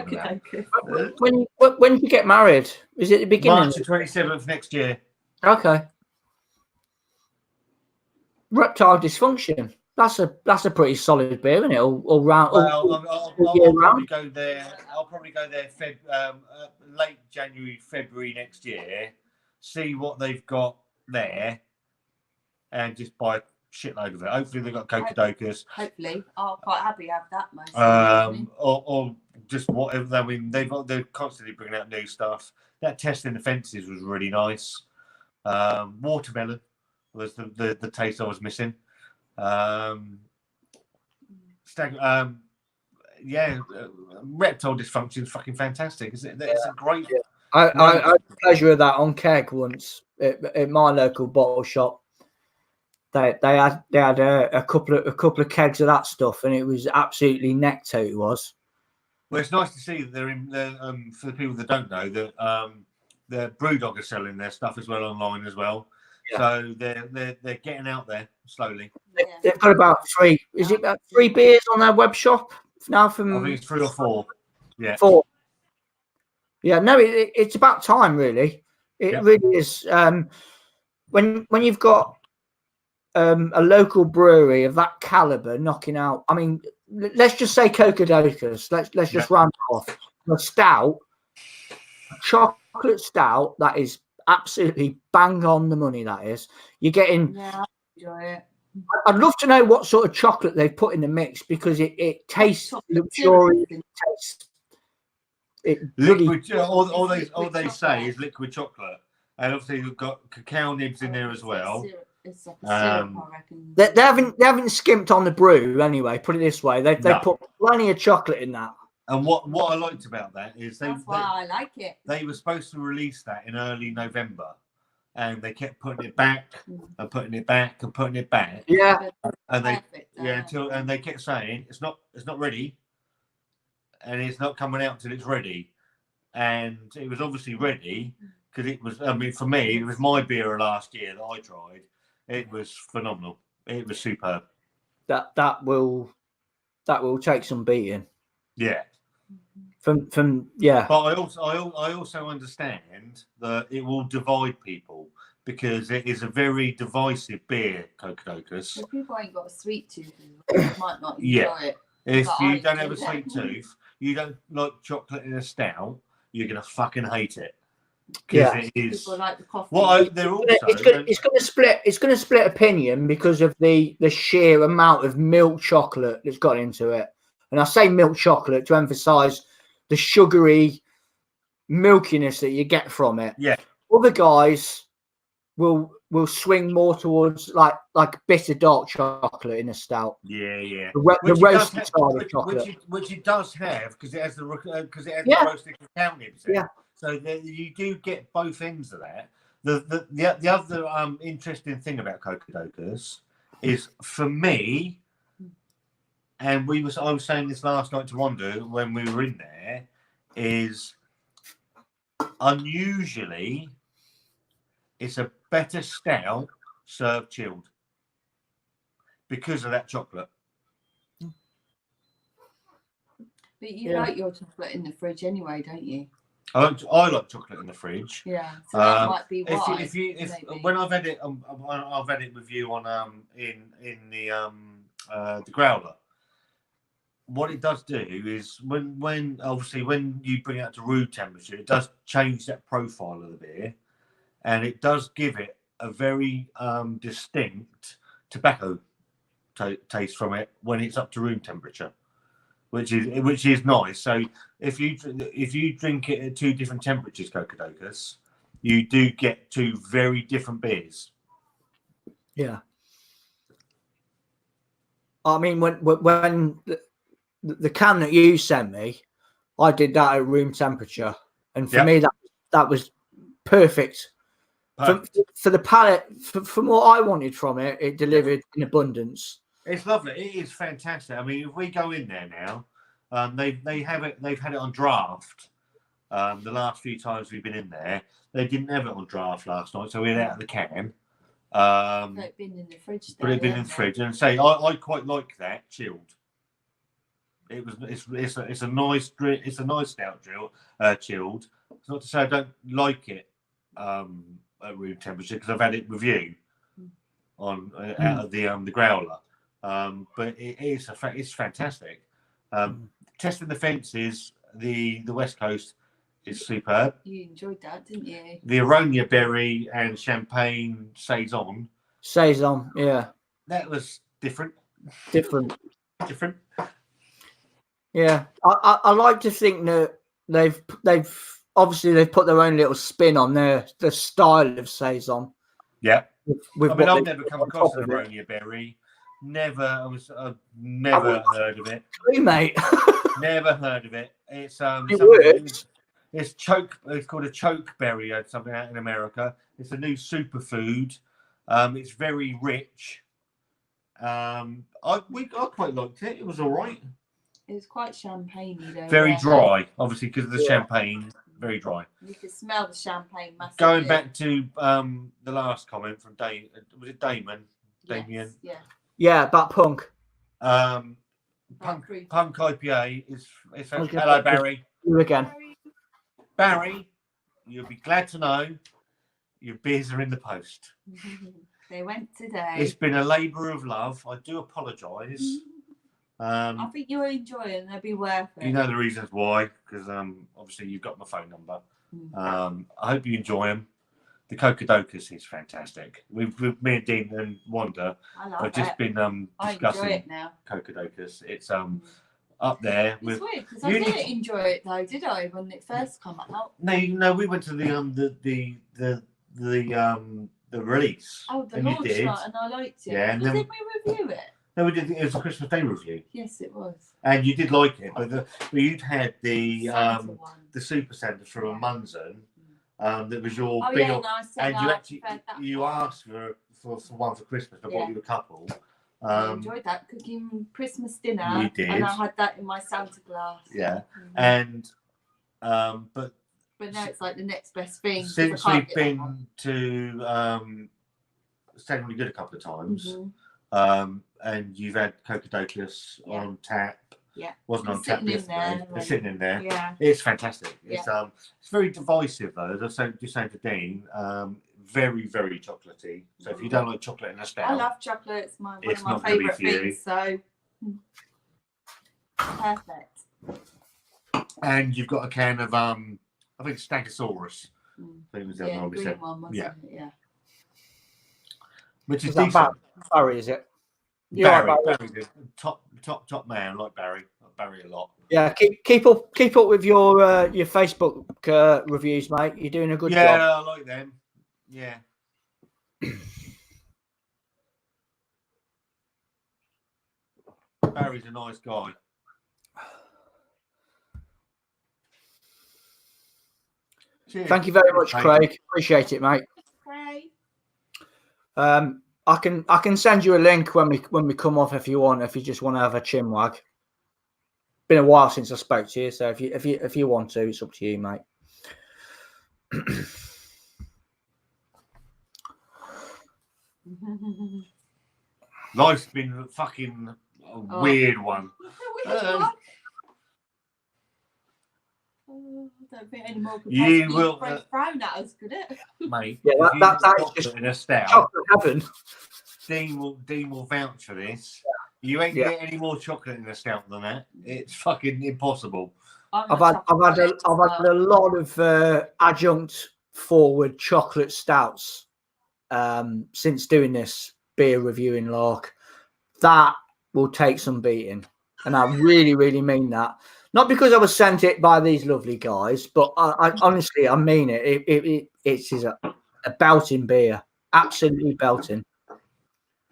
When did you get married? Is it the beginning? March the 27th next year. Okay. Reptile Dysfunction. That's a pretty solid beer, isn't it? All round. Well, I'll probably go there. I'll probably go there late January, February next year. See what they've got there, and just buy a shitload of it. Hopefully they've got Cocodocus. Hopefully, I'm quite happy to have that most. Or just whatever. I mean, they're constantly bringing out new stuff. That Testing the Fences was really nice. Watermelon was the taste I was missing. reptile dysfunction is fucking fantastic. It's a great. Yeah. I had the pleasure of that on keg once at my local bottle shop. They had a couple of kegs of that stuff, and it was absolutely nectar. It was. Well, it's nice to see that they're in. For the people that don't know, that the Brewdog are selling their stuff as well online as well. Yeah. So they're getting out there slowly. They've got about 3. Is it about 3 beers on their web shop now? From I think it's 3 or 4. Yeah. 4. Yeah. No, it's about time, really. It really is. When you've got a local brewery of that caliber knocking out, I mean, let's just say Cocodocus. Let's just round it off. A stout, a chocolate stout that is absolutely bang on the money. That is, you're getting. Yeah, I enjoy it. I'd love to know what sort of chocolate they've put in the mix, because it tastes luxurious. Liquid. All they say is liquid chocolate, and obviously we've got cacao nibs in there as well. It's like a syrup, I reckon. They haven't skimped on the brew anyway. Put it this way, they put plenty of chocolate in that. And what I liked about that is that's why I like it. They were supposed to release that in early November, and they kept putting it back and putting it back and putting it back. Yeah, and they kept saying it's not ready, and it's not coming out till it's ready, and it was obviously ready because it was. I mean, for me, it was my beer last year that I tried. It was phenomenal. It was superb. That will take some beating. Yeah. From yeah. But I also understand that it will divide people, because it is a very divisive beer, Cocodocus. If people ain't got a sweet tooth, you might not enjoy it. If you don't have a sweet tooth, you don't like chocolate in a stout, you're gonna fucking hate it. Yeah, it is. People like the coffee. Well, they're also. It's going to split opinion because of the sheer amount of milk chocolate that's got into it, and I say milk chocolate to emphasise the sugary milkiness that you get from it. Yeah. Other guys will swing more towards like bitter dark chocolate in a stout. Yeah. The roasted side of chocolate, which it does have, because it has the roasted cacao nibs. Yeah. So you do get both ends of that. The other interesting thing about Cocodocus is, for me, and I was saying this last night to Wanda when we were in there, is unusually it's a better stout served chilled because of that chocolate. But you like your chocolate in the fridge anyway, don't you? I like chocolate in the fridge. Yeah, so that might be why. If when I've had it with you on in the growler. What it does do is when obviously when you bring it up to room temperature, it does change that profile of the beer, and it does give it a very distinct tobacco taste from it when it's up to room temperature, which is nice. So if you drink it at 2 different temperatures, Cocodocus, you do get 2 very different beers. Yeah. I mean, when the can that you sent me, I did that at room temperature, and for me that was perfect. For the palate, from what I wanted from it, it delivered in abundance. It's lovely. It is fantastic. I mean, if we go in there now, they've had it on draft. The last few times we've been in there, they didn't have it on draft last night, so we had it out of the can. But it's been in the fridge. But it'd been in the fridge, and say I quite like that chilled. It's a nice stout chilled. It's not to say I don't like it at room temperature, because I've had it with you on out of the growler. But it's fantastic. Testing the fences, the West Coast is superb. You enjoyed that, didn't you? The Aronia berry and champagne saison, yeah, that was different. Yeah, I like to think that they've put their own little spin on the style of saison. Yeah, I've never come across an Aronia berry I've never heard of it. Hey, mate. Never heard of it. It's It works. It's called a chokeberry or something out in America. It's a new superfood. It's very rich. I quite liked it. It was all right. It was quite champagne-y though. Very yeah. dry, obviously because of the champagne. Very dry. You could smell the champagne massively. Going back to the last comment from was it Damien? Yes, yeah. Yeah, about punk. Punk IPA is hello Barry. You again. Barry, you'll be glad to know your beers are in the post. They went today. It's been a labour of love. I do apologise. I think you'll enjoy it and they'll be worth it. You know the reasons why, because obviously you've got my phone number. I hope you enjoy them. The Cocodocus is fantastic. With me and Dean and Wanda, I've just been discussing Cocodocus. It's up there. It's weird because I didn't enjoy it though, did I? When it first came out. No, we went to the release. Oh, the launch night, and I liked it. Yeah, and then did we review it? No, we did. It was a Christmas Day review. Yes, it was. And you did like it, but you'd had the Super Santa from Munson. That was your big. And you asked for one for Christmas. I bought you a couple. I enjoyed that cooking Christmas dinner. You did. And I had that in my Santa glass. Yeah, and but now it's like the next best thing. Since we've been to Stanley Good a couple of times, and you've had Cocodocus on tap. Yeah, wasn't on tap yesterday. They're sitting in there. Yeah, it's fantastic. It's very divisive though. As I was just saying to Dean, very very chocolatey. So if you don't like chocolate in a stout, I love chocolate. It's one of my favourite things. So perfect. And you've got a can of I think Stegosaurus. I think it was the other one we said. Yeah. Which is decent. Barry, is it? Barry's good. Top man. Like Barry a lot. Yeah, keep up with your Facebook reviews, mate. You're doing a good job. Yeah, I like them. Yeah. Barry's a nice guy. Cheers. Thank you very much, Craig. Appreciate it, mate. Craig. I can send you a link when we come off if you want. If you just want to have a chinwag. Been a while since I spoke to you, so if you want to, it's up to you, mate. Life's been a fucking weird one. I don't think any more could you will frown at us, could it? Mate, yeah, that's just in a stout. Chocolate heaven. Dean will vouch for this. You ain't get any more chocolate in a stout than that. It's fucking impossible. I've had a lot of adjunct forward chocolate stouts since doing this beer reviewing lark. That will take some beating, and I really, really mean that. Not because I was sent it by these lovely guys, but I honestly, I mean it. It is a belting beer, absolutely belting.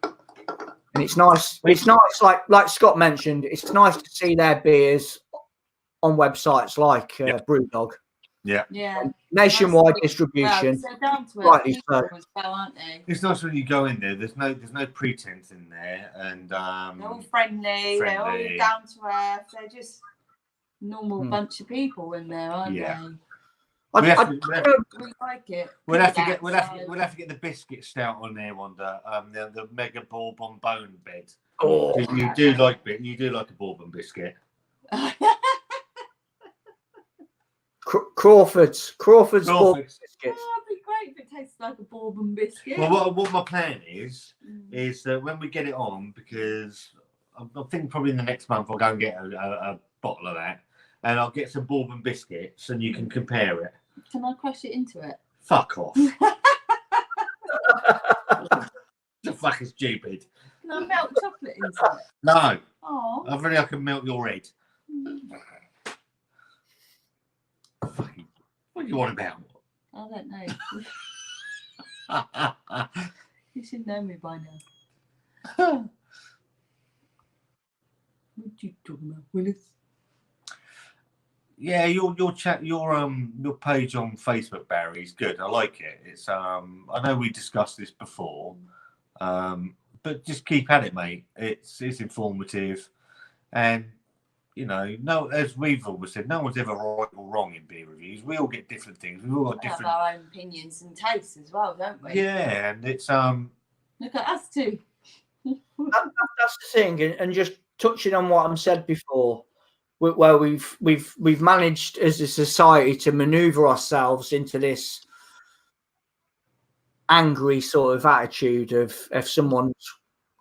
And it's nice. It's nice, like Scott mentioned. It's nice to see their beers on websites like Brewdog. Yeah. Nationwide distribution. Well, down to rightly so. As well, aren't they? It's nice when you go in there. There's no pretense in there, and they're all friendly. They're all down to earth. They're just normal bunch of people in there, aren't they? We like it. We'll have to get the biscuit stout on there, Wanda. The mega bourbon bone bed. Oh, you do like a bourbon biscuit. Crawford's bourbon biscuits. Oh, that'd be great if it tastes like a bourbon biscuit. Well, what my plan is that when we get it on, because I think probably in the next month I'll go and get a bottle of that, and I'll get some bourbon biscuits, and you can compare it. Can I crush it into it? Fuck off. The fuck is stupid. Can I melt chocolate into it? No. Oh. I can melt your head. Fucking, what are you on about? I don't know. You should know me by now. you talking about, Willis? Yeah, your page on Facebook, Barry, is good. I like it. It's I know we discussed this before, but just keep at it, mate. It's informative, and no, as we've always said, no one's ever right or wrong in beer reviews. We all get different things. We've all got We have different. our own opinions and tastes as well, don't we? Yeah, and it's Look at us too. That's the thing, and just touching on what I said before, where we've managed as a society to maneuver ourselves into this angry sort of attitude of if someone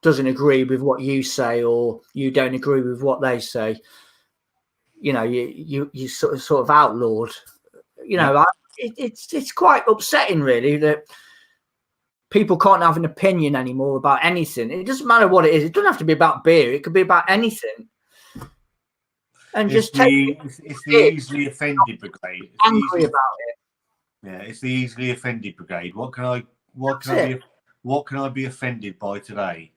doesn't agree with what you say or you don't agree with what they say, you sort of outlawed. It's quite upsetting, really, that people can't have an opinion anymore about anything. It doesn't matter what it is. It doesn't have to be about beer. It could be about anything. And it's the easily offended brigade. It's angry about it. Yeah, it's the easily offended brigade. What can I be offended by today?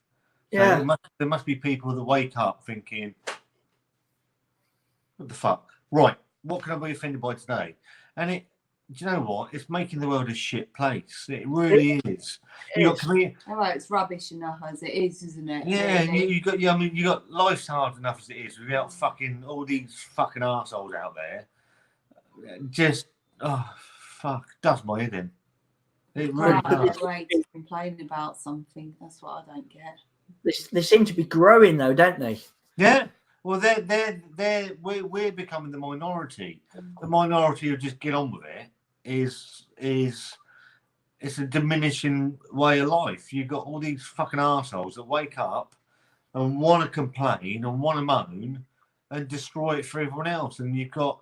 Yeah. So there must be people that wake up thinking, what the fuck? Right, what can I be offended by today? And do you know what? It's making the world a shit place. It really is. It's rubbish enough as it is, isn't it? Yeah, really? you got life's hard enough as it is without fucking all these fucking arseholes out there. Just does my head in. It really does. Way to complain about something. That's what I don't get. They seem to be growing though, don't they? Yeah. Well, we're becoming the minority. The minority who just get on with it is it's a diminishing way of life. You've got all these fucking arseholes that wake up and want to complain and want to moan and destroy it for everyone else. And you've got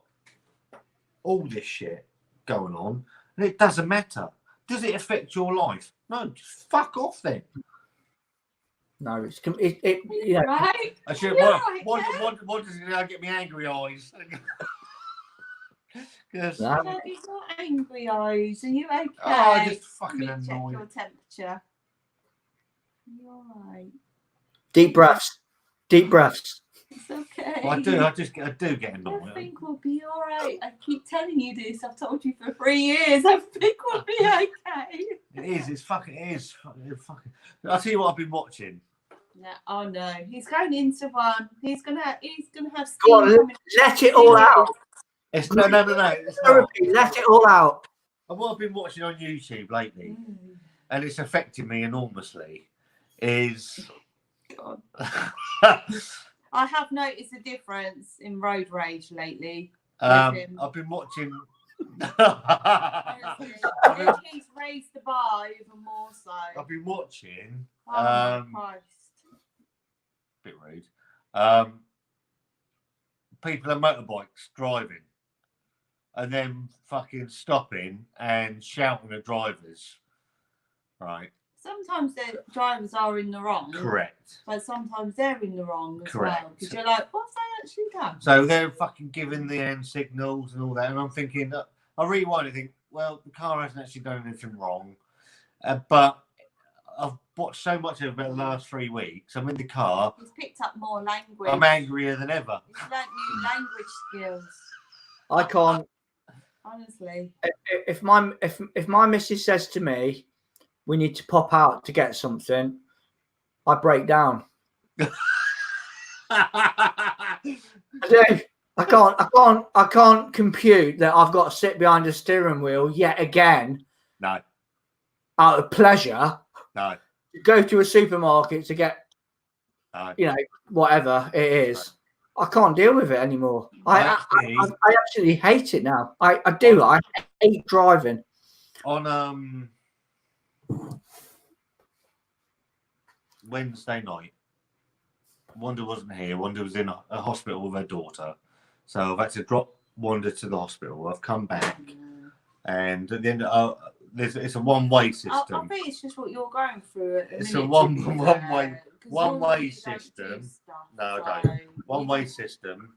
all this shit going on, and it doesn't matter. Does it affect your life? No, just fuck off then. No, it's Right? I should. Right, what does it get me angry eyes? You've got angry eyes. Are you okay? Oh, just fucking Let me check annoying. your temperature. You're alright. Deep breaths. It's okay. Well, I do get annoyed. I think we'll be alright. I keep telling you this. I've told you for 3 years. I think we'll be okay. It is fucking. I'll tell you what I've been watching. Yeah, oh no. He's going into one. He's gonna have steam. Go on, let it all out. It's no. It's Therapy, let it all out. And what I've been watching on YouTube lately, and it's affecting me enormously, is. God. I have noticed a difference in road rage lately. I've been watching. Honestly, he's raised the bar even more so. I've been watching. Oh my Christ. Bit rude. People on motorbikes driving, and then fucking stopping and shouting at drivers. Right. Sometimes the drivers are in the wrong. Correct. But sometimes they're in the wrong as Correct. well. Because you're like, what's they actually done? So they're fucking giving the hand signals and all that, and I'm thinking, I rewind and think, well, the car hasn't actually done anything wrong, but I've watched so much of it the last 3 weeks. I'm in the car. He's picked up more language. I'm angrier than ever. He's learnt new language skills. I can't. Honestly. If my missus says to me, we need to pop out to get something, I break down. I do. I can't compute that I've got to sit behind a steering wheel yet again. No. Out of pleasure. No. Go to a supermarket to get, No. whatever it is. I can't deal with it anymore. I actually hate it now. I do. I hate driving. On Wednesday night, Wanda wasn't here. Wanda was in a hospital with her daughter, so I've had to drop Wanda to the hospital. I've come back, and at the end, it's a one-way system. I think it's just what you're going through. It's a one-way system. No, I don't. One-way system.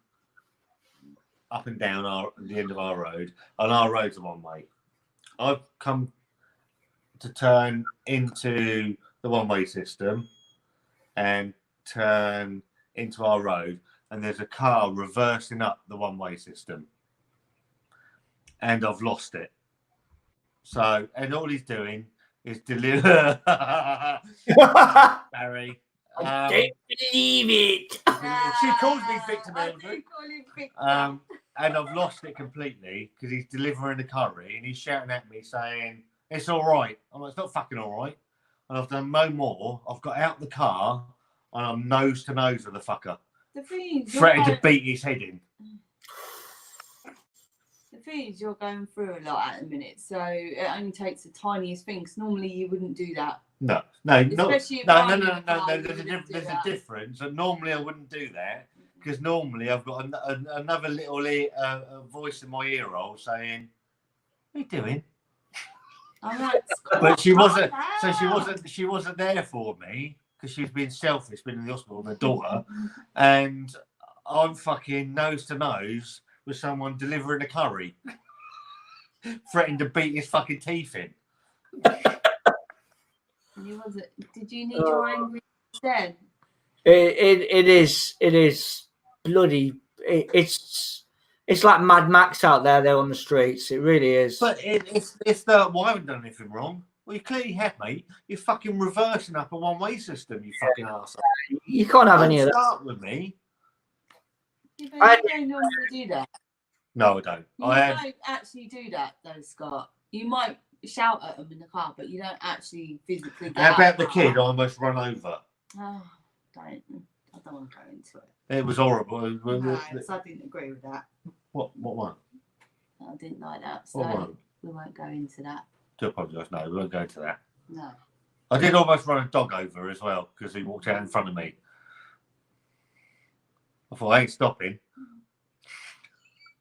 Up and down the end of our road, and our road's a one-way. I've come to turn into the one-way system and turn into our road. and there's a car reversing up the one-way system, and I've lost it. So, and all he's doing is deliver. Barry. I don't believe it. She calls me Victor I Melvin. do call him Victor. And I've lost it completely because he's delivering the curry and he's shouting at me saying, "It's all right." I'm like, "It's not fucking all right." And I've done no more. I've got out the car and I'm nose to nose with the fucker. The thing is, Threatened to beat his head in. the thing is, you're going through a lot at the minute, so it only takes the tiniest thing. 'Cause normally you wouldn't do that. No. Especially if No. I'm in the car, There's you wouldn't do a that. difference. And normally I wouldn't do that because normally I've got another little voice in my ear hole saying, "What are you doing?" I'm like, But she wasn't. calm So down. she wasn't there for me because she's been selfish, been in the hospital with her daughter, and I'm fucking nose to nose with someone delivering a curry, threatening to beat his fucking teeth in. Did you need your angry instead? It is bloody. It's like Mad Max out there on the streets. It really is. But it's the well, I haven't done anything wrong. Well, you clearly have, mate. You're fucking reversing up a one-way system, you fucking arsehole. You can't have any of that. Start with me. Yeah, but you don't normally do that. No, I don't. You don't actually do that, though, Scott. You might shout at them in the car, but you don't actually physically get How out about the car. kid I almost run over? Oh, I don't want to go into it. It was horrible. No, so I didn't agree with that. What one? I didn't like that, so What one? we won't go into that. Do apologise. No, we won't go into that. No. I did almost run a dog over as well because he walked out in front of me. I thought, I ain't stopping.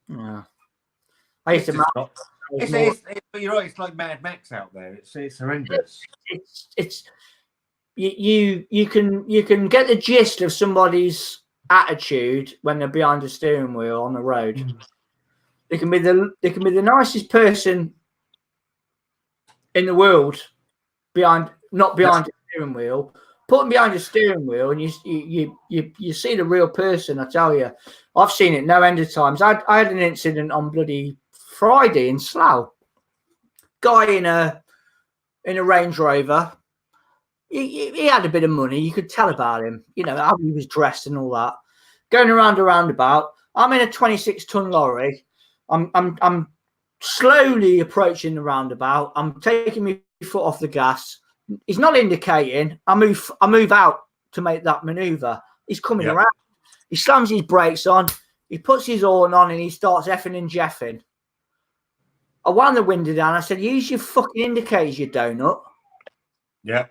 Yeah. I used to. But you're right. It's like Mad Max out there. It's horrendous. It's you can get the gist of somebody's attitude when they're behind a steering wheel on the road. They can be the nicest person in the world not behind the steering wheel. Put them behind the steering wheel, and you see the real person. I tell you, I've seen it no end of times. I had an incident on bloody Friday in Slough. Guy in a Range Rover. He had a bit of money. You could tell about him. You know how he was dressed and all that. Going around a roundabout. I'm in a 26-ton lorry. I'm slowly approaching the roundabout. I'm taking my foot off the gas. He's not indicating. I move out to make that maneuver. He's coming around. He slams his brakes on. He puts his horn on and he starts effing and jeffing. I wound the window down. I said, "Use your fucking indicators, you donut." Yeah.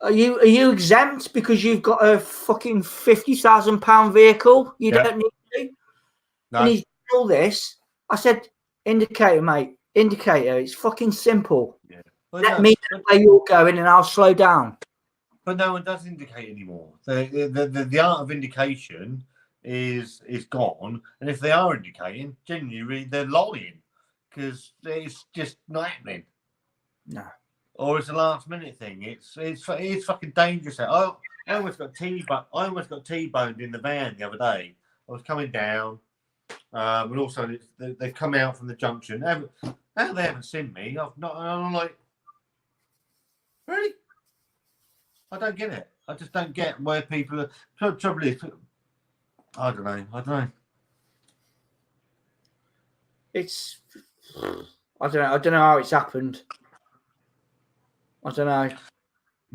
Are you exempt because you've got a fucking £50,000 vehicle? You don't need to. No. And he's doing all this. I said, "Indicator, mate. Indicator. It's fucking simple. Yeah. Let me know where you're going and I'll slow down." But no one does indicate anymore. The art of indication is gone. And if they are indicating, genuinely, they're lying because it's just not happening. No. Or it's a last minute thing. It's fucking dangerous. I almost got T-boned in the van the other day. I was coming down, and also they've come out from the junction. Now they haven't seen me. I'm like, really? I don't get it. I just don't get where people are. Trouble is, I don't know. It's I don't know how it's happened. I don't know.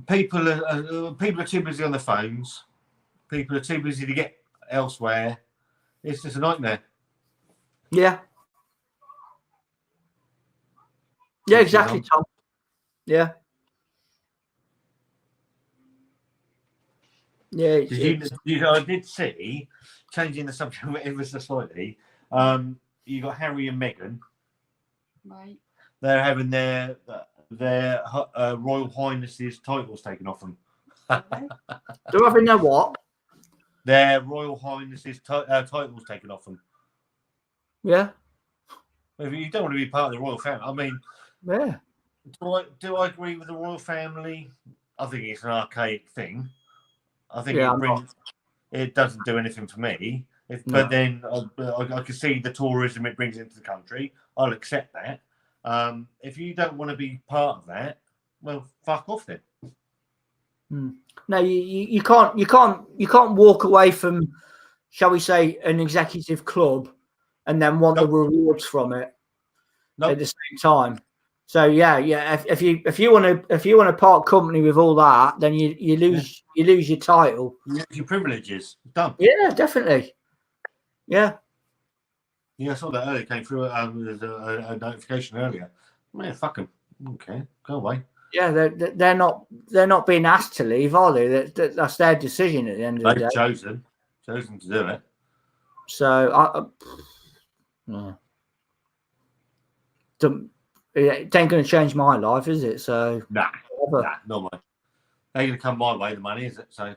People are too busy on their phones. People are too busy to get elsewhere. It's just a nightmare. Yeah. Yeah, exactly, Tom. Yeah. Yeah. I did see, changing the subject ever so slightly, you got Harry and Meghan. Right. They're having their Royal Highness's titles taken off them. Do I know what? Their Royal Highness's titles taken off them. Yeah. If you don't want to be part of the royal family, I mean, Yeah. Do I agree with the royal family? I think it's an archaic thing. I think it doesn't do anything for me. But then I can see the tourism it brings into the country. I'll accept that. If you don't want to be part of that, well, fuck off then. No, you can't walk away from, shall we say, an executive club and then want the rewards from it at the same time. So yeah. If you want to part company with all that, then you lose your title. You lose your privileges. Done. Yeah, definitely. Yeah. Yeah, I saw that earlier. Came through. There's a notification earlier. Man, fuck them. Okay, go away. Yeah, they're not being asked to leave, are they? That's their decision at the end of the day. They've chosen to do it. So it ain't going to change my life, is it? So nah, not mine. They're going to come my way. The money, is it? So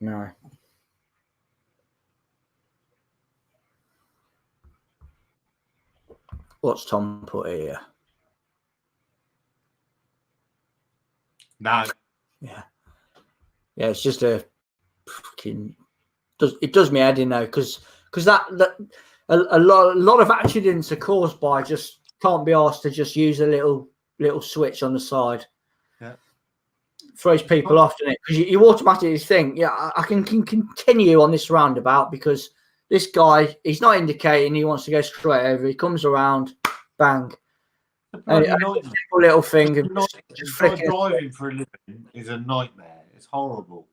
no. What's Tom put here? No. Yeah. It's just a fucking. It does me head in though, because that a lot of accidents are caused by just can't be asked to just use a little switch on the side. Yeah. Throws people off, doesn't it? Because you automatically think, I can continue on this roundabout because this guy, he's not indicating he wants to go straight over. He comes around, bang. Little thing. Just driving for a living is a nightmare. It's horrible.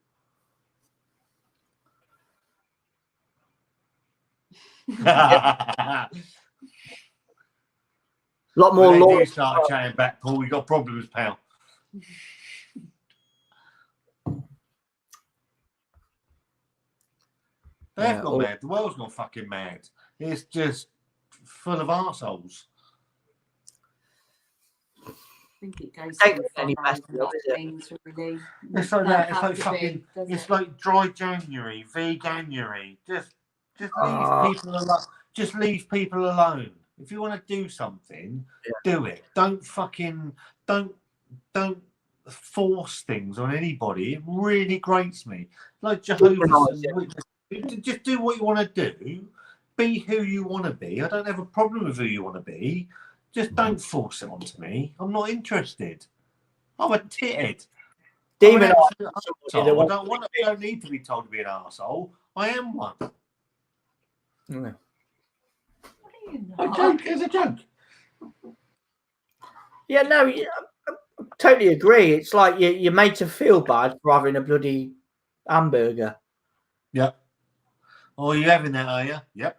A lot more law. You start chatting back, Paul. You got problems, pal. They've gone mad. The world's gone fucking mad. It's just full of arseholes. I think it goes any better, things, really. It's like that. It's like fucking. It's like dry January, veganuary. Just leave people alone. Just leave people alone. If you want to do something, do it. Don't force things on anybody. It really grates me. Like Jehovah's. Just do what you want to do. Be who you want to be. I don't have a problem with who you want to be. Just don't force it onto me. I'm not interested. I'm a tithead. I don't need to be told to be an arsehole. I am one. Yeah. A joke is a joke. Yeah, no, I totally agree. It's like you're made to feel bad for having a bloody hamburger. Yep. Oh, you having that, are you? Yep.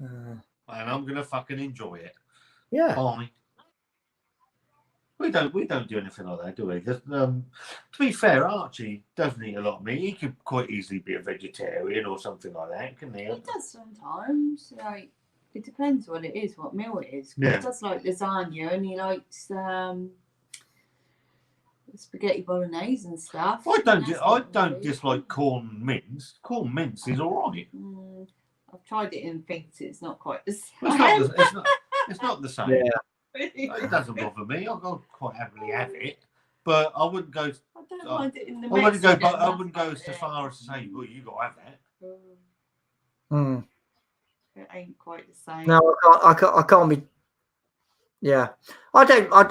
And I'm going to fucking enjoy it. Yeah. Bye. We don't do anything like that, do we? To be fair, Archie doesn't eat a lot of meat. He could quite easily be a vegetarian or something like that, couldn't he? He does sometimes. Like, it depends what it is, what meal it is. Yeah. He does like lasagna and he likes spaghetti bolognese and stuff. I don't dislike corn mince. Corn mince is all right. I've tried it and thinks it's not quite the same. It's not the same. Yeah. It doesn't bother me. I'll quite happily have it, but I wouldn't go. I don't mind it in the I wouldn't go. But I wouldn't go so far as to say, "Well, you got to have that." It ain't quite the same. No, I can't be. Yeah, I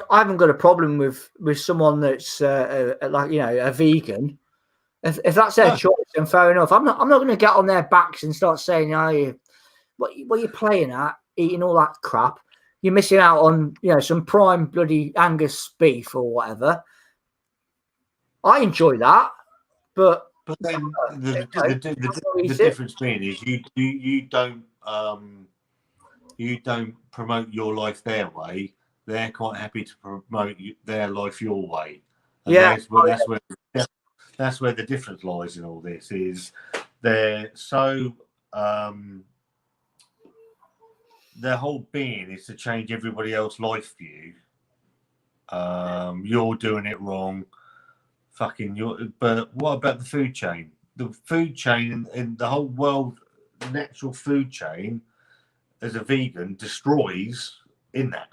haven't got a problem with someone that's like a vegan. If that's their choice, then fair enough. I'm not going to get on their backs and start saying, what are you playing at, eating all that crap? You're missing out on some prime bloody Angus beef or whatever. I enjoy that, but then the difference being is you don't promote your life their way. They're quite happy to promote their life your way. And that's where the difference lies in all this. Is they're so their whole being is to change everybody else's life view. You're doing it wrong. But what about the food chain? The food chain and the whole world, natural food chain, as a vegan, destroys in that.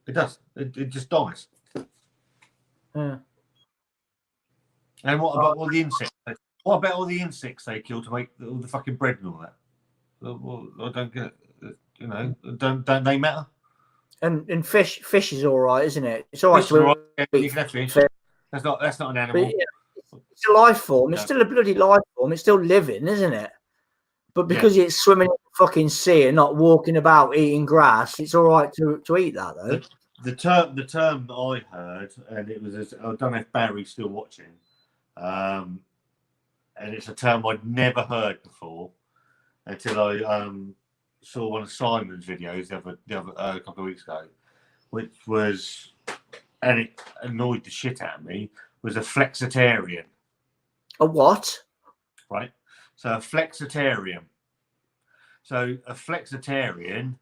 It does. It just dies. Yeah. And what about all the insects? What about all the insects they kill to make all the fucking bread and all that? Well, I don't get it. You know, don't they matter? And fish is all right, isn't it? It's all right Fish is all right. to Yeah, eat you can have fish. fish. That's not an But animal. yeah, it's a life form. It's No. still a bloody life form. It's still living, isn't it? But because it's swimming in the fucking sea and not walking about eating grass, it's all right to eat that though. The term that I heard, and it was, I don't know if Barry's still watching, and it's a term I'd never heard before until I saw one of Simon's videos the other a couple of weeks ago, which was, and it annoyed the shit out of me, was a flexitarian. A what? Right. So a flexitarian. So a flexitarian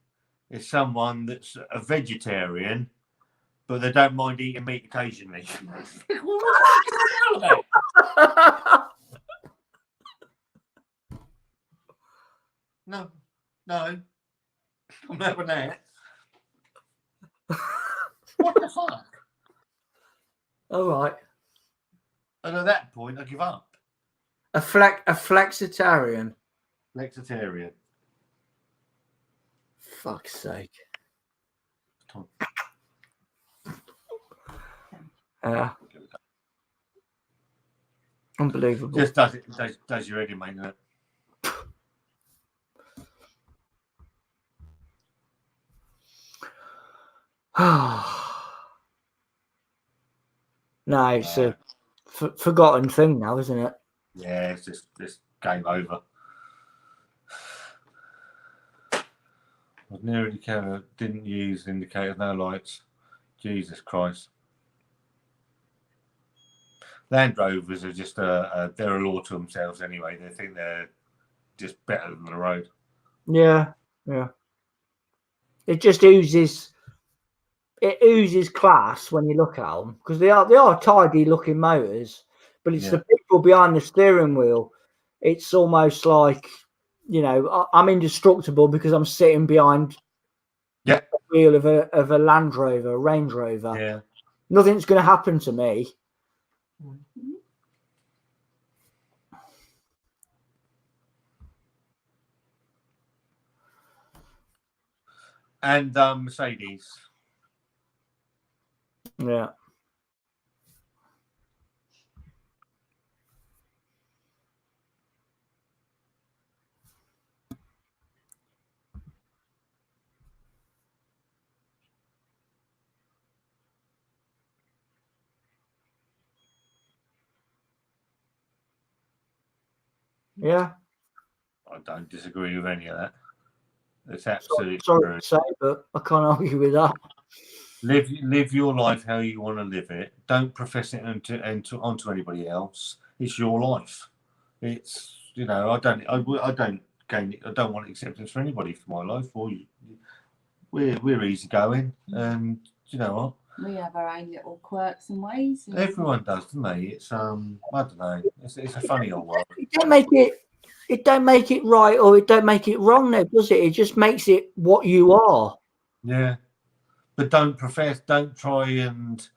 is someone that's a vegetarian, but they don't mind eating meat occasionally. No, I'm having that. What the fuck? All right. And at that point, I give up. A flexitarian. Flexitarian. Fuck's sake. Unbelievable. Just does your head in, mate. Isn't it? No, it's a forgotten thing now, isn't it? Yeah, it's just game over. Ordinary indicator didn't use indicators, no lights. Jesus Christ. Land Rovers are just they're a law to themselves anyway. They think they're just better than the road. Yeah. It just oozes. It oozes class when you look at them because they are tidy looking motors, but it's the people behind the steering wheel. It's almost like, you know, I'm indestructible because I'm sitting behind the wheel of a Land Rover, a Range Rover. Yeah. Nothing's going to happen to me. And Mercedes. Yeah. Yeah. I don't disagree with any of that. It's absolutely sorry true. to say, but I can't argue with that. Live your life how you want to live it. Don't profess it onto anybody else. It's your life. It's, you know, I don't want acceptance for anybody for my life. Or we're easygoing, and you know what? We have our own little quirks and ways. And everyone does, don't they? It's I don't know. It's a funny old world. It don't make it right or it don't make it wrong, though, does it? It just makes it what you are. Yeah, but don't try and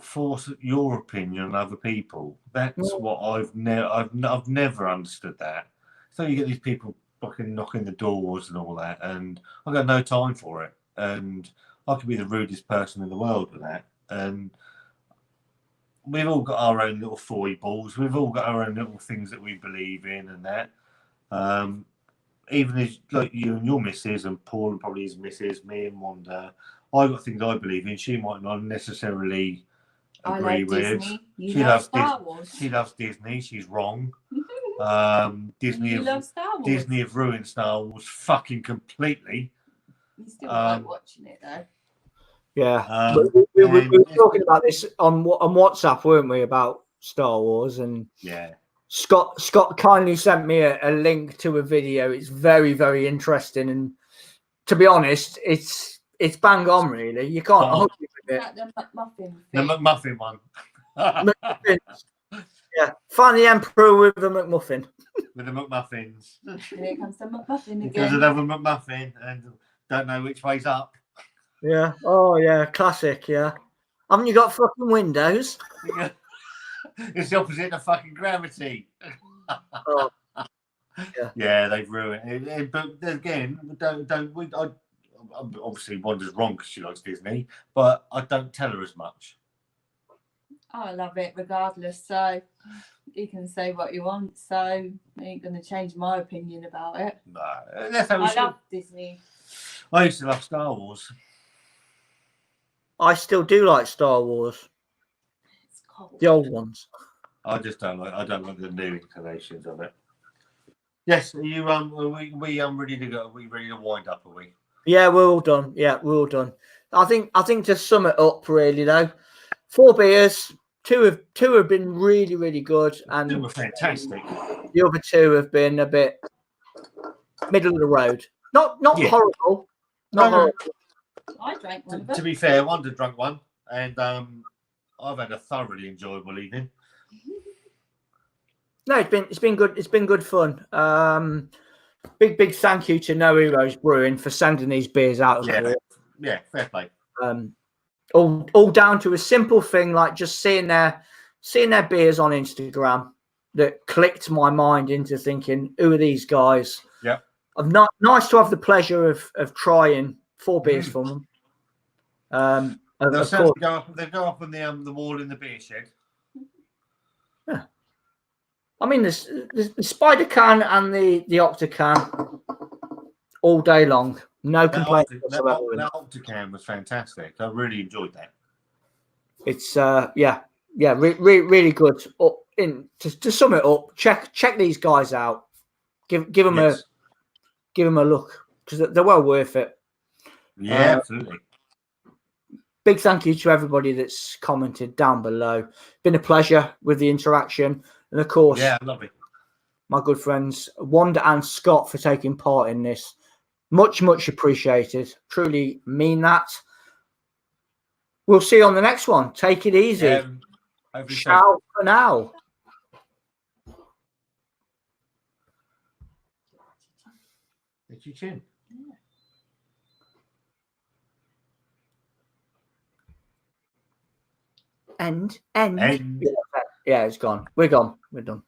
force your opinion on other people. That's what I've never understood that. So you get these people fucking knocking the doors and all that, and I've got no time for it. And I could be the rudest person in the world with that. And we've all got our own little foibles. We've all got our own little things that we believe in, and that. Even as like you and your missus, and Paul and probably his missus, me and Wanda, I've got things I believe in. She might not necessarily agree with. Disney. She loves Star Wars. She loves Disney. She's wrong. Disney have ruined Star Wars fucking completely. You still like watching it though. Yeah, we were talking about this on WhatsApp, weren't we, about Star Wars? And yeah, Scott kindly sent me a link to a video. It's very, very interesting, and to be honest, it's bang on. Really, you can't argue with it. The McMuffin. The McMuffin one. McMuffins. Yeah, find the Emperor with the McMuffin. With the McMuffins. Here comes the McMuffin again. Because another McMuffin and don't know which way's up. Yeah. Oh, yeah. Classic. Yeah. Haven't you got fucking windows? It's the opposite of fucking gravity. Oh, Yeah, they've ruined it. But again, obviously Wanda's wrong because she likes Disney, but I don't tell her as much. I love it regardless. So you can say what you want. So I ain't gonna change my opinion about it. No, that's how I love Disney. I used to love Star Wars. I still do like Star Wars, It's cold. the old ones. I just don't like. I don't like the new incarnations of it. Yes, are you are we ready to go? Are we ready to wind up? Are we? Yeah, we're all done. Yeah, we're all done. I think to sum it up, really though, 4 beers. Two have been really, really good, and They were fantastic. the other 2 have been a bit middle of the road. Not Yeah. horrible. Not No. horrible. I drank one of them. To be fair, Wanda drunk one, and I've had a thoroughly enjoyable evening. No, it's been good. It's been good fun. Big thank you to No Heroes Brewing for sending these beers out. Yeah, fair play. All down to a simple thing like just seeing their beers on Instagram that clicked my mind into thinking, who are these guys? Yeah. Nice to have the pleasure of trying 4 beers from them. They'll Of course, go up on the wall in the beer shed. yeah. I mean, the Spider can and the Octa can all day long. No complaints. That Octacan was fantastic. I really enjoyed that. It's really good. To sum it up, check these guys out. Give them a look because they're well worth it. Yeah, absolutely. Big thank you to everybody that's commented down below. Been a pleasure with the interaction, and of course, lovely. My good friends Wanda and Scott for taking part in this. Much appreciated. Truly mean that. We'll see you on the next one. Take it easy. Ciao for now. It's your chin. End. Yeah, it's gone. We're gone. We're done.